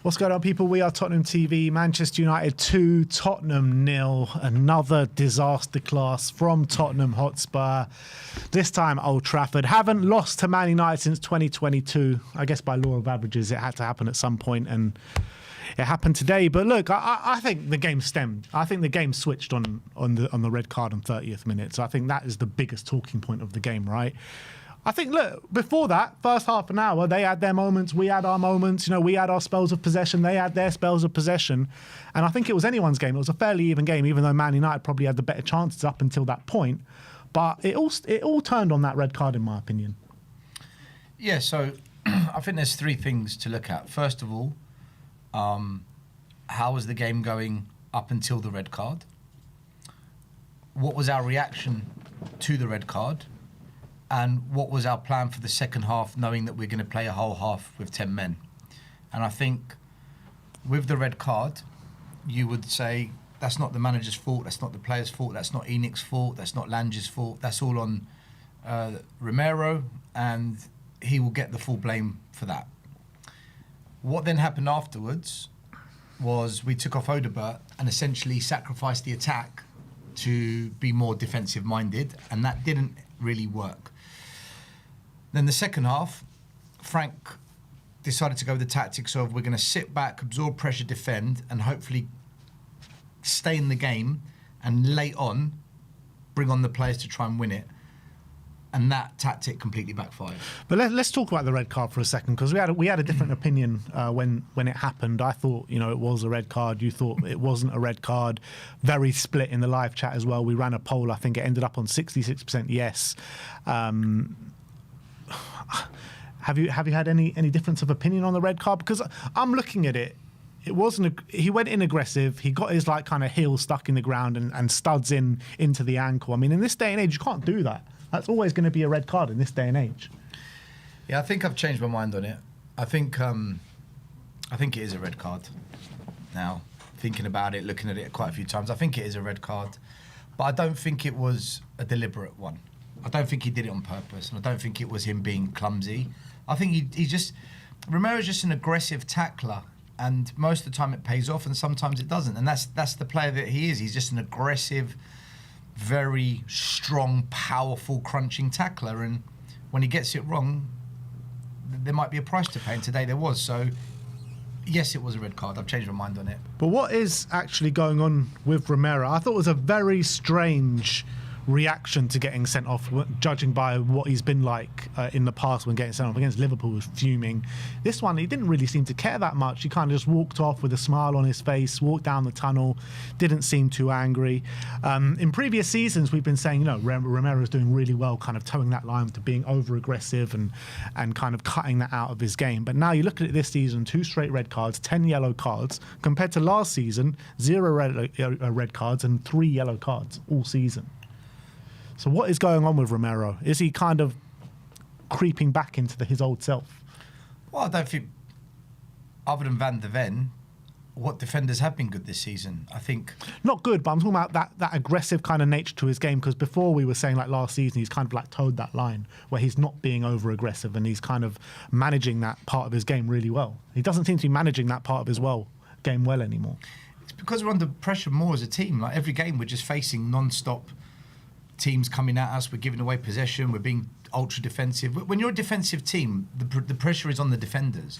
What's going on, people? We are Tottenham TV. Manchester United 2, Tottenham 0. Another disaster class from Tottenham Hotspur. This time at Old Trafford. Haven't lost to Man United since 2022. I guess by law of averages, it had to happen at some point, and it happened today. But look, I think the game stemmed. I think the game switched on the red card on 30th minute. So I think that is the biggest talking point of the game, right? I think, look, before that, first half an hour, they had their moments, we had our moments, you know, we had our spells of possession, they had their spells of possession. And I think it was anyone's game. It was a fairly even game, even though Man United probably had the better chances up until that point. But it all turned on that red card, in my opinion. Yeah, so I think there's three things to look at. First of all, how was the game going up until the red card? What was our reaction to the red card? And what was our plan for the second half, knowing that we're going to play a whole half with 10 men? And I think with the red card, you would say that's not the manager's fault, that's not the player's fault, that's not Enoch's fault, that's not Lange's fault, that's all on Romero, and he will get the full blame for that. What then happened afterwards was we took off Odebert and essentially sacrificed the attack to be more defensive-minded, and that didn't really work. Then the second half, Frank decided to go with the tactics of we're going to sit back, absorb pressure, defend, and hopefully stay in the game, and late on, bring on the players to try and win it. And that tactic completely backfired. But let's talk about the red card for a second, because we had a different opinion when it happened. I thought, you know, it was a red card. You thought it wasn't a red card. Very split in the live chat as well. We ran a poll. I think it ended up on 66% yes. Have you had any difference of opinion on the red card? Because I'm looking at it. It wasn't. He went in aggressive. He got his kind of heel stuck in the ground and studs into the ankle. I mean, in this day and age, you can't do that. That's always going to be a red card in this day and age. Yeah, I think I've changed my mind on it. I think it is a red card now. Thinking about it, looking at it quite a few times, I think it is a red card. But I don't think it was a deliberate one. I don't think he did it on purpose, and I don't think it was him being clumsy. I think Romero's just an aggressive tackler, and most of the time it pays off, and sometimes it doesn't. And that's the player that he is. He's just an aggressive, very strong, powerful, crunching tackler, and when he gets it wrong, there might be a price to pay, and today there was. So yes, it was a red card. I've changed my mind on it. But what is actually going on with Romero? I thought it was a very strange reaction to getting sent off, judging by what he's been like in the past when getting sent off. Against Liverpool, was fuming. This one, he didn't really seem to care that much. He kind of just walked off with a smile on his face, walked down the tunnel, didn't seem too angry. In previous seasons, we've been saying, you know, Romero's doing really well, kind of towing that line to being over-aggressive and kind of cutting that out of his game. But now you look at it this season, 2 straight red cards, 10 yellow cards, compared to last season, 0 red cards and 3 yellow cards all season. So what is going on with Romero? Is he kind of creeping back into his old self? Well, I don't think, other than Van de Ven, what defenders have been good this season? I think... Not good, but I'm talking about that aggressive kind of nature to his game, because before we were saying, like last season, he's kind of like towed that line where he's not being over-aggressive and he's kind of managing that part of his game really well. He doesn't seem to be managing that part of his game well anymore. It's because we're under pressure more as a team. Like every game, we're just facing non-stop teams coming at us, we're giving away possession, we're being ultra defensive. When you're a defensive team, the pressure is on the defenders.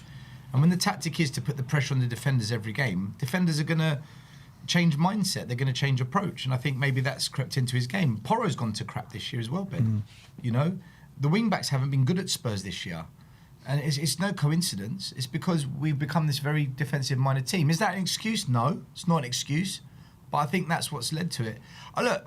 And when the tactic is to put the pressure on the defenders every game, defenders are going to change mindset, they're going to change approach. And I think maybe that's crept into his game. Porro's gone to crap this year as well, Ben. You know, the wing-backs haven't been good at Spurs this year. And it's no coincidence. It's because we've become this very defensive-minded team. Is that an excuse? No, it's not an excuse. But I think that's what's led to it. Look,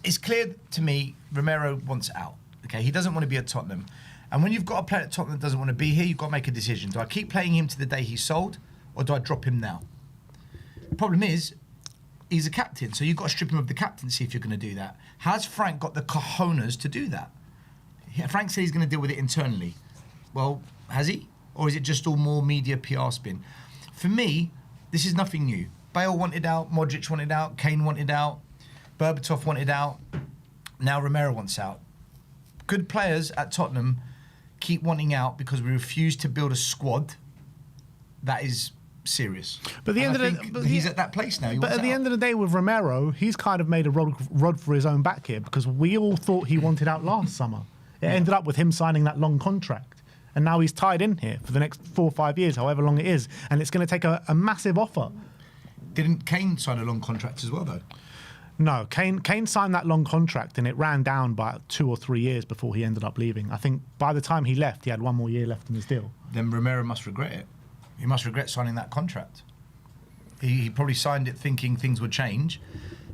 it's clear to me Romero wants out. Okay, he doesn't want to be at Tottenham. And when you've got a player at Tottenham that doesn't want to be here, you've got to make a decision. Do I keep playing him to the day he's sold, or do I drop him now? The problem is, he's a captain, so you've got to strip him of the captaincy if you're going to do that. Has Frank got the cojones to do that? Frank said he's going to deal with it internally. Well, has he? Or is it just all more media PR spin? For me, this is nothing new. Bale wanted out, Modric wanted out, Kane wanted out, Berbatov wanted out, now Romero wants out. Good players at Tottenham keep wanting out because we refuse to build a squad that is serious. But he's at that place now. But at the end of the day, with Romero, he's kind of made a rod for his own back here, because we all thought he wanted out last summer. It ended up with him signing that long contract, and now he's tied in here for the next 4 or 5 years, however long it is, and it's going to take a massive offer. Didn't Kane sign a long contract as well, though? No, Kane signed that long contract, and it ran down by 2 or 3 years before he ended up leaving. I think by the time he left, he had 1 more year left in his deal. Then Romero must regret it. He must regret signing that contract. He probably signed it thinking things would change.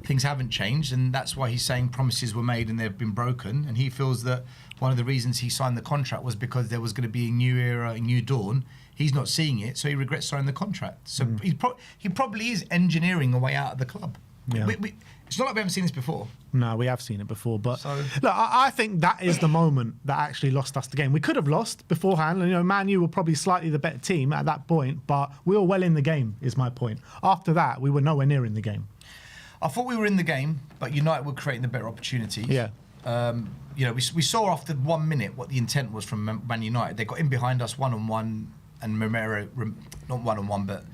Things haven't changed, and that's why he's saying promises were made and they've been broken. And he feels that one of the reasons he signed the contract was because there was going to be a new era, a new dawn. He's not seeing it, so he regrets signing the contract. So he probably is engineering a way out of the club. Yeah. It's not like we haven't seen this before. No, we have seen it before. But look, I think that is the moment that actually lost us the game. We could have lost beforehand. And, Man U were probably slightly the better team at that point, but we were well in the game, is my point. After that, we were nowhere near in the game. I thought we were in the game, but United were creating the better opportunities. Yeah. We saw after 1 minute what the intent was from Man United. They got in behind us one-on-one, and Romero, not one-on-one, but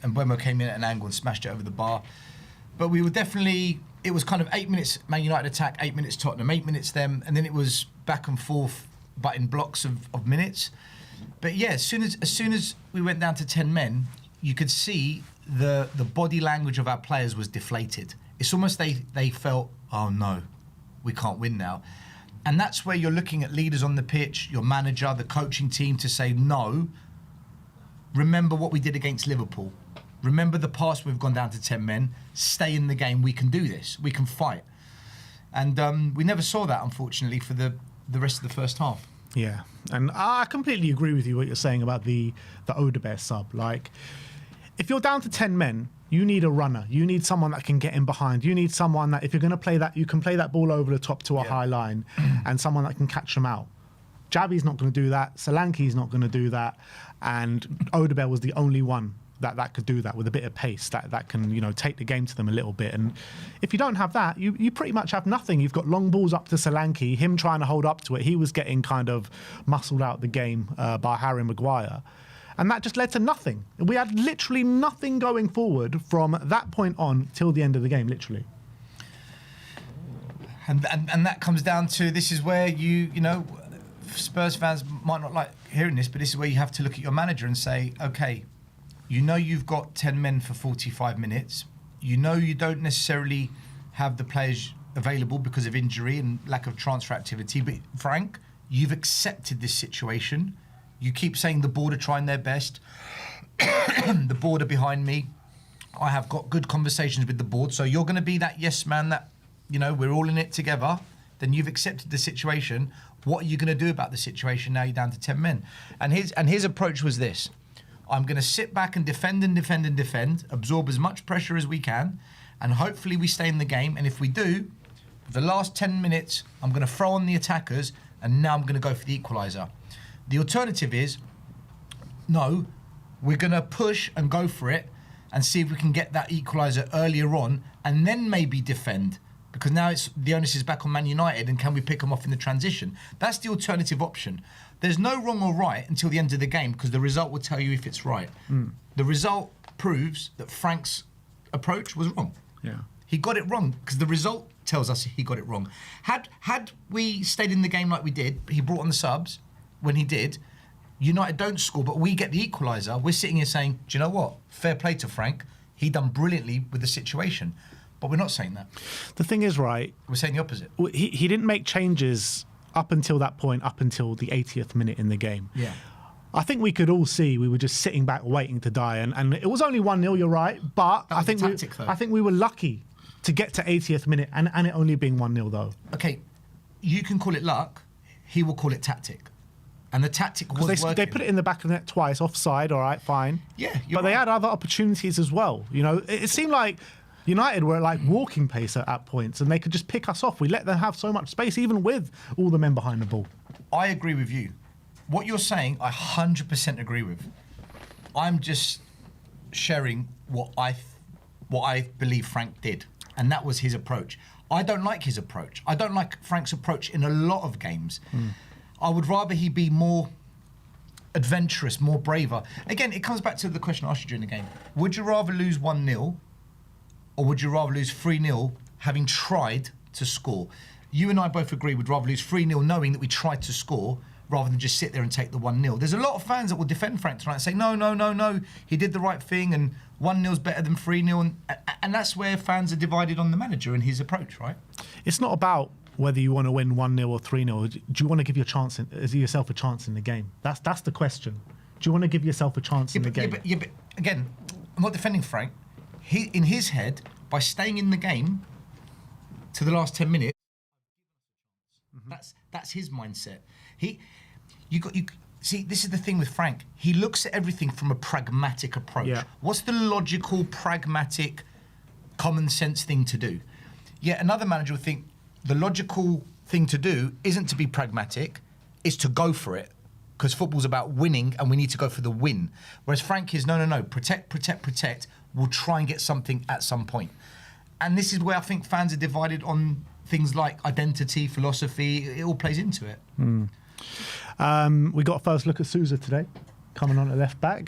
Mbeumo came in at an angle and smashed it over the bar. But we were definitely, it was kind of 8 minutes Man United attack, 8 minutes Tottenham, 8 minutes them, and then it was back and forth, but in blocks of minutes. But yeah, as soon as we went down to 10 men, you could see the body language of our players was deflated. It's almost they felt, oh no, we can't win now. And that's where you're looking at leaders on the pitch, your manager, the coaching team, to say, no, remember what we did against Liverpool. Remember the past, we've gone down to 10 men. Stay in the game. We can do this. We can fight. And we never saw that, unfortunately, for the rest of the first half. Yeah. And I completely agree with you what you're saying about the Odebear sub. Like, if you're down to 10 men, you need a runner. You need someone that can get in behind. You need someone that, if you're going to play that, you can play that ball over the top to a high line, and someone that can catch them out. Javi's not going to do that. Solanke's not going to do that. And Odebear was the only one that could do that with a bit of pace, that can, take the game to them a little bit. And if you don't have that, you pretty much have nothing. You've got long balls up to Solanke, him trying to hold up to it. He was getting kind of muscled out the game by Harry Maguire. And that just led to nothing. We had literally nothing going forward from that point on till the end of the game, literally. And that comes down to, this is where Spurs fans might not like hearing this, but this is where you have to look at your manager and say, okay, you've got 10 men for 45 minutes. You don't necessarily have the players available because of injury and lack of transfer activity. But Frank, you've accepted this situation. You keep saying the board are trying their best. The board are behind me. I have got good conversations with the board. So you're going to be that yes man that, we're all in it together. Then you've accepted the situation. What are you going to do about the situation now you're down to 10 men? And his approach was this. I'm going to sit back and defend, absorb as much pressure as we can, and hopefully we stay in the game. And if we do, the last 10 minutes, I'm going to throw on the attackers, and now I'm going to go for the equaliser. The alternative is, no, we're going to push and go for it and see if we can get that equaliser earlier on, and then maybe defend. Because now the onus is back on Man United, and can we pick them off in the transition? That's the alternative option. There's no wrong or right until the end of the game, because the result will tell you if it's right. The result proves that Frank's approach was wrong. Yeah, he got it wrong because the result tells us he got it wrong. Had we stayed in the game like we did, he brought on the subs when he did. United don't score, but we get the equaliser. We're sitting here saying, do you know what? Fair play to Frank. He done brilliantly with the situation. But we're not saying that. The thing is, right, we're saying the opposite. He didn't make changes up until that point, up until the 80th minute in the game. Yeah. I think we could all see we were just sitting back waiting to die. And it was only 1-0, you're right. But I think we were lucky to get to 80th minute and it only being 1-0 though. Okay, you can call it luck. He will call it tactic. And the tactic was working. They put it in the back of the net twice, offside, all right, fine. Yeah, but they had other opportunities as well. It seemed like United were like walking pace at points, and they could just pick us off. We let them have so much space, even with all the men behind the ball. I agree with you. What you're saying, I 100% agree with. I'm just sharing what I believe Frank did, and that was his approach. I don't like his approach. I don't like Frank's approach in a lot of games. I would rather he be more adventurous, more braver. Again, it comes back to the question I asked you during the game. Would you rather lose 1-0 or would you rather lose 3-0 having tried to score? You and I both agree we'd rather lose 3-0 knowing that we tried to score rather than just sit there and take the 1-0. There's a lot of fans that will defend Frank tonight and say, no, he did the right thing and 1-0's better than 3-0. And that's where fans are divided on the manager and his approach, right? It's not about whether you want to win 1-0 or 3-0. Do you want to give yourself a chance in the game? That's the question. Do you want to give yourself a chance in the game? But again, I'm not defending Frank. In his head, by staying in the game to the last 10 minutes, that's his mindset. See, this is the thing with Frank. He looks at everything from a pragmatic approach. Yeah. What's the logical, pragmatic, common sense thing to do? Yet another manager will think the logical thing to do isn't to be pragmatic, it's to go for it. Because football's about winning and we need to go for the win. Whereas Frank is, no, protect. We'll try and get something at some point. And this is where I think fans are divided on things like identity, philosophy. It all plays into it. We got a first look at Souza today, coming on at left back.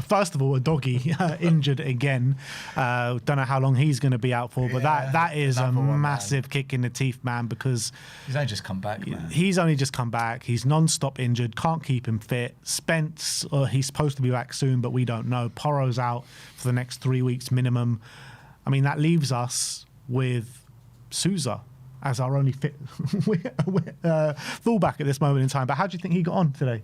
First of all, a doggy injured again. Don't know how long he's going to be out for, but that is a massive kick in the teeth, man, because he's only just come back, man. He's only just come back. He's non-stop injured, can't keep him fit. Spence, he's supposed to be back soon, but we don't know. Porro's out for the next 3 weeks minimum. I mean, that leaves us with Souza as our only fit fullback at this moment in time. But how do you think he got on today?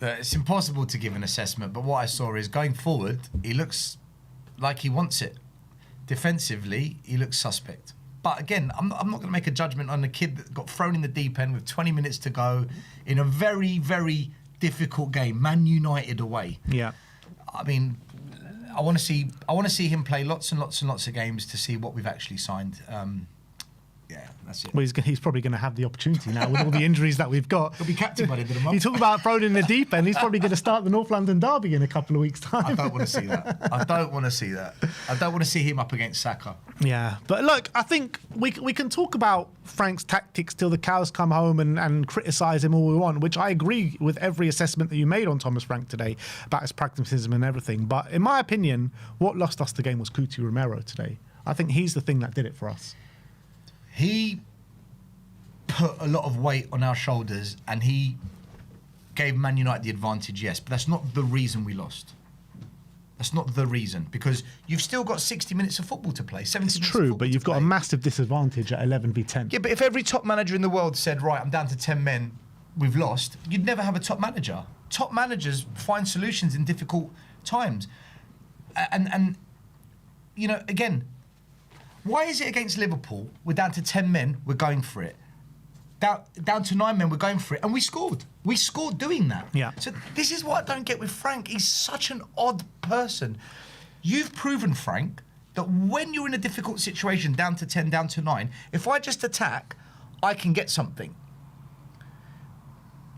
It's impossible to give an assessment, but what I saw is going forward, he looks like he wants it. Defensively, he looks suspect. But again, I'm not going to make a judgment on the kid that got thrown in the deep end with 20 minutes to go in a very, very difficult game, Man United away. Yeah. I mean, I want to see him play lots and lots and lots of games to see what we've actually signed. Yeah, that's it. Well, he's probably going to have the opportunity now with all the injuries that we've got. He'll be captain by the end of the month. You talk about thrown in the deep end. He's probably going to start the North London derby in a couple of weeks' time. I don't want to see that. I don't want to see him up against Saka. Yeah, but look, I think we can talk about Frank's tactics till the cows come home and criticise him all we want, which I agree with every assessment that you made on Thomas Frank today about his pragmatism and everything. But in my opinion, what lost us the game was Romero today. I think he's the thing that did it for us. He put a lot of weight on our shoulders and he gave Man United the advantage, yes, but that's not the reason we lost. That's not the reason, because you've still got 60 minutes of football to play. 70 it's minutes true, of but you've got a massive disadvantage at 11v10. Yeah, but if every top manager in the world said, right, I'm down to 10 men, we've lost, you'd never have a top manager. Top managers find solutions in difficult times. And you know, again, why is it against Liverpool, we're down to 10 men, we're going for it? Down to 9 men, we're going for it. And we scored. We scored doing that. Yeah. So this is what I don't get with Frank. He's such an odd person. You've proven, Frank, that when you're in a difficult situation, down to 10, down to 9, if I just attack, I can get something.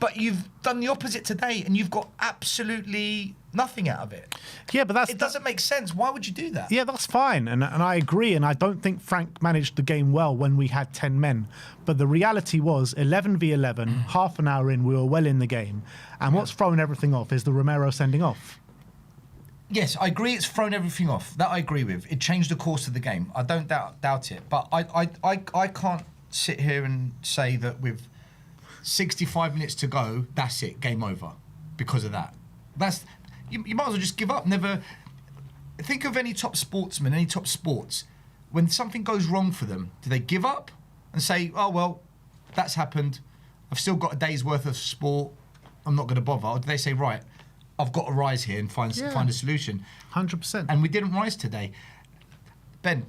But you've done the opposite today and you've got absolutely nothing out of it. Yeah, but it doesn't make sense. Why would you do that? Yeah, that's fine. And I agree. And I don't think Frank managed the game well when we had 10 men. But the reality was 11v11, half an hour in, we were well in the game. And what's thrown everything off is the Romero sending off. Yes, I agree it's thrown everything off. That I agree with. It changed the course of the game. I don't doubt it. But I can't sit here and say that with 65 minutes to go, that's it, game over, because of that. You might as well just give up. Never think of any top sportsman, any top sports. When something goes wrong for them, do they give up and say, "Oh well, that's happened. I've still got a day's worth of sport. I'm not going to bother"? Or do they say, "Right, I've got to rise here and find a solution"? 100%. And we didn't rise today. Ben,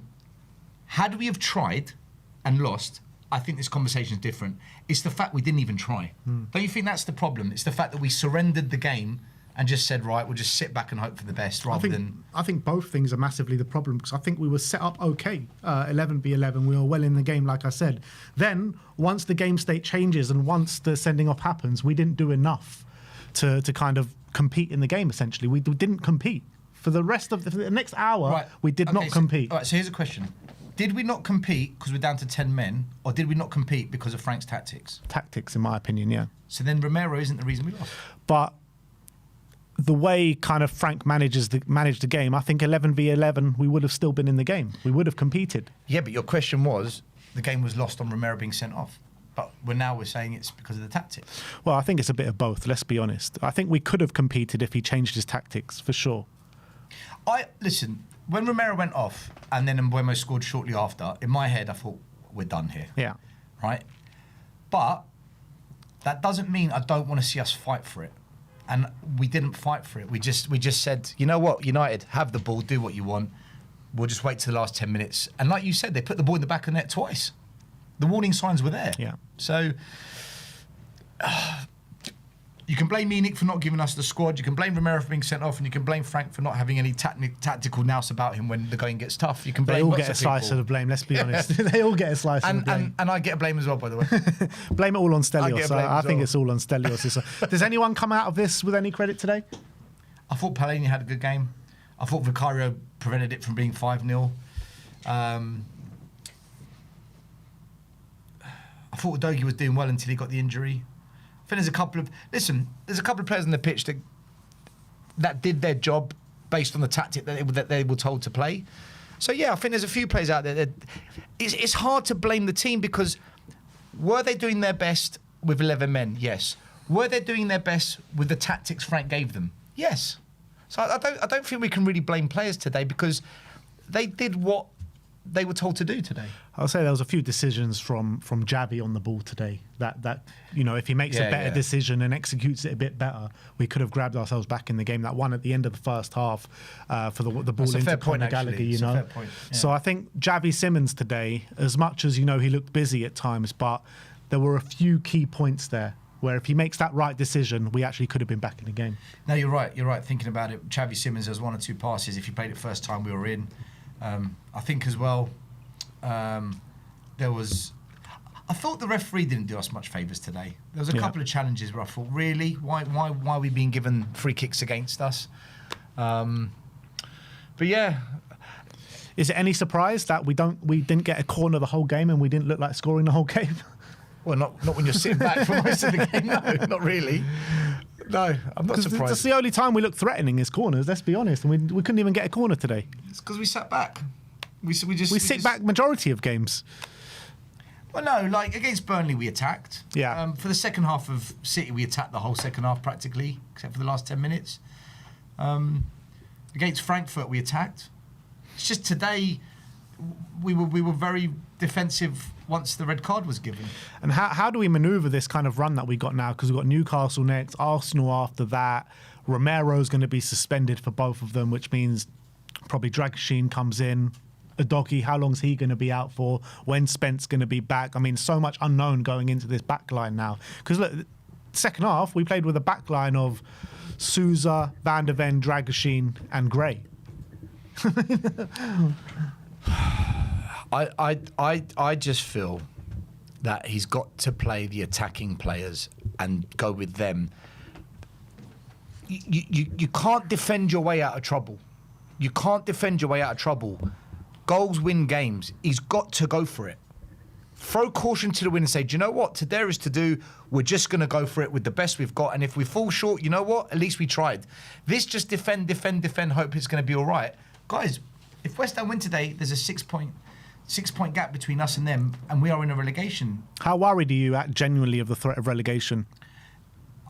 had we have tried and lost, I think this conversation is different. It's the fact we didn't even try. Don't you think that's the problem? It's the fact that we surrendered the game and just said, right, we'll just sit back and hope for the best I think both things are massively the problem, because I think we were set up okay. 11v11, we were well in the game, like I said. Then, once the game state changes and once the sending off happens, we didn't do enough to kind of compete in the game, essentially. We didn't compete. For the rest of the next hour, we did not compete. All right, so here's a question. Did we not compete because we're down to 10 men, or did we not compete because of Frank's tactics? Tactics, in my opinion, yeah. So then Romero isn't the reason we lost. But the way kind of Frank managed the game, I think 11v11, we would have still been in the game. We would have competed. Yeah, but your question was, the game was lost on Romero being sent off. But we're saying it's because of the tactics. Well, I think it's a bit of both, let's be honest. I think we could have competed if he changed his tactics, for sure. Listen, when Romero went off and then Mbeumo scored shortly after, in my head I thought, we're done here. Yeah. Right? But that doesn't mean I don't want to see us fight for it. And we didn't fight for it. We just said, you know what, United, have the ball, do what you want. We'll just wait till the last 10 minutes. And like you said, they put the ball in the back of the net twice. The warning signs were there. Yeah. So you can blame Munich for not giving us the squad. You can blame Romero for being sent off, and you can blame Frank for not having any tactical nous about him when the going gets tough. You can blame. They all get a slice of the blame. Let's be honest. They all get a slice of the blame. And I get a blame as well, by the way. Blame it all on Stelios. I think it's all on Stelios. Does anyone come out of this with any credit today? I thought Palhinha had a good game. I thought Vicario prevented it from being 5-0. I thought Udogie was doing well until he got the injury. I think there's a couple of players on the pitch that did their job based on the tactic that they were told to play. So yeah, I think there's a few players out there that it's hard to blame the team, because were they doing their best with 11 men? Yes. Were they doing their best with the tactics Frank gave them? Yes. So I don't think we can really blame players today, because they did what they were told to do today. I'll say there was a few decisions from Javi on the ball today that if he makes a better decision and executes it a bit better, we could have grabbed ourselves back in the game. That one at the end of the first half for the ball into Conor Gallagher, Fair point, yeah. So I think Javi Simmons today, as much as he looked busy at times, but there were a few key points there where if he makes that right decision, we actually could have been back in the game. No, you're right. Thinking about it, Javi Simmons has 1 or 2 passes. If he played it first time, we were in. I think as well, I thought the referee didn't do us much favours today. There was a couple of challenges where I thought, really, why are we being given free kicks against us? But yeah. Is it any surprise that we didn't get a corner the whole game and we didn't look like scoring the whole game? Well, not when you're sitting back for most of the game. No, not really. No, I'm not surprised. That's the only time we look threatening is corners. Let's be honest, and we couldn't even get a corner today. It's because we sat back. We sit back majority of games. Well, no, like against Burnley we attacked. Yeah. For the second half of City we attacked the whole second half practically, except for the last 10 minutes. Against Frankfurt we attacked. It's just today we were very defensive once the red card was given. And how do we manoeuvre this kind of run that we got now? Because we've got Newcastle next, Arsenal after that. Romero's going to be suspended for both of them, which means probably Dragusin comes in. Udogie, how long's he going to be out for? When's Spence going to be back? I mean, so much unknown going into this back line now. Because look, second half, we played with a back line of Souza, Van der Ven, Dragusin and Gray. I just feel that he's got to play the attacking players and go with them. You can't defend your way out of trouble. You can't defend your way out of trouble. Goals win games. He's got to go for it. Throw caution to the wind and say, do you know what? Today is to do. We're just going to go for it with the best we've got. And if we fall short, you know what? At least we tried. This just defend, hope it's going to be all right. Guys, if West Ham win today, there's a 6 point gap between us and them, and we are in a relegation. How worried are you genuinely of the threat of relegation?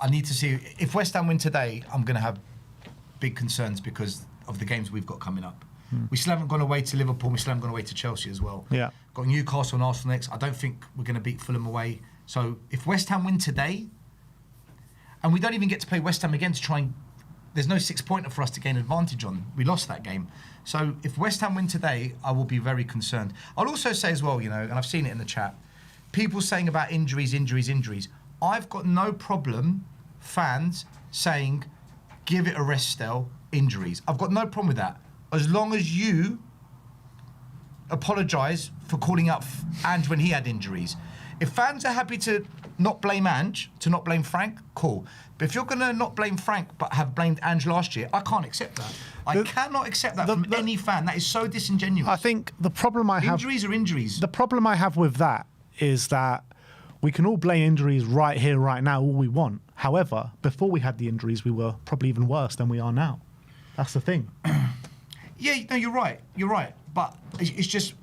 I need to see. If West Ham win today, I'm going to have big concerns because of the games we've got coming up. We still haven't gone away to Liverpool. We still haven't gone away to Chelsea as well. Yeah. Got Newcastle and Arsenal next. I don't think we're going to beat Fulham away. So if West Ham win today, and we don't even get to play West Ham again to try and... There's no 6-pointer for us to gain advantage on. We lost that game. So if West Ham win today, I will be very concerned. I'll also say as well, and I've seen it in the chat, people saying about injuries. I've got no problem, fans saying, give it a rest, Stel, injuries. I've got no problem with that. As long as you apologise for calling out Ange when he had injuries. If fans are happy to not blame Ange, to not blame Frank, cool. But if you're going to not blame Frank but have blamed Ange last year, I can't accept that. I cannot accept that from any fan. That is so disingenuous. I think the problem I have... Injuries are injuries. The problem I have with that is that we can all blame injuries right here, right now, all we want. However, before we had the injuries, we were probably even worse than we are now. That's the thing. Yeah, no, you're right. You're right. But it's just...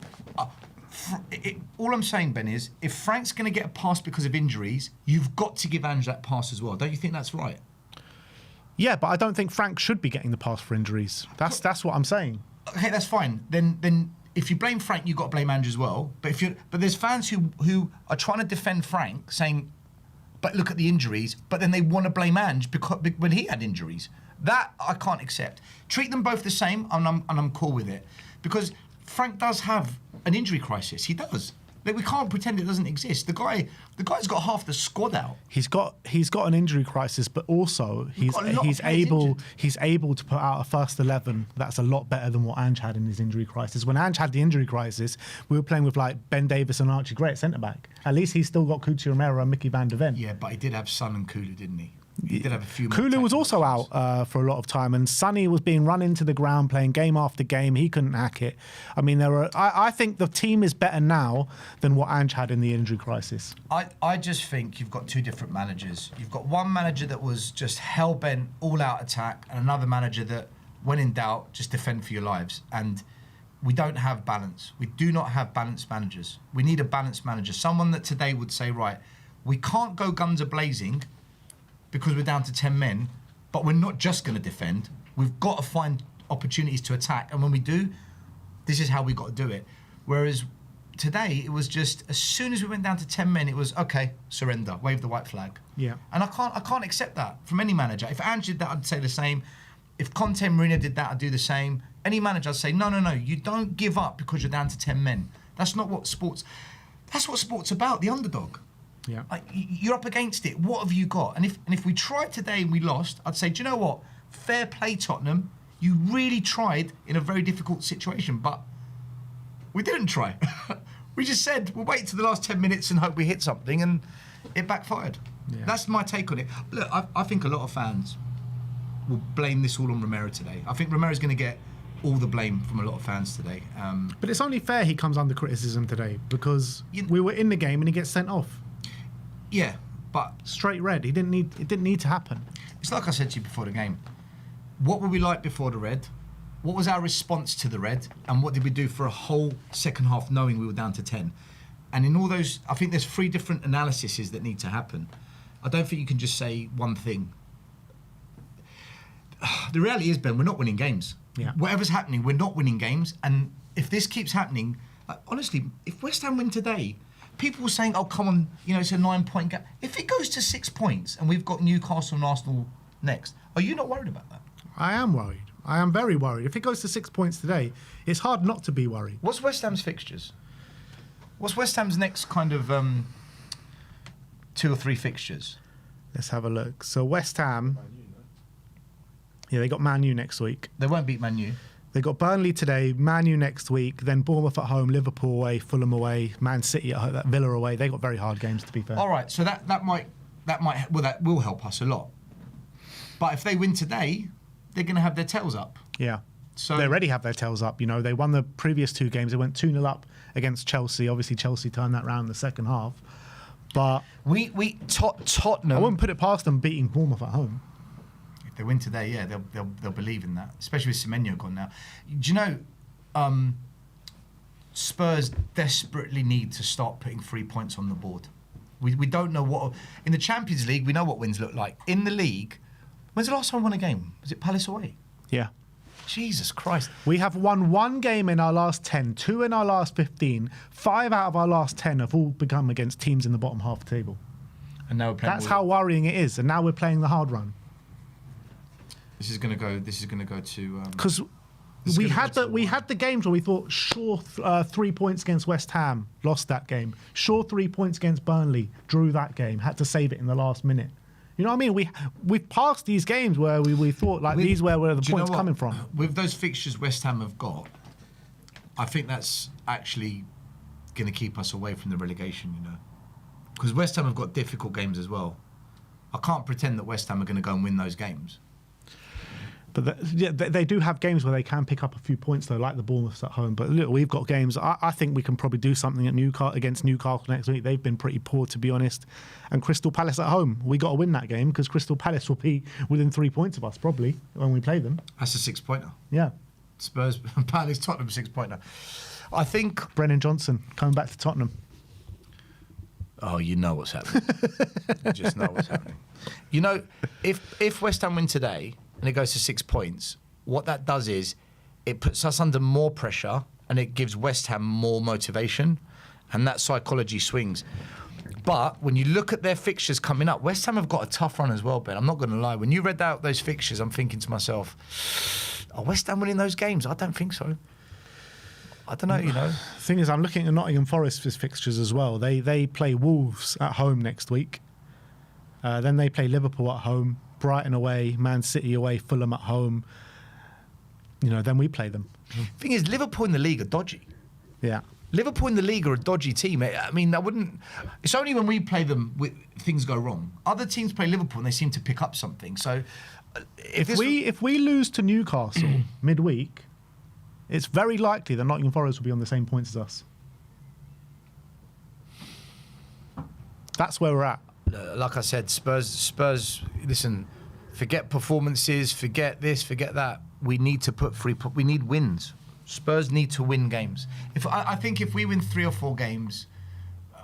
all I'm saying, Ben, is if Frank's going to get a pass because of injuries, you've got to give Ange that pass as well. Don't you think that's right? Yeah, but I don't think Frank should be getting the pass for injuries. That's what I'm saying. Okay, that's fine. Then if you blame Frank, you've got to blame Ange as well. But there's fans who are trying to defend Frank, saying, but look at the injuries, but then they want to blame Ange because when he had injuries. That I can't accept. Treat them both the same, and I'm cool with it. Because Frank does have an injury crisis. He does. Like, we can't pretend it doesn't exist. The guy's got half the squad out. He's got an injury crisis, but also he's able to put out a first 11 that's a lot better than what Ange had in his injury crisis. When Ange had the injury crisis, we were playing with like Ben Davis and Archie Gray at centre back. At least he's still got Cuti Romero and Mickey van der Ven. Yeah, but he did have Son and Kulu, didn't he? He did have a few. Kulu was also out for a lot of time, and Sonny was being run into the ground playing game after game. He couldn't hack it. I mean, I think the team is better now than what Ange had in the injury crisis. I just think you've got two different managers. You've got one manager that was just hell-bent, all-out attack, and another manager that, when in doubt, just defend for your lives. And we don't have balance. We do not have balanced managers. We need a balanced manager. Someone that today would say, right, we can't go guns a-blazing because we're down to 10 men, but we're not just going to defend. We've got to find opportunities to attack. And when we do, this is how we got to do it. Whereas today, it was just, as soon as we went down to 10 men, it was, okay, surrender, wave the white flag. Yeah. And I can't accept that from any manager. If Ange did that, I'd say the same. If Conte and Mourinho did that, I'd do the same. Any manager, I'd say, no, you don't give up because you're down to 10 men. That's what sport's about, the underdog. Yeah. You're up against it. What have you got? And if we tried today and we lost, I'd say, do you know what? Fair play, Tottenham. You really tried in a very difficult situation, but we didn't try. We just said, we'll wait to the last 10 minutes and hope we hit something, and it backfired. Yeah. That's my take on it. Look, I think a lot of fans will blame this all on Romero today. I think Romero's going to get all the blame from a lot of fans today. But it's only fair he comes under criticism today because we were in the game and he gets sent off. Yeah, but straight red. It didn't need to happen. It's like I said to you before the game. What were we like before the red? What was our response to the red? And what did we do for a whole second half knowing we were down to 10? And in all those, I think there's 3 different analyses that need to happen. I don't think you can just say one thing. The reality is, Ben, we're not winning games. Yeah. Whatever's happening, we're not winning games. And if this keeps happening, honestly, if West Ham win today, people were saying, oh, come on, it's a 9-point gap. If it goes to 6 points and we've got Newcastle and Arsenal next, are you not worried about that? I am worried. I am very worried. If it goes to 6 points today, it's hard not to be worried. What's West Ham's fixtures? What's West Ham's next kind of 2 or 3 fixtures? Let's have a look. So West Ham, they got Man U next week. They won't beat Man U. They got Burnley today, Man U next week, then Bournemouth at home, Liverpool away, Fulham away, Man City at home, Villa away. They got very hard games, to be fair. All right, so that will help us a lot. But if they win today, they're going to have their tails up. Yeah. So they already have their tails up. They won the previous 2 games. They went 2-0 up against Chelsea. Obviously, Chelsea turned that round in the second half. But Tottenham, I wouldn't put it past them beating Bournemouth at home. If they win today, yeah, they'll believe in that, especially with Semenyo gone now. Do you know, Spurs desperately need to start putting 3 points on the board. We don't know what... In the Champions League, we know what wins look like. In the league, when's the last time we won a game? Was it Palace away? Yeah. Jesus Christ. We have won 1 game in our last 10, 2 in our last 15, 5 out of our last 10 have all become against teams in the bottom half of the table. And now we're playing... That's how worrying it is. And now we're playing the hard run. This is going to go to... Because we had the games where we thought, sure, 3 points against West Ham, lost that game. Sure, 3 points against Burnley, drew that game, had to save it in the last minute. You know what I mean? We've passed these games where we thought, these were where the points coming from. With those fixtures West Ham have got, I think that's actually going to keep us away from the relegation, Because West Ham have got difficult games as well. I can't pretend that West Ham are going to go and win those games. But they do have games where they can pick up a few points, though, like the Bournemouths at home. But look, we've got games. I think we can probably do something at against Newcastle next week. They've been pretty poor, to be honest. And Crystal Palace at home. We got to win that game because Crystal Palace will be within 3 points of us, probably, when we play them. That's a 6-pointer. Yeah. Spurs, Palace, Tottenham, 6-pointer. I think... Brennan Johnson coming back to Tottenham. Oh, you know what's happening. You just know what's happening. You know, if West Ham win today and it goes to 6 points, what that does is it puts us under more pressure and it gives West Ham more motivation, and that psychology swings. But when you look at their fixtures coming up, West Ham have got a tough run as well, Ben. I'm not going to lie. When you read out those fixtures, I'm thinking to myself, are West Ham winning those games? I don't think so. I don't know, you know. The thing is, I'm looking at Nottingham Forest's fixtures as well. They play Wolves at home next week. Then they play Liverpool at home, Brighton away, Man City away, Fulham at home. You know, then we play them. Thing is, Liverpool in the league are dodgy. Yeah. Liverpool in the league are a dodgy team. I mean, I wouldn't... It's only when we play them things go wrong. Other teams play Liverpool and they seem to pick up something. So if we lose to Newcastle midweek, it's very likely that Nottingham Forest will be on the same points as us. That's where we're at. Like I said, Spurs. Listen, forget performances, forget this, forget that. We need to we need wins. Spurs need to win games. I think if we win 3 or 4 games,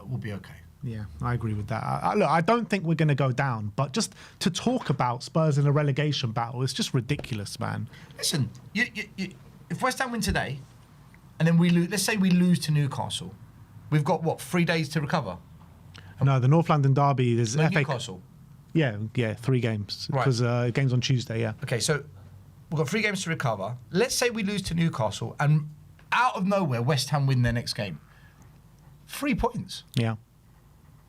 we'll be okay. Yeah, I agree with that. Look, I don't think we're going to go down, but just to talk about Spurs in a relegation battle, it's just ridiculous, man. Listen, if West Ham win today, and then we lose, let's say we lose to Newcastle, we've got, what, 3 days to recover? No, the North London derby is Newcastle. Yeah, 3 games. Right. Because games on Tuesday, yeah. Okay, so we've got 3 games to recover. Let's say we lose to Newcastle, and out of nowhere, West Ham win their next game. 3 points. Yeah.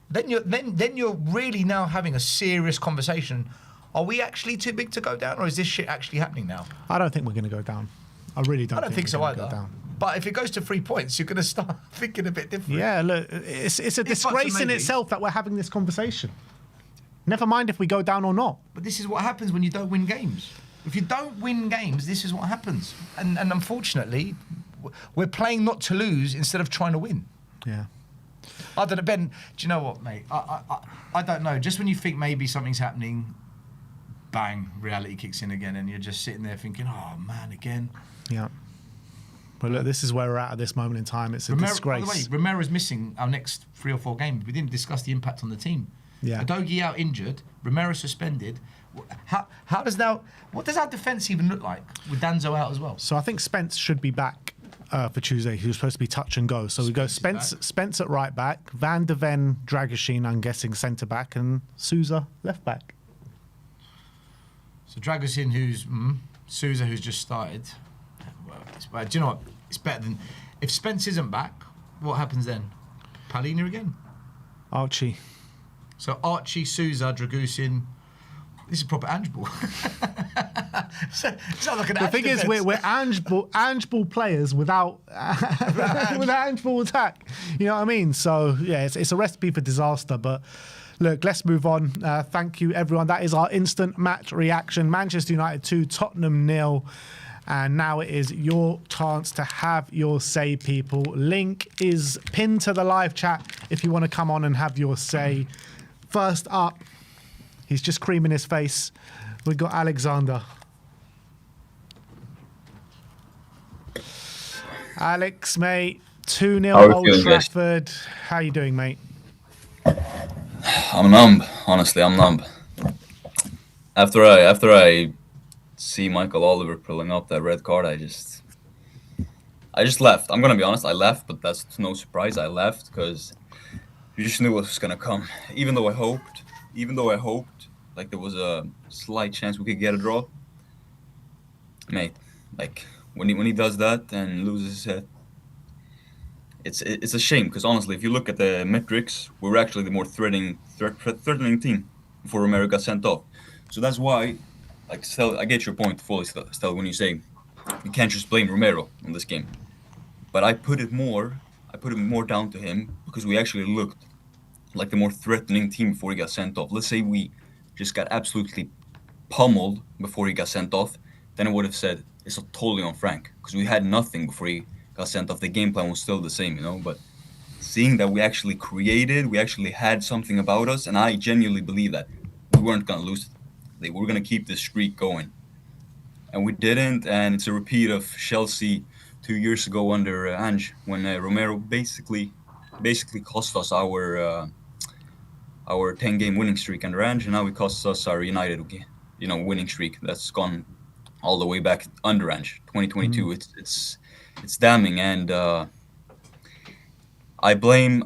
Then you're really now having a serious conversation. Are we actually too big to go down, or is this shit actually happening now? I don't think we're going to go down. I really don't. I don't think so either. Go down. But if it goes to 3 points, you're going to start thinking a bit different. Yeah, look, it's a disgrace in itself that we're having this conversation. Never mind if we go down or not. But this is what happens when you don't win games. If you don't win games, this is what happens. And unfortunately, we're playing not to lose instead of trying to win. Yeah. I don't know, Ben, do you know what, mate? I don't know. Just when you think maybe something's happening, bang, reality kicks in again, and you're just sitting there thinking, oh, man, again. Yeah. But look, this is where we're at this moment in time. It's a disgrace. By the way, Romero's missing our next 3 or 4 games. We didn't discuss the impact on the team. Yeah. Adogi out injured, Romero suspended. What does our defence even look like with Danzo out as well? So I think Spence should be back for Tuesday. He was supposed to be touch and go. So we go Spence at right back, Van de Ven, Dragoshin, I'm guessing, centre back, and Souza left back. So Dragoshin, Souza, who's just started. Well, do you know what? It's better than... If Spence isn't back, what happens then? Palhinha again? Archie. So Archie, Souza, Dragoshin... This is proper Ange Ball. Sounds like an The thing is, we're Ange Ball players without Ange Ball attack. You know what I mean? So, yeah, it's a recipe for disaster. But look, let's move on. Thank you, everyone. That is our instant match reaction. Manchester United 2, Tottenham 0. And now it is your chance to have your say, people. Link is pinned to the live chat if you want to come on and have your say. First up, he's just creaming his face. We've got Alexander. Alex, mate, 2-0 Old Trafford. How you doing, mate? I'm numb. Honestly, I'm numb. After I see Michael Oliver pulling up that red card, I just left. I'm gonna be honest, I left, but that's no surprise. I left because you just knew what was gonna come. Even though I hoped, like there was a slight chance we could get a draw. Mate, like when he does that and loses his head, it's a shame because honestly, if you look at the metrics, we're actually the more threatening team before Romero got sent off. So that's why, like, Stel, I get your point fully, Stel, when you say you can't just blame Romero on this game. But I put it more down to him because we actually looked like the more threatening team before he got sent off. Let's say we just got absolutely pummeled before he got sent off, then I would have said it's totally on Frank because we had nothing before he got sent off. The game plan was still the same, But seeing that we actually created, we actually had something about us, and I genuinely believe that we weren't gonna lose it. We were gonna keep this streak going, and we didn't. And it's a repeat of Chelsea 2 years ago under Ange when Romero basically cost us our 10-game winning streak under Ange, and now it costs us our United, winning streak that's gone all the way back under Ange, 2022. It's damning, and I blame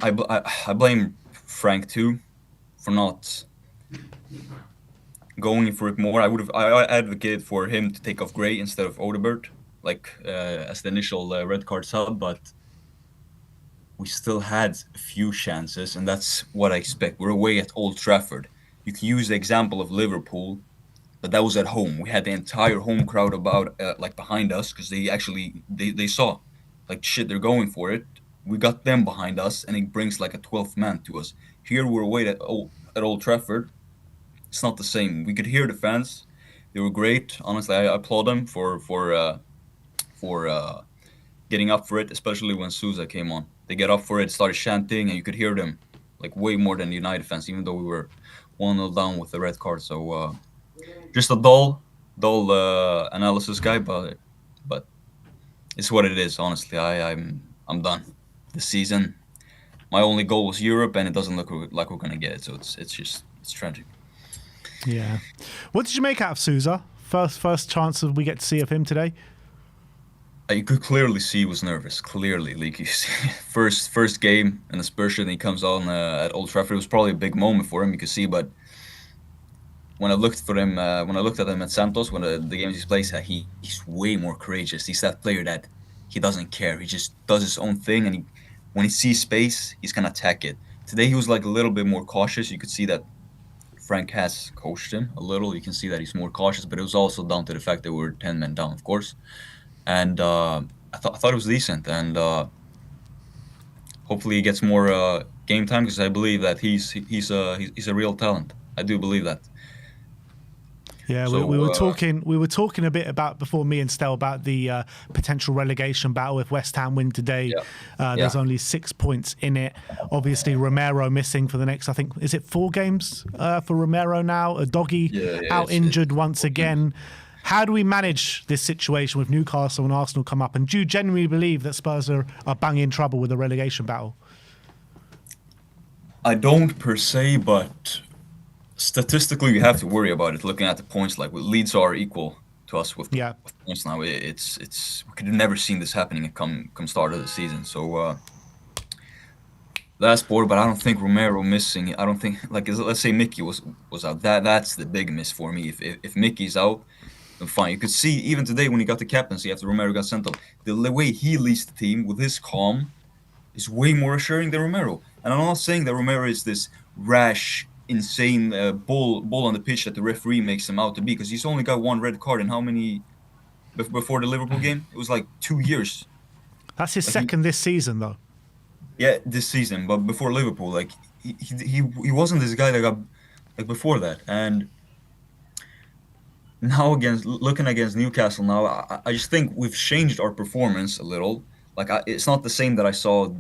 Frank too for not going for it more. I advocated for him to take off Gray instead of Odegaard, as the initial red card sub, but we still had a few chances, and that's what I expect. We're away at Old Trafford. You can use the example of Liverpool, but that was at home. We had the entire home crowd behind us because they saw shit, they're going for it. We got them behind us, and it brings like a 12th man to us. Here we're away at Old Trafford. It's not the same. We could hear the fans. They were great. Honestly, I applaud them for getting up for it, especially when Souza came on. They get up for it, started chanting, and you could hear them way more than the United fans, even though we were 1-0 down with the red card. So just a dull analysis guy, but it's what it is. Honestly, I'm done. This season, my only goal was Europe, and it doesn't look like we're gonna get it. So it's tragic. Yeah. What did you make out of Souza? First chance we get to see of him today. You could clearly see he was nervous. Clearly, you see, first game in the Spurs shirt, and he comes on at Old Trafford. It was probably a big moment for him. You could see, but when I looked at him at Santos, when the games he's played, he's way more courageous. He's that player that he doesn't care. He just does his own thing, and when he sees space, he's gonna attack it. Today he was a little bit more cautious. You could see that Frank has coached him a little. You can see that he's more cautious, but it was also down to the fact that we were 10 men down, of course. And I thought it was decent, and hopefully he gets more game time because I believe that he's a real talent. I do believe that. Yeah, so, we were talking a bit about before me and Stel about the potential relegation battle if West Ham win today. There's only 6 points in it. Obviously, Romero missing for the next, I think, is it 4 games for Romero now? A doggy out injured once again. How do we manage this situation with Newcastle and Arsenal come up? And do you genuinely believe that Spurs are bang in trouble with the relegation battle? I don't per se, but statistically we have to worry about it. Looking at the points, Leeds are equal to us with points now. It's we could have never seen this happening come start of the season. So last board, but I don't think Romero missing. I don't think let's say Mickey was out. That's the big miss for me. If Mickey's out, then fine. You could see even today when he got the captaincy after Romero got sent off, the way he leads the team with his calm is way more assuring than Romero. And I'm not saying that Romero is this rash, insane bull on the pitch that the referee makes him out to be, because he's only got 1 red card in how many before the Liverpool game? It was 2 years. That's his second this season, though. Yeah, this season, but before Liverpool, he wasn't this guy that got before that. And now looking against Newcastle now, I just think we've changed our performance a little. It's not the same that I saw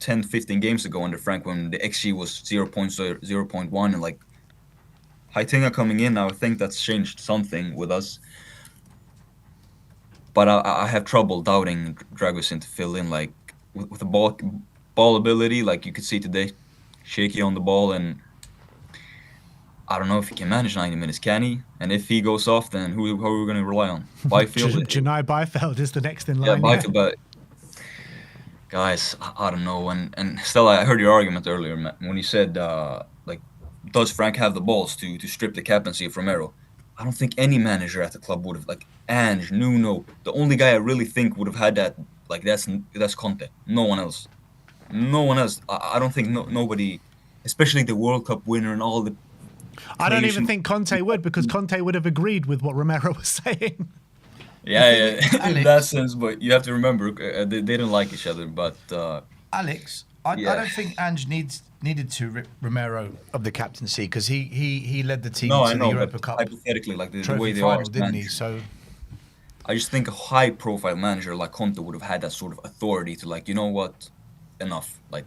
10, 15 games ago under Frank when the XG was 0.1 and Heitinga coming in now. I think that's changed something with us. But I have trouble doubting Dragusin to fill in with the ball ability. You could see today, shaky on the ball, and I don't know if he can manage 90 minutes, can he? And if he goes off, then who are we going to rely on? Byfield? Janai Byfield is the next in line. Yeah, Byfield, but guys, I don't know. And Stella, I heard your argument earlier when you said, does Frank have the balls to strip the captaincy of Romero? I don't think any manager at the club would have, Ange, Nuno. The only guy I really think would have had that, that's Conte. No one else. I don't think nobody, especially the World Cup winner and all the. I don't even think Conte would, because Conte would have agreed with what Romero was saying. Yeah, in that sense, but you have to remember they didn't like each other. But Alex, I don't think Ange needs needed to rip Romero of the captaincy because he led the team No, I to the know, Europa but Cup hypothetically, like the trophy way they are final, as didn't he? managers, So I just think a high-profile manager like Conte would have had that sort of authority to, like, you know what, enough. Like,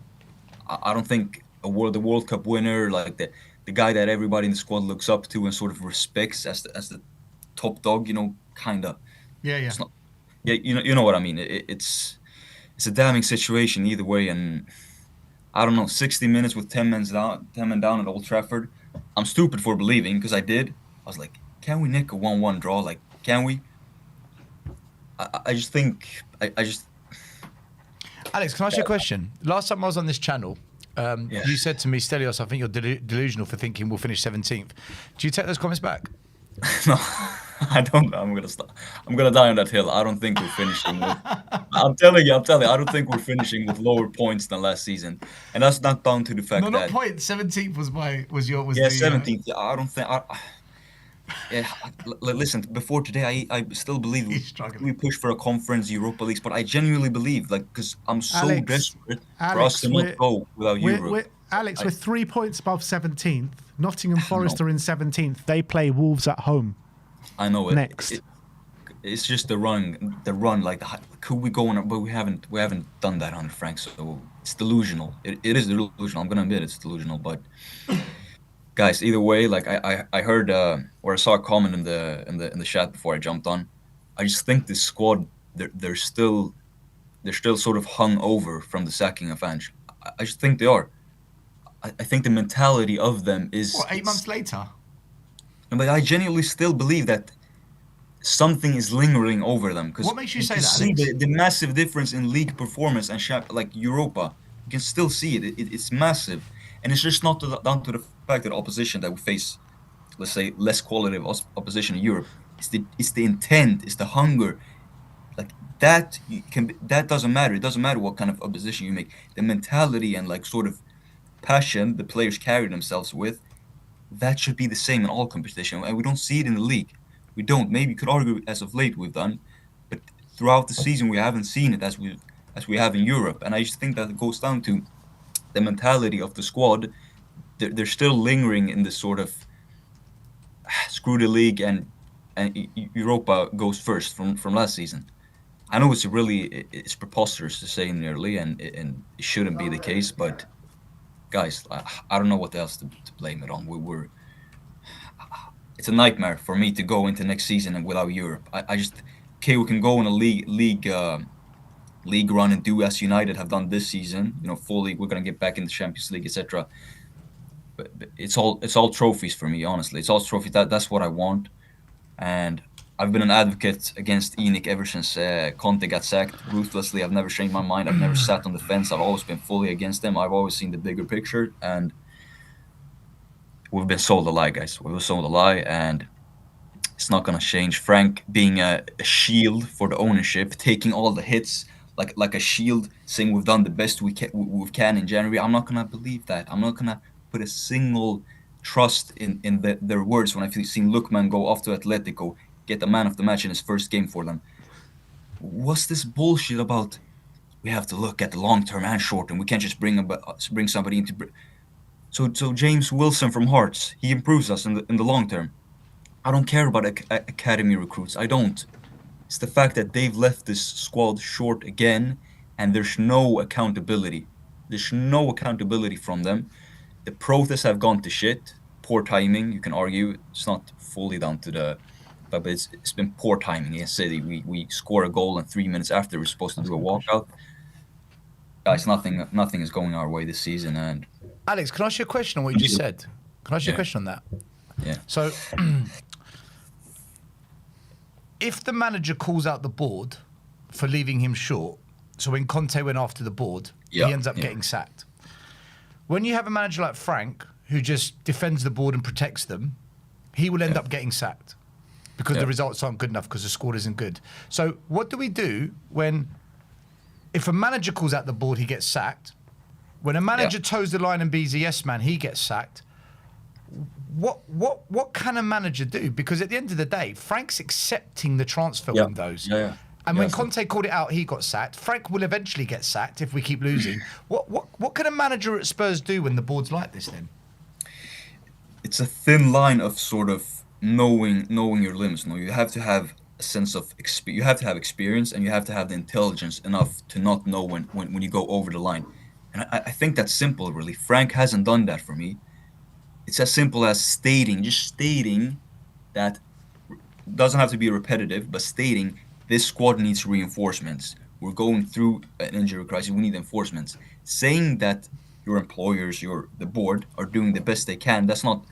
I don't think the World Cup winner, like the guy that everybody in the squad looks up to and sort of respects as the top dog, you know, kind of. yeah. It's not. Yeah, you know what I mean. It's a damning situation either way, and I don't know. 60 minutes with 10 men down at Old Trafford. I'm stupid for believing because I did. I was like, can we nick a 1-1 draw? Like, can we? I just think I just Alex, can I ask you a question? Last time I was on this channel, Yeah. you said to me, Stelios, I think you're delusional for thinking we'll finish 17th. Do you take those comments back? no, I don't. I'm gonna stop. I'm gonna die on that hill. I don't think we're finishing with. I'm telling you. I don't think we're finishing with lower points than last season, and that's not down to the fact No, not that point. 17th was yeah, the 17th. I don't think. Yeah, listen. Before today, I still believe He's struggling. we push for a conference Europa Leagues, but I genuinely believe, like, because I'm so Alex, desperate for us Alex, to not go without Europe. Alex, I, we're 3 points above 17th. Nottingham Forest know. are in 17th. They play Wolves at home I know it. next. It's just the run. The run, like, could we go on? But we haven't done that under Frank. So it's delusional. It is delusional. I'm gonna admit it's delusional. But guys, either way, like I heard or I saw a comment in the chat before I jumped on. I just think this squad they're still sort of hung over from the sacking of Ange. I just think they are. I think the mentality of them is. What, 8 months later? But I genuinely still believe that something is lingering over them because What makes you say can that, see Alex? the massive difference in league performance and like Europa. You can still see it. It's massive, and it's just not down to the fact that opposition that we face, let's say, less quality of opposition in Europe. It's the intent, it's the hunger, like that doesn't matter. It doesn't matter what kind of opposition you make. The mentality and, like, sort of passion the players carry themselves with, that should be the same in all competition, and we don't see it in the league. We don't. Maybe you could argue as of late we've done, but throughout the season we haven't seen it as we have in Europe. And I just think that it goes down to the mentality of the squad. They're still lingering in this sort of screw the league and Europa goes first from last season. I know it's preposterous to say nearly, and it shouldn't be the case, but guys, I don't know what else to blame it on. It's a nightmare for me to go into next season and without Europe. I just, okay, we can go on a league run and do as United have done this season. You know, full league. We're gonna get back in the Champions League, etc. But it's all trophies for me. Honestly, it's all trophies. That's what I want, and I've been an advocate against ENIC ever since Conte got sacked ruthlessly. I've never changed my mind. I've never sat on the fence. I've always been fully against them. I've always seen the bigger picture, and we've been sold a lie, guys. We've been sold a lie, and it's not gonna change. Frank being a shield for the ownership, taking all the hits like a shield, saying we've done the best we can in January. I'm not gonna believe that. I'm not gonna put a single trust in their words when I've seen Lookman go off to Atletico, get the man of the match in his first game for them. What's this bullshit about? We have to look at the long term and short term. We can't just bring somebody into. So James Wilson from Hearts, he improves us in the long term. I don't care about academy recruits. I don't. It's the fact that they've left this squad short again, and there's no accountability. There's no accountability from them. The protests have gone to shit. Poor timing, you can argue. It's not fully down to the, but it's been poor timing against City. We score a goal, and 3 minutes after we're supposed to do a walkout. Guys, nothing is going our way this season, and Alex, can I ask you a question on what you just said? Can I ask you a question on that? yeah. So, if the manager calls out the board for leaving him short, so when Conte went after the board, he ends up getting sacked. When you have a manager like Frank, who just defends the board and protects them, he will end up getting sacked because the results aren't good enough because the squad isn't good. So what do we do if a manager calls out the board, he gets sacked? When a manager toes the line and be a yes man, he gets sacked. What can a manager do? Because at the end of the day, Frank's accepting the transfer windows. And when Yes. Conte called it out, he got sacked. Frank will eventually get sacked if we keep losing. What can a manager at Spurs do when the board's like this then? It's a thin line of sort of knowing your limits. No, you have to have a sense of you have to have experience, and you have to have the intelligence enough to not know when you go over the line. And I think that's simple, really. Frank hasn't done that for me. It's as simple as just stating that, doesn't have to be repetitive, but stating this squad needs reinforcements. We're going through an injury crisis. We need enforcements. Saying that your employers, the board, are doing the best they can. That's not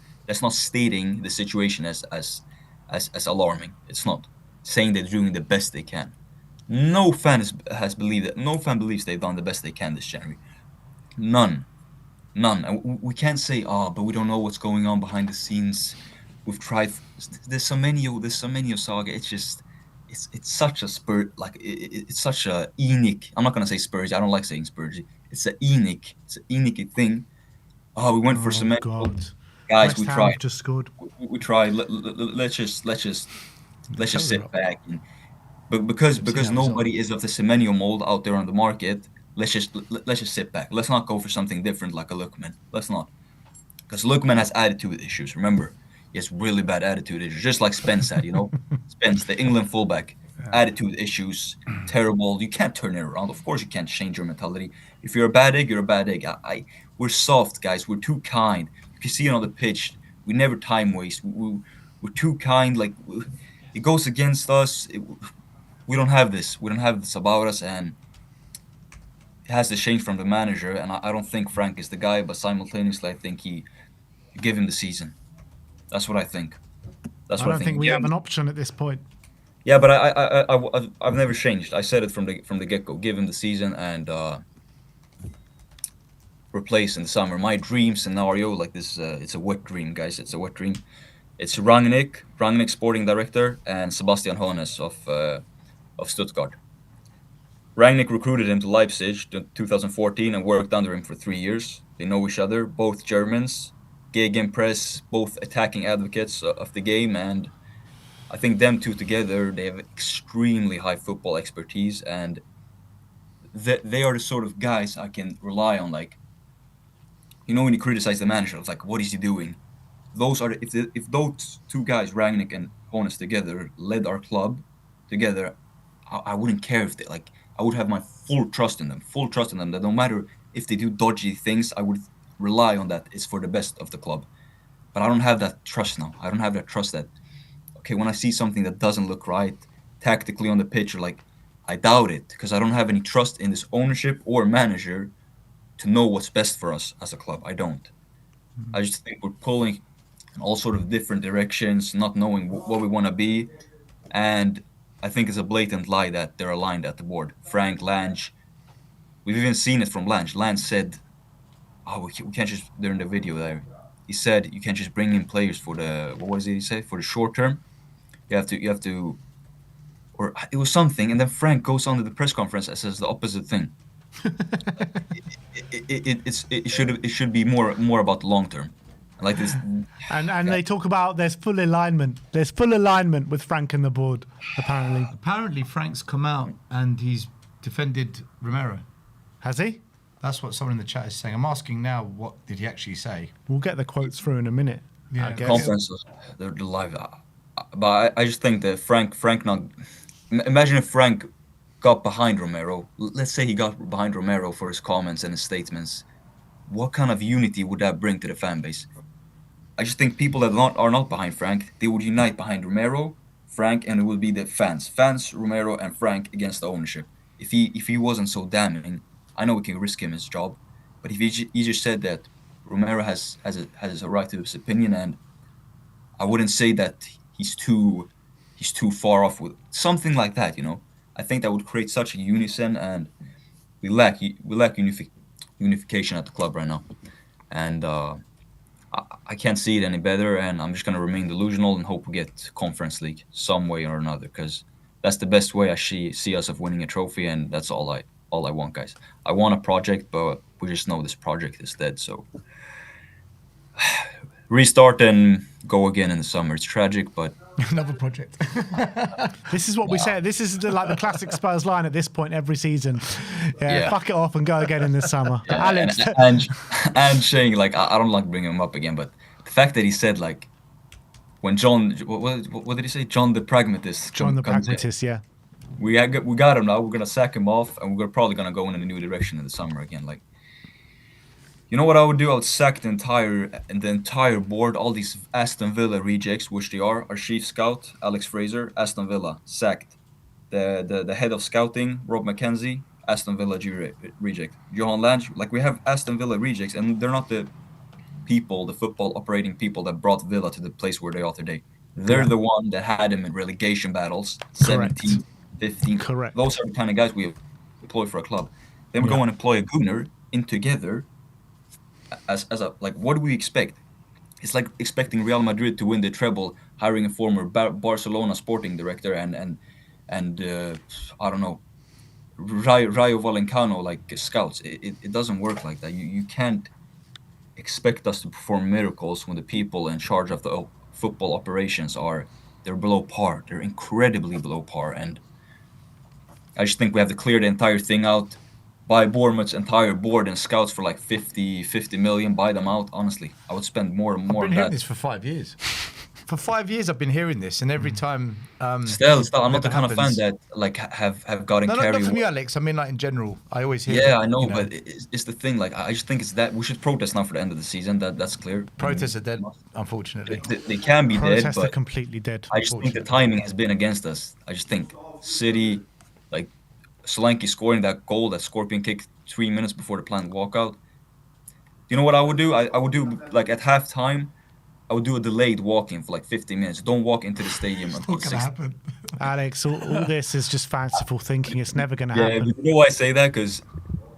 stating the situation as alarming. It's not saying they're doing the best they can. No fan has believed that. No fan believes they've done the best they can this January. None. And we can't say, but we don't know what's going on behind the scenes. We've tried. There's so many of Saga. It's just, it's such a it's such a unique. I'm not gonna say Spursy. I don't like saying Spursy. It's a unique thing. Oh, we went for cement. God. Guys, West we Ham tried. have just scored. We tried. Let's just sit back. But because nobody is of the Semenyo mold out there on the market, let's just sit back. Let's not go for something different like a Lookman. Let's not, because Lookman has attitude issues. Remember, he has really bad attitude issues, just like Spence had. Spence, the England fullback, attitude issues, terrible. You can't turn it around. Of course, you can't change your mentality. If you're a bad egg, you're a bad egg. We're soft, guys. We're too kind. You can see it on the pitch. We never time waste. We're too kind. Like, it goes against us. We don't have this. We don't have this about us, and it has to change from the manager. And I don't think Frank is the guy, but simultaneously, I think you give him the season. That's what I think. I don't think we have an option at this point. Yeah, but I've never changed. I said it from the get-go. Give him the season and replace in the summer. My dream scenario, like this, it's a wet dream, guys. It's a wet dream. It's Rangnick, sporting director, and Sebastian Hoeneß of Stuttgart. Rangnick recruited him to Leipzig in 2014 and worked under him for 3 years. They know each other, both Germans, gegenpress, both attacking advocates of the game, and I think them two together, they have extremely high football expertise, and they are the sort of guys I can rely on. Like, when you criticize the manager, it's like, what is he doing? Those are if those two guys, Rangnick and Hoeneß together, led our club together, I wouldn't care if I would have my full trust in them, that no matter if they do dodgy things, I would rely on that it's for the best of the club. But I don't have that trust now. I don't have that trust that, okay, when I see something that doesn't look right tactically on the pitch, or I doubt it, because I don't have any trust in this ownership or manager to know what's best for us as a club. I don't. Mm-hmm. I just think we're pulling in all sort of different directions, not knowing what we want to be, and I think it's a blatant lie that they're aligned at the board. Frank, Lange, we've even seen it from Lange. Lange said, we can't just, during the video there, he said you can't just bring in players for the, what was it he said, for the short term. You have to, or it was something, and then Frank goes on to the press conference and says the opposite thing. It should be more about the long term. Like this, and they talk about there's full alignment. There's full alignment with Frank and the board. Apparently, Frank's come out and he's defended Romero. Has he? That's what someone in the chat is saying. I'm asking now, what did he actually say? We'll get the quotes through in a minute. Yeah, conferences, they're live. But I just think that Frank not. Imagine if Frank got behind Romero. Let's say he got behind Romero for his comments and his statements. What kind of unity would that bring to the fan base? I just think people that are not behind Frank, they would unite behind Romero, Frank, and it would be the fans, Romero, and Frank against the ownership. If he wasn't so damning, I know we can risk him his job, but if he just said that Romero has a right to his opinion, and I wouldn't say that he's too far off with something like that. I think that would create such a unison, and we lack unification at the club right now, and I can't see it any better, and I'm just going to remain delusional and hope we get Conference League some way or another, because that's the best way I see us of winning a trophy, and that's all I want, guys. I want a project, but we just know this project is dead, so restart and go again in the summer. It's tragic, but Another project. This is what we say. This is like the classic Spurs line at this point every season. Yeah, fuck it off and go again in the summer. yeah, Alex, and saying like I don't like bringing him up again, but the fact that he said like when John, what did he say? John the Pragmatist. John the comes in, Pragmatist, yeah. we got him now. We're gonna sack him off, and we're probably gonna go in a new direction in the summer again. Like, you know what I would do? I would sack the entire board, all these Aston Villa rejects, which they are. Our chief scout, Alex Fraser, Aston Villa, sacked. The head of scouting, Rob McKenzie, Aston Villa reject. Johan Lange, like we have Aston Villa rejects, and they're not the people, the football operating people that brought Villa to the place where they are today. They're the one that had him in relegation battles, 17, 15. Correct. Those are the kind of guys we employ for a club. Then we go and employ a Gunnar in together. As a like, what do we expect? It's like expecting Real Madrid to win the treble, hiring a former Barcelona sporting director and I don't know, Rayo Vallecano like scouts. It doesn't work like that. You can't expect us to perform miracles when the people in charge of the football operations they're below par. They're incredibly below par, and I just think we have to clear the entire thing out. Buy Bournemouth's entire board and scouts for like 50 million, buy them out. Honestly, I would spend more and more I've been on hearing that. this for 5 years. For 5 years, I've been hearing this, and every time. Still, I'm not the it kind of fan happens- that like have gotten No, carried not from away. you, Alex. I mean, like in general, I always hear. Yeah, I know, you but it's the thing. Like, I just think it's that we should protest now for the end of the season. That's clear. protests are dead, unfortunately. They can be dead, Protests are but completely dead. I just think the timing has been against us. I just think City, like Solanke scoring that goal, that scorpion kick 3 minutes before the planned walkout. You know what I would do? I would do like at halftime, I would do a delayed walk-in for like 15 minutes. Don't walk into the stadium until Not gonna 6. happen. Alex, all this is just fanciful thinking. It's never going to Yeah, happen. you know why I say that? Because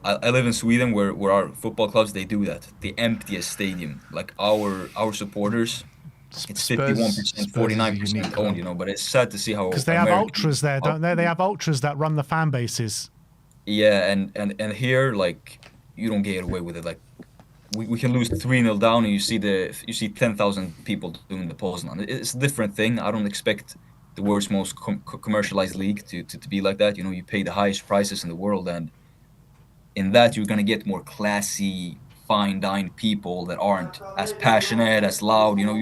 I live in Sweden, where our football clubs they do that. They empty a stadium. Like our supporters, it's 51%, 49% owned. You know, but it's sad to see how Because they have ultras there, don't they? They have ultras that run the fan bases. Yeah, and here like you don't get away with it. Like we can lose 3-0 down, and you see 10,000 people doing the pose on it. It's a different thing. I don't expect the world's most commercialized league to be like that. You know, you pay the highest prices in the world, and in that you're gonna get more classy, fine-dined people that aren't as passionate, as loud. You know,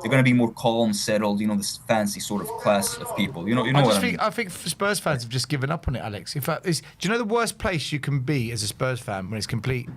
they're gonna be more calm, settled. You know, this fancy sort of class of people. You know what I mean? I think Spurs fans have just given up on it, Alex. In fact, do you know the worst place you can be as a Spurs fan when it's complete?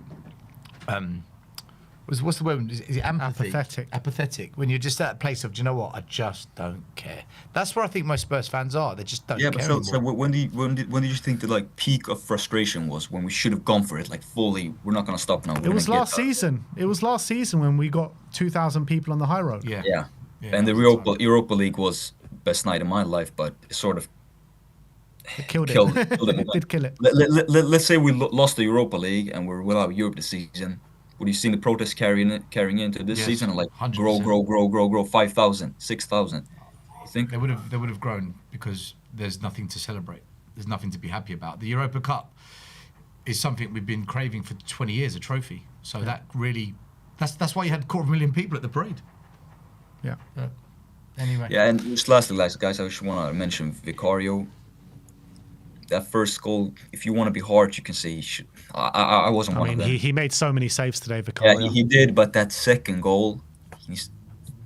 What's the word? Is it empathy? Apathetic. Apathetic. When you're just at a place of, do you know what? I just don't care. That's where I think most Spurs fans are. They just don't Yeah, care but so anymore. when did you think the like peak of frustration was when we should have gone for it like fully? We're not gonna stop now. It was last season. It was last season when we got 2,000 people on the high road. Yeah. Yeah, and the that was the time. Europa League was best night of my life, but it sort of It killed killed it. it. It did kill it. Let's say we lost the Europa League and we're without Europe this season. Would you seen the protests carrying into this Yes, season? And like 100%. grow, 5,000, 6,000. You think? They would have grown because there's nothing to celebrate. There's nothing to be happy about. The Europa Cup is something we've been craving for 20 years, a trophy. So that really, that's why you had 250,000 people at the parade. Yeah. Anyway. Yeah, and just lastly, guys, I just want to mention Vicario. That first goal, if you want to be harsh, you can say he should. I wasn't one of them. He made so many saves today, Vicario. Yeah, he did, but that second goal,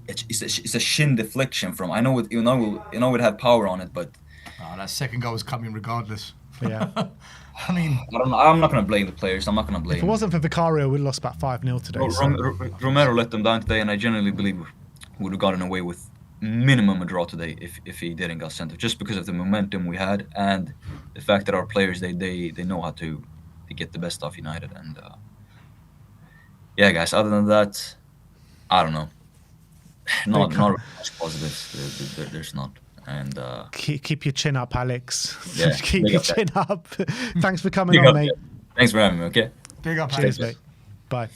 it's a shin deflection from. I know it had power on it, but That second goal was coming regardless. Yeah. I mean, I don't know. I'm not gonna blame the players. I'm not gonna blame. If it wasn't for Vicario, we'd lost about 5-0 today. so- Romero let them down today, and I genuinely believe we would have gotten away with minimum a draw today if he didn't get sent off, just because of the momentum we had and the fact that our players they know how to get the best off United. And yeah, guys. Other than that, I don't know. Not really much positives. There's not. And keep your chin up, Alex. Yeah, keep big your up, chin up. Thanks for coming big on, up, mate. yeah. Thanks for having me. Okay. big up, Cheers, Alex. mate. Bye.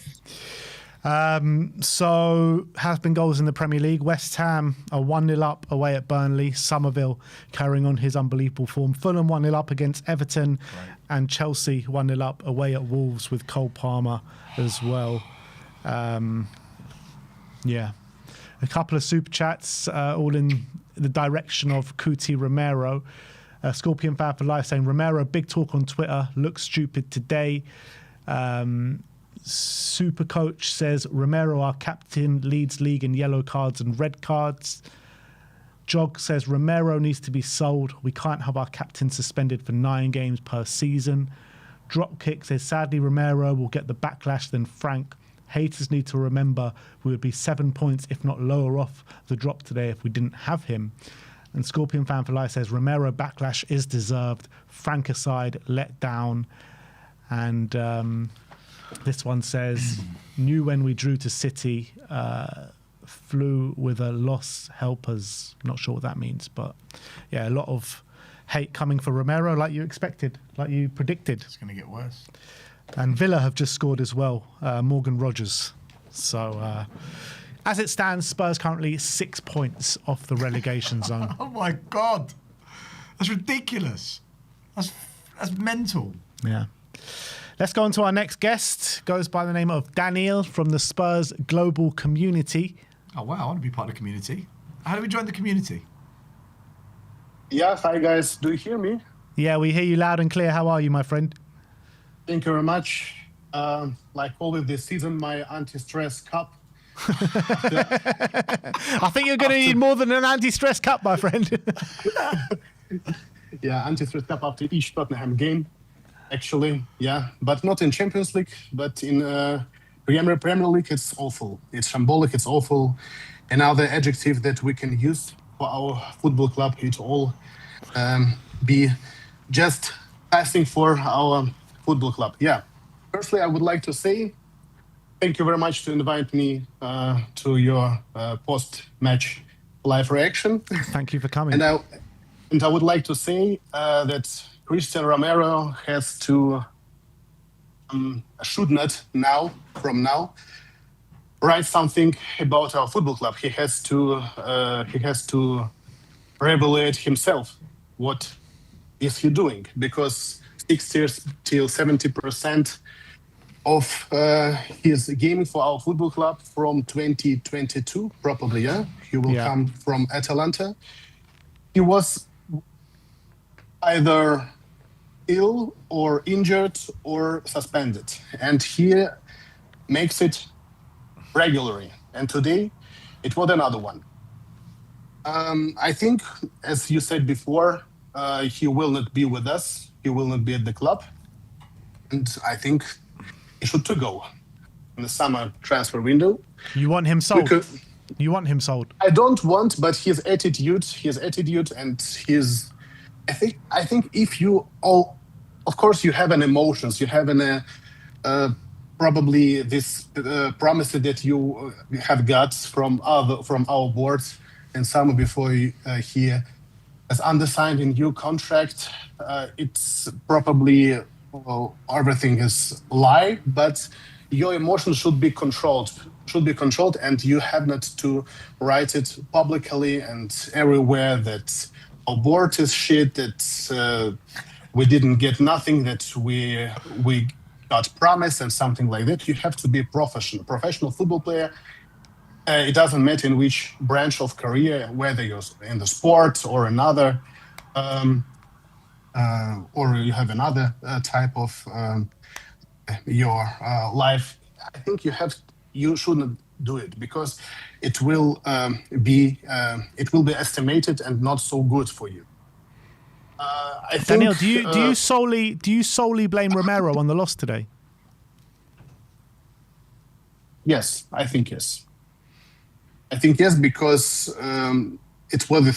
So, has been goals in the Premier League. West Ham are 1-0 up away at Burnley. Somerville carrying on his unbelievable form. Fulham 1-0 up against Everton. Right. And Chelsea 1-0 up away at Wolves with Cole Palmer as well. Yeah. A couple of super chats, all in the direction of Kuti Romero. Scorpion Fan for Life saying, Romero, big talk on Twitter, looks stupid today. Super Coach says, Romero, our captain, leads league in yellow cards and red cards. Jog says, Romero needs to be sold. We can't have our captain suspended for 9 games per season. Dropkick says, sadly, Romero will get the backlash than Frank. Haters need to remember we would be 7 points, if not lower off the drop today if we didn't have him. And Scorpion Fan for Life says, Romero backlash is deserved. Frank aside, let down. And this one says, knew when we drew to City, flew with a loss helpers. Not sure what that means, but yeah, a lot of hate coming for Romero like you expected, like you predicted. It's going to get worse. And Villa have just scored as well, Morgan Rogers. So as it stands, Spurs currently 6 points off the relegation zone. Oh my God. That's ridiculous. That's mental. Yeah. Let's go on to our next guest. Goes by the name of Daniel from the Spurs Global Community. Oh, wow. I want to be part of the community. How do we join the community? Yeah, hi guys. Do you hear me? Yeah, we hear you loud and clear. How are you, my friend? Thank you very much. Like always this season, my anti-stress cup. I think you're going to need more than an anti-stress cup, my friend. Yeah, anti-stress cup after each Tottenham game, actually. Yeah, but not in Champions League, but in Premier League, it's awful. It's shambolic, it's awful. Another adjective that we can use for our football club, it all be just passing for our football club. Yeah. Firstly, I would like to say thank you very much to invite me to your post-match live reaction. Thank you for coming. And I would like to say that Christian Romero has to should not from now write something about our football club. He has to evaluate himself. What is he doing? Because 60 till 70% of his gaming for our football club from 2022, probably, yeah? He will come from Atalanta. He was either ill or injured or suspended. And he makes it regularly. And today, it was another one. I think, as you said before, he will not be with us. He will not be at the club. And I think he should to go in the summer transfer window. You want him sold? You want him sold? I don't want, but his attitude and his... I think if you all... Of course, you have an emotions. You have an... probably this promises that you have got from our boards and summer before he has undersigned a new contract. It's probably everything is lie, but your emotions should be controlled, and you have not to write it publicly and everywhere that our board is shit, that we didn't get nothing, that we got promised and something like that. You have to be professional football player. It doesn't matter in which branch of career, whether you're in the sport or another, or you have another type of your life. I think you shouldn't do it because it will be estimated and not so good for you. Daniel, do you solely blame Romero on the loss today? Yes, I think yes. Because it was the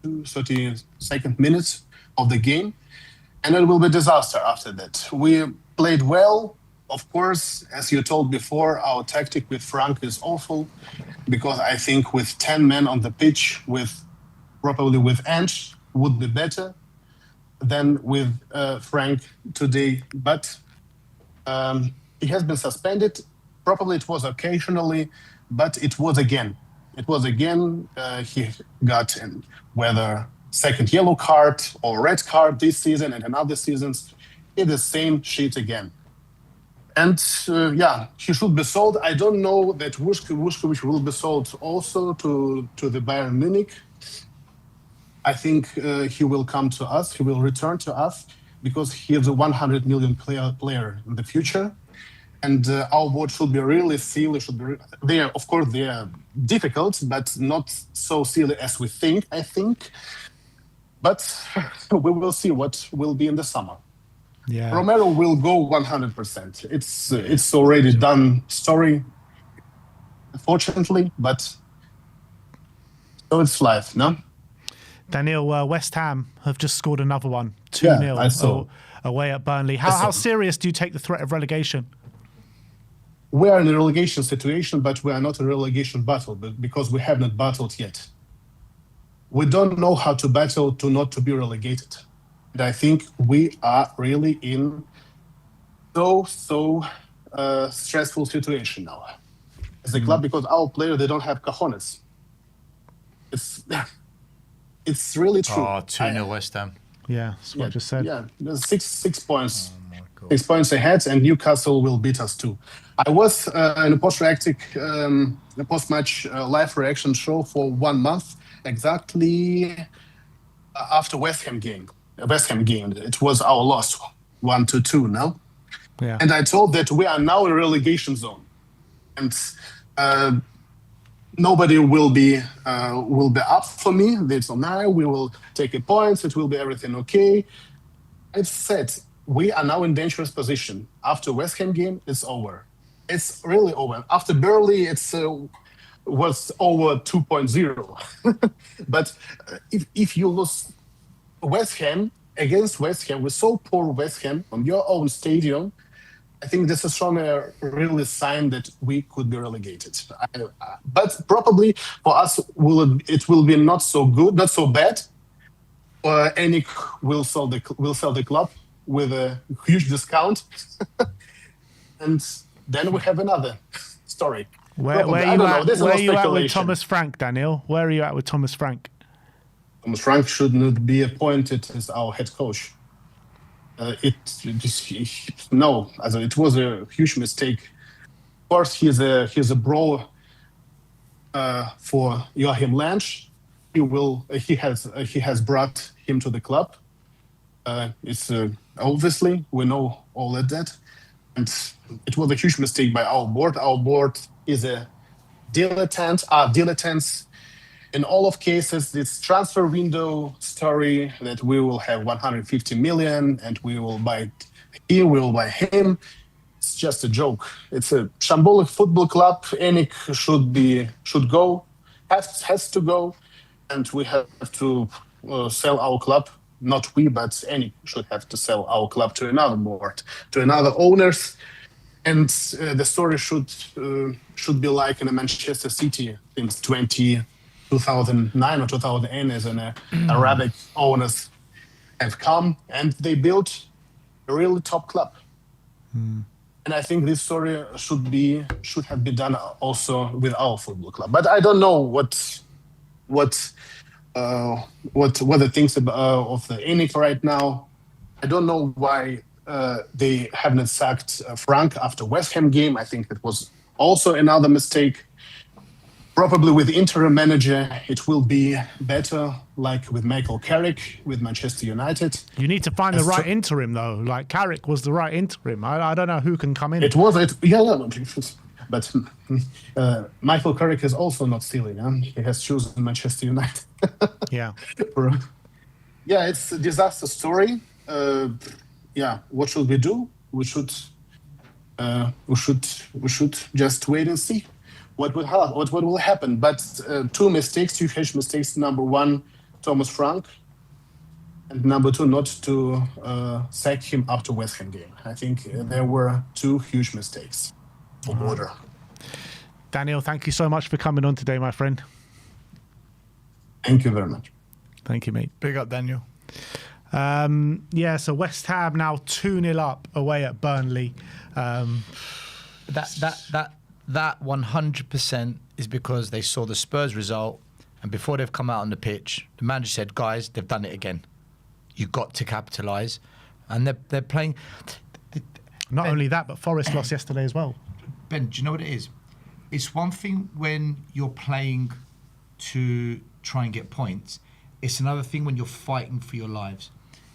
32nd minutes of the game, and it will be disaster after that. We played well. Of course, as you told before, our tactic with Frank is awful, because I think with 10 men on the pitch, probably with Ange, would be better than with Frank today. But he has been suspended. Probably it was occasionally, but it was again. He got whether second yellow card or red card this season and another seasons. It's the same shit again. And yeah, he should be sold. I don't know that Vuskovic will be sold also to the Bayern Munich. I think he will come to us. He will return to us because he is a 100 million player in the future. And our board should be really silly. They are, of course, they are difficult, but not so silly as we think, I think. But we will see what will be in the summer. Yeah. Romero will go 100%. It's already done story, unfortunately, but so it's life, no? Daniel, West Ham have just scored another one, 2-0 Yeah, I saw. Away at Burnley. How serious do you take the threat of relegation? We are in a relegation situation, but we are not a relegation battle because we have not battled yet. We don't know how to battle to not to be relegated. And I think we are really in so stressful situation now as a club because our players, they don't have cojones. It's really true. Oh, 2-0 West Ham. Yeah, that's what I just said. Yeah, there's 6 points. Oh my God. 6 points ahead, and Newcastle will beat us too. I was in a post-match live reaction show for 1 month, exactly after West Ham game. It was our loss, 1-2 now. Yeah. And I told that we are now in relegation zone, and nobody will be up for me. It's on now. We will take a point. It will be everything okay. I said we are now in dangerous position. After West Ham game, it's over. It's really over. After Burnley, it's was over 2.0. But if you lose West Ham against West Ham with so poor West Ham on your own stadium, I think this is showing a really sign that we could be relegated. But probably for us, it will be not so good, not so bad. Enik will sell the club with a huge discount, and then we have another story. Where are you at with Thomas Frank, Daniel? Where are you at with Thomas Frank? Thomas Frank should not be appointed as our head coach. It was a huge mistake. Of course, he's a bro for Joachim Lange. He has brought him to the club. It's obviously we know all of that, and it was a huge mistake by our board. Our board is a dilettantes. In all of cases, this transfer window story that we will have 150 million and we will buy him. It's just a joke. It's a shambolic football club. Enik has to go, and we have to sell our club. Not we, but Enik should have to sell our club to another board, to another owners. And the story should be like in a Manchester City since 2009 or 2008, as an Arabic owners have come and they built a really top club. And I think this story should have been done also with our football club. But I don't know what the things of the Enik right now. I don't know why they haven't sacked Frank after West Ham game. I think that was also another mistake. Probably with interim manager, it will be better, like with Michael Carrick with Manchester United. You need to find the right interim, though. Like Carrick was the right interim. I don't know who can come in. But Michael Carrick is also not stealing. He has chosen Manchester United. Yeah. Yeah, it's a disaster story. What should we do? We should just wait and see what will happen. But two huge mistakes. Number one, Thomas Frank, and number two, not to sack him after West Ham game. I think there were two huge mistakes for order. Daniel, thank you so much for coming on today, my friend. Thank you very much. Thank you, mate. Big up, Daniel. So West Ham now 2-0 up away at Burnley. That 100% is because they saw the Spurs result, and before they've come out on the pitch, the manager said, "Guys, they've done it again. You got to capitalise," and they're playing. Not Ben- only that, but Forest lost yesterday as well. Ben, do you know what it is? It's one thing when you're playing to try and get points. It's another thing when you're fighting for your lives.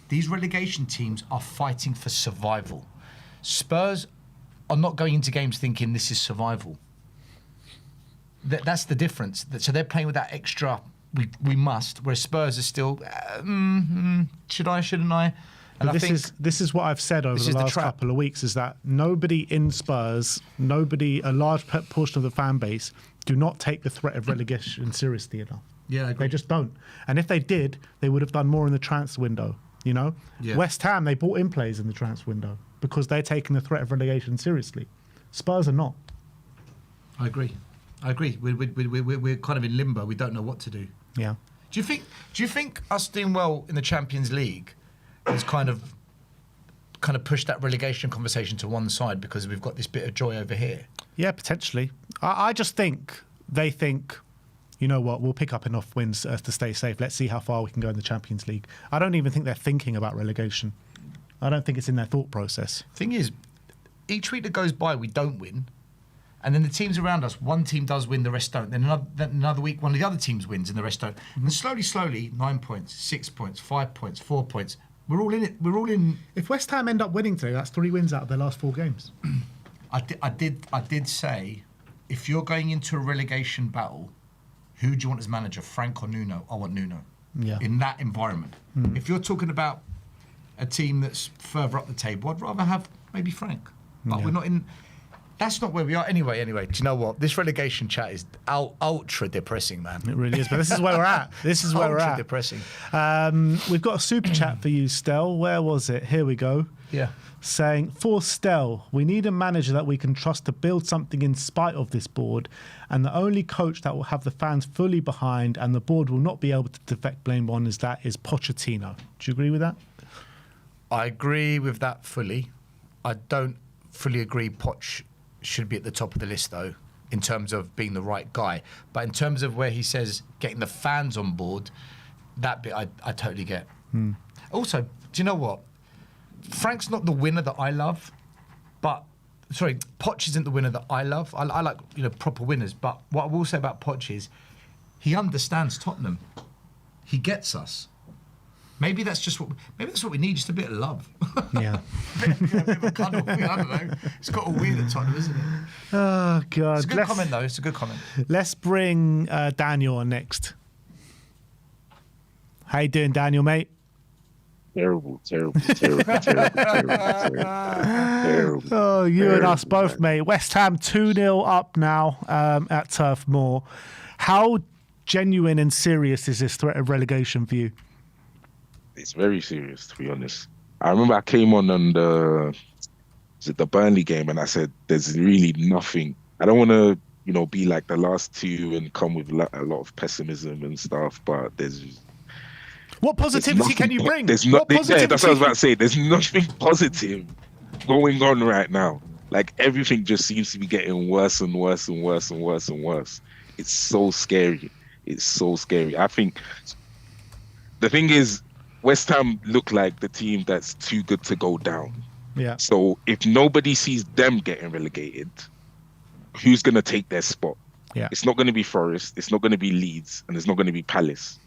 These relegation teams are fighting for survival. Spurs are not going into games thinking this is survival. That's the difference. So they're playing with that extra, we must, whereas Spurs are still, should I, shouldn't I? And But I think this is what I've said over this the is the last trap. couple of weeks, is that nobody in Spurs, a large portion of the fan base, do not take the threat of relegation seriously enough. Yeah, I agree. They just don't. And if they did, they would have done more in the transfer window, you know? Yeah. West Ham, they bought in players in the transfer window because they're taking the threat of relegation seriously. Spurs are not. I agree. We're kind of in limbo. We don't know what to do. Yeah. Do you think us doing well in the Champions League has kind of pushed that relegation conversation to one side because we've got this bit of joy over here? Yeah, potentially. I just think they think, you know what, we'll pick up enough wins to stay safe. Let's see how far we can go in the Champions League. I don't even think they're thinking about relegation. I don't think it's in their thought process. Thing is, each week that goes by, we don't win. And then the teams around us, one team does win, the rest don't. Then another week, one of the other teams wins and the rest don't. And then slowly, 9 points, 6 points, 5 points, 4 points. We're all in it. We're all in. If West Ham end up winning today, that's 3 wins out of their last 4 games. I did say, if you're going into a relegation battle, who do you want as manager, Frank or Nuno? I want Nuno. Yeah. In that environment. If you're talking about a team that's further up the table, I'd rather have maybe Frank. But we're not in. That's not where we are. Anyway, do you know what? This relegation chat is ultra depressing, man. It really is. But this is where we're at. This is where we're Ultra at. depressing. We've got a super chat for you, Stel. Where was it? Here we go. Yeah. Saying, for Stel, we need a manager that we can trust to build something in spite of this board, and the only coach that will have the fans fully behind and the board will not be able to deflect blame on is Pochettino. Do you agree with that? I agree with that fully. I don't fully agree Poch should be at the top of the list, though, in terms of being the right guy. But in terms of where he says getting the fans on board, that bit I totally get. Also, do you know what? Frank's not the winner that I love, but sorry, Poch isn't the winner that I love. I like proper winners. But what I will say about Poch is he understands Tottenham. He gets us. Maybe that's what we need, just a bit of love. Yeah. a bit of a cuddle. I don't know. It's got all weird at Tottenham, isn't it? Oh, God. It's a good comment, though. It's a good comment. Let's bring Daniel on next. How you doing, Daniel, mate? Terrible. Oh, you and us both, mate. West Ham 2-0 up now at Turf Moor. How genuine and serious is this threat of relegation for you? It's very serious, to be honest. I remember I came on the Burnley game and I said, there's really nothing. I don't want to, be like the last two and come with a lot of pessimism and stuff, but what positivity can you bring? That's what I was about to say. There's nothing positive going on right now. Like, everything just seems to be getting worse and worse and worse and worse and worse. It's so scary. I think the thing is, West Ham look like the team that's too good to go down. Yeah. So if nobody sees them getting relegated, who's going to take their spot? Yeah. It's not going to be Forest. It's not going to be Leeds. And it's not going to be Palace.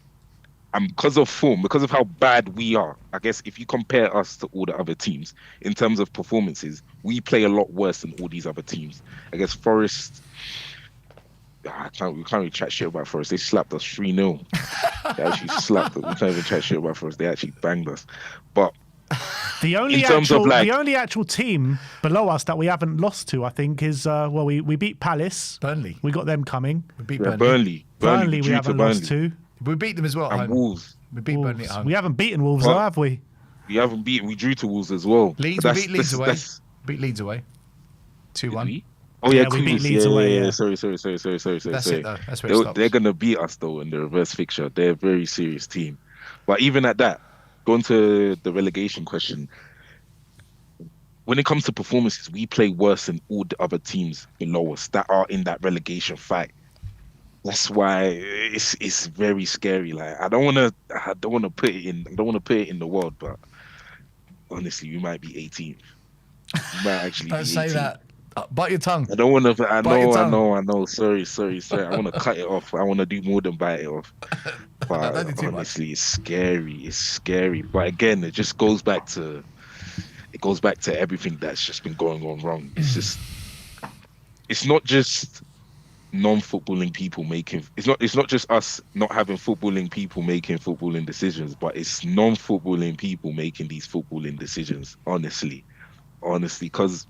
And because of form, because of how bad we are, I guess if you compare us to all the other teams, in terms of performances, we play a lot worse than all these other teams. I guess Forest... we can't really chat shit about Forest. They slapped us 3-0. They actually slapped us. We can't even chat shit about Forest. They actually banged us. But the only actual team below us that we haven't lost to, I think, is we beat Palace. Burnley. We got them coming. We beat Burnley. Burnley we haven't lost to. We beat them as well. And Wolves. We beat Burnley at home. We haven't beaten Wolves, though, have we? We haven't beaten. We drew to Wolves as well. Leeds. We beat Leeds away. Beat Leeds away. 2-1. Oh yeah, we beat Leeds away. Yeah. Sorry. That's it though. That's where it stops. They're gonna beat us though in the reverse fixture. They're a very serious team. But even at that, going to the relegation question, when it comes to performances, we play worse than all the other teams below us that are in that relegation fight. That's why it's very scary. Like I don't want to put it in the world, but honestly, we might be 18th. He might actually Don't be say 18. that. Bite your tongue. I don't want to. I Bite your tongue. know. Sorry. I want to cut it off. I want to do more than bite it off. Don't But do too much. honestly, it's scary. It's scary. But again, it just goes back to everything that's just been going on wrong. It's not just non-footballing people making. It's not just us not having footballing people making footballing decisions, but it's non-footballing people making these footballing decisions. Honestly, because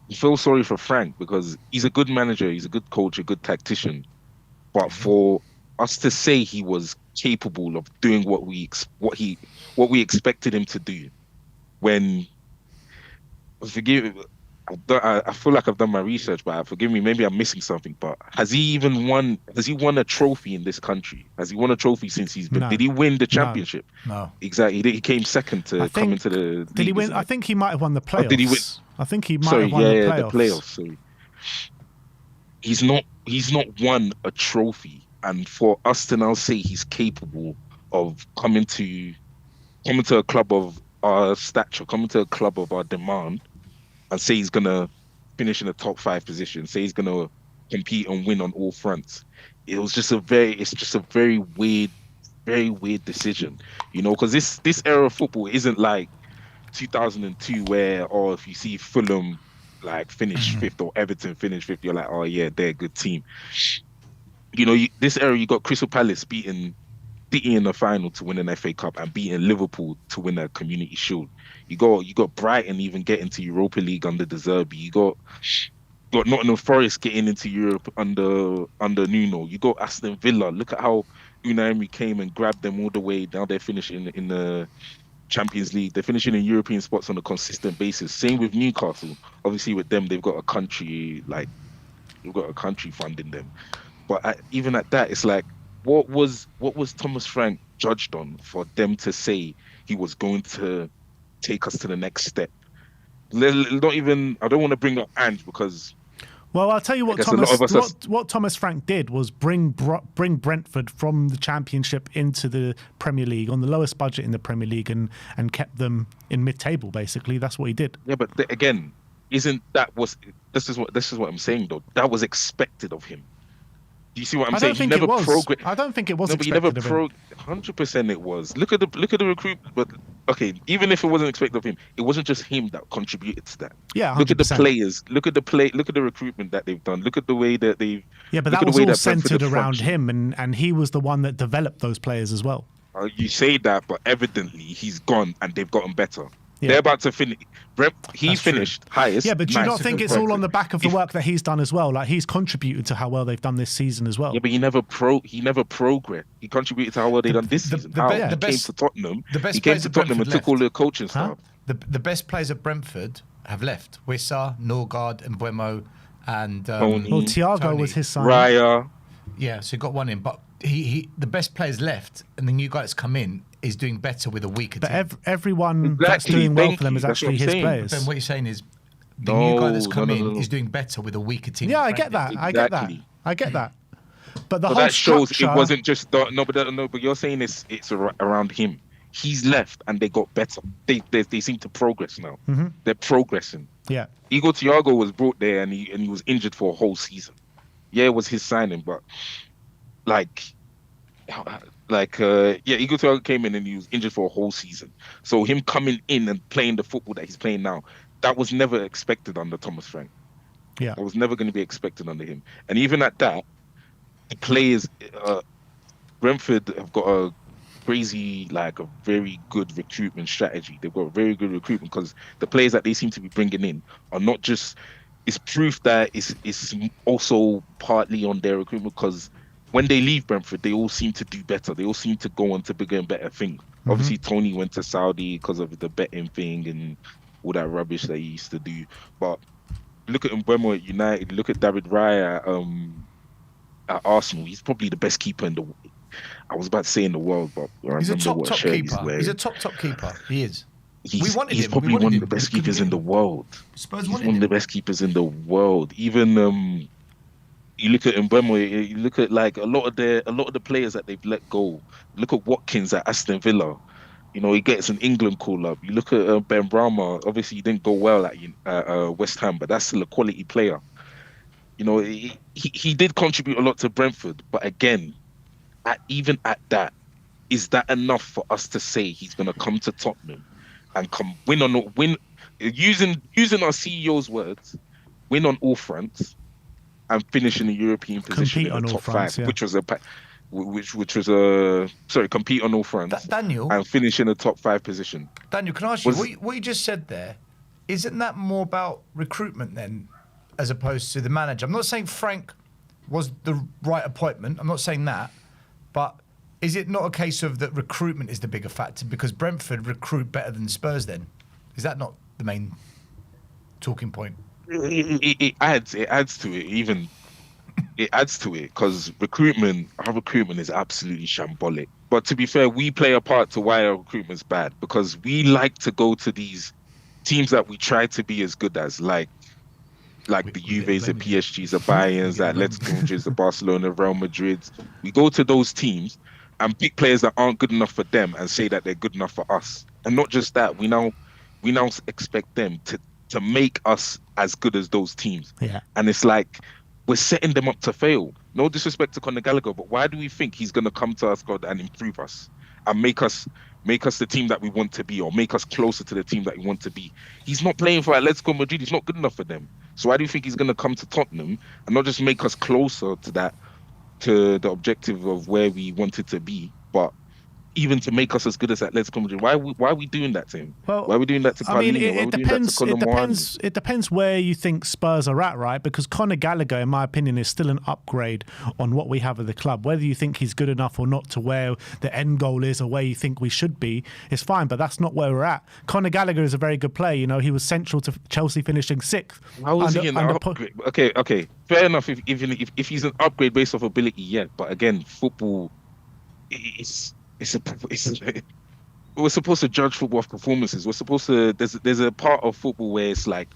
you feel sorry for Frank because he's a good manager, he's a good coach, a good tactician. But for us to say he was capable of doing what we expected him to do, when I feel like I've done my research, but forgive me, maybe I'm missing something. But has he won a trophy in this country? Has he won a trophy since he's been? No. Did he win the championship? No. Exactly. He came second to come into the. Did he league, win? isn't I it? think he might have won the playoffs. did he win? I think he might Sorry, have won the playoffs. Sorry. He's not won a trophy, and for us to now say he's capable of coming to a club of our stature, coming to a club of our demand, and say he's gonna finish in the top 5 position, say he's gonna compete and win on all fronts. It's just a very weird decision, because this era of football isn't like 2002 where if you see Fulham like finish 5th or Everton finish 5th, you're like, oh yeah, they're a good team. This era you got Crystal Palace beating City in the final to win an FA Cup and beating Liverpool to win a Community Shield. You got Brighton even getting to Europa League under De Zerbi. You got Nottingham Forest getting into Europe under Nuno. You got Aston Villa. Look at how Unai Emery came and grabbed them all the way. Now they're finishing in the Champions League. They're finishing in European spots on a consistent basis. Same with Newcastle. Obviously, with them, they've got a country funding them. But even at that, it's like, what was Thomas Frank judged on for them to say he was going to take us to the next step? Not even. I don't want to bring up Ange because. Well, I'll tell you what Thomas Frank did was bring Brentford from the Championship into the Premier League on the lowest budget in the Premier League and kept them in mid-table. Basically, that's what he did. Yeah, but again, this is what I'm saying though. That was expected of him. Do you see what I'm saying? I don't think it was. No, but he never 100% it was. Look at the recruitment. But okay, even if it wasn't expected of him, it wasn't just him that contributed to that. Yeah, 100%. Look at the players. Look at the recruitment that they've done. Look at the way that they've. Yeah, but that was all centered around him, and he was the one that developed those players as well. You say that, but evidently he's gone, and they've gotten better. Yeah. They're about to finish. He finished highest. Yeah, but do you not think it's all on the back of the work that he's done as well? Like he's contributed to how well they've done this season as well. Yeah, but he never progressed. He contributed to how well they've done this season. He came to Tottenham. He came to Tottenham and took all the coaching staff. The best players at Brentford have left. Wissa, Norgard, and Mbeumo, and Thiago was his son. Raya. Yeah, so he got one in, but the best players left, and the new guy that's come in is doing better with a weaker team. But everyone that's doing well for them is actually his players. Then what you're saying is the new guy that's come in is doing better with a weaker team. Yeah, I get that. Exactly. I get that. But the whole that shows structure... it wasn't just but you're saying it's around him. He's left and they got better. They seem to progress now. Mm-hmm. They're progressing. Yeah. Igor Thiago was brought there and he was injured for a whole season. Yeah, it was his signing, but Igor Thiago came in and he was injured for a whole season. So him coming in and playing the football that he's playing now, that was never expected under Thomas Frank. Yeah, it was never going to be expected under him. And even at that, the players, Brentford have got a crazy, a very good recruitment strategy. They've got a very good recruitment because the players that they seem to be bringing in are not just. It's proof that it's also partly on their recruitment because when they leave Brentford, they all seem to do better. They all seem to go on to bigger and better things. Mm-hmm. Obviously, Tony went to Saudi because of the betting thing and all that rubbish that he used to do. But look at Mbeumo at United. Look at David Raya at Arsenal. He's probably the best keeper in the. I was about to say in the world, but he's a top keeper. He's a top keeper. He is. He's probably one of the best keepers in the world. He's one of the best keepers in the world. Even you look at Mbeumo, you look at a lot of the players that they've let go. Look at Watkins at Aston Villa. You know, he gets an England call up. You look at Ben Brahma. Obviously, he didn't go well at West Ham, but that's still a quality player. You know, he did contribute a lot to Brentford, but again, even at that, is that enough for us to say he's going to come to Tottenham and come win using our CEO's words, win on all fronts and finish in a European position Compete in on the all top fronts, five, yeah. which was a sorry, compete on all fronts Daniel, and finish in a top 5 position. Daniel, can I ask you what you just said there? Isn't that more about recruitment then, as opposed to the manager? I'm not saying Frank was the right appointment. I'm not saying that, but is it not a case of that recruitment is the bigger factor because Brentford recruit better than Spurs? Then is that not the main talking point? It adds to it. Even it adds to it because our recruitment is absolutely shambolic. But to be fair, we play a part to why our recruitment's bad because we like to go to these teams that we try to be as good as, like the Juves, the PSGs, the Bayerns, the Atletico Madrid, the Barcelona, Real Madrid. We go to those teams and pick players that aren't good enough for them and say that they're good enough for us. And not just that, we now expect them to make us as good as those teams. Yeah. And it's like we're setting them up to fail. No disrespect to Conor Gallagher, but why do we think he's going to come to us, God, and improve us and make us the team that we want to be, or make us closer to the team that we want to be? He's not playing for Atletico Madrid. He's not good enough for them. So why do you think he's going to come to Tottenham and not just make us closer to the objective of where we wanted to be, but even to make us as good as Atletico Madrid? Why are we doing that to him? Well, why are we doing that to Carlinhos? I mean, Why are we doing that to Colomwani? It depends where you think Spurs are at, right? Because Conor Gallagher, in my opinion, is still an upgrade on what we have at the club. Whether you think he's good enough or not to where the end goal is or where you think we should be, is fine, but that's not where we're at. Conor Gallagher is a very good player. You know, he was central to Chelsea finishing 6th. How is he an upgrade? Okay, fair enough. If he's an upgrade based off ability, yeah. But again, football we're supposed to judge football off performances. We're supposed to. There's a part of football where it's like,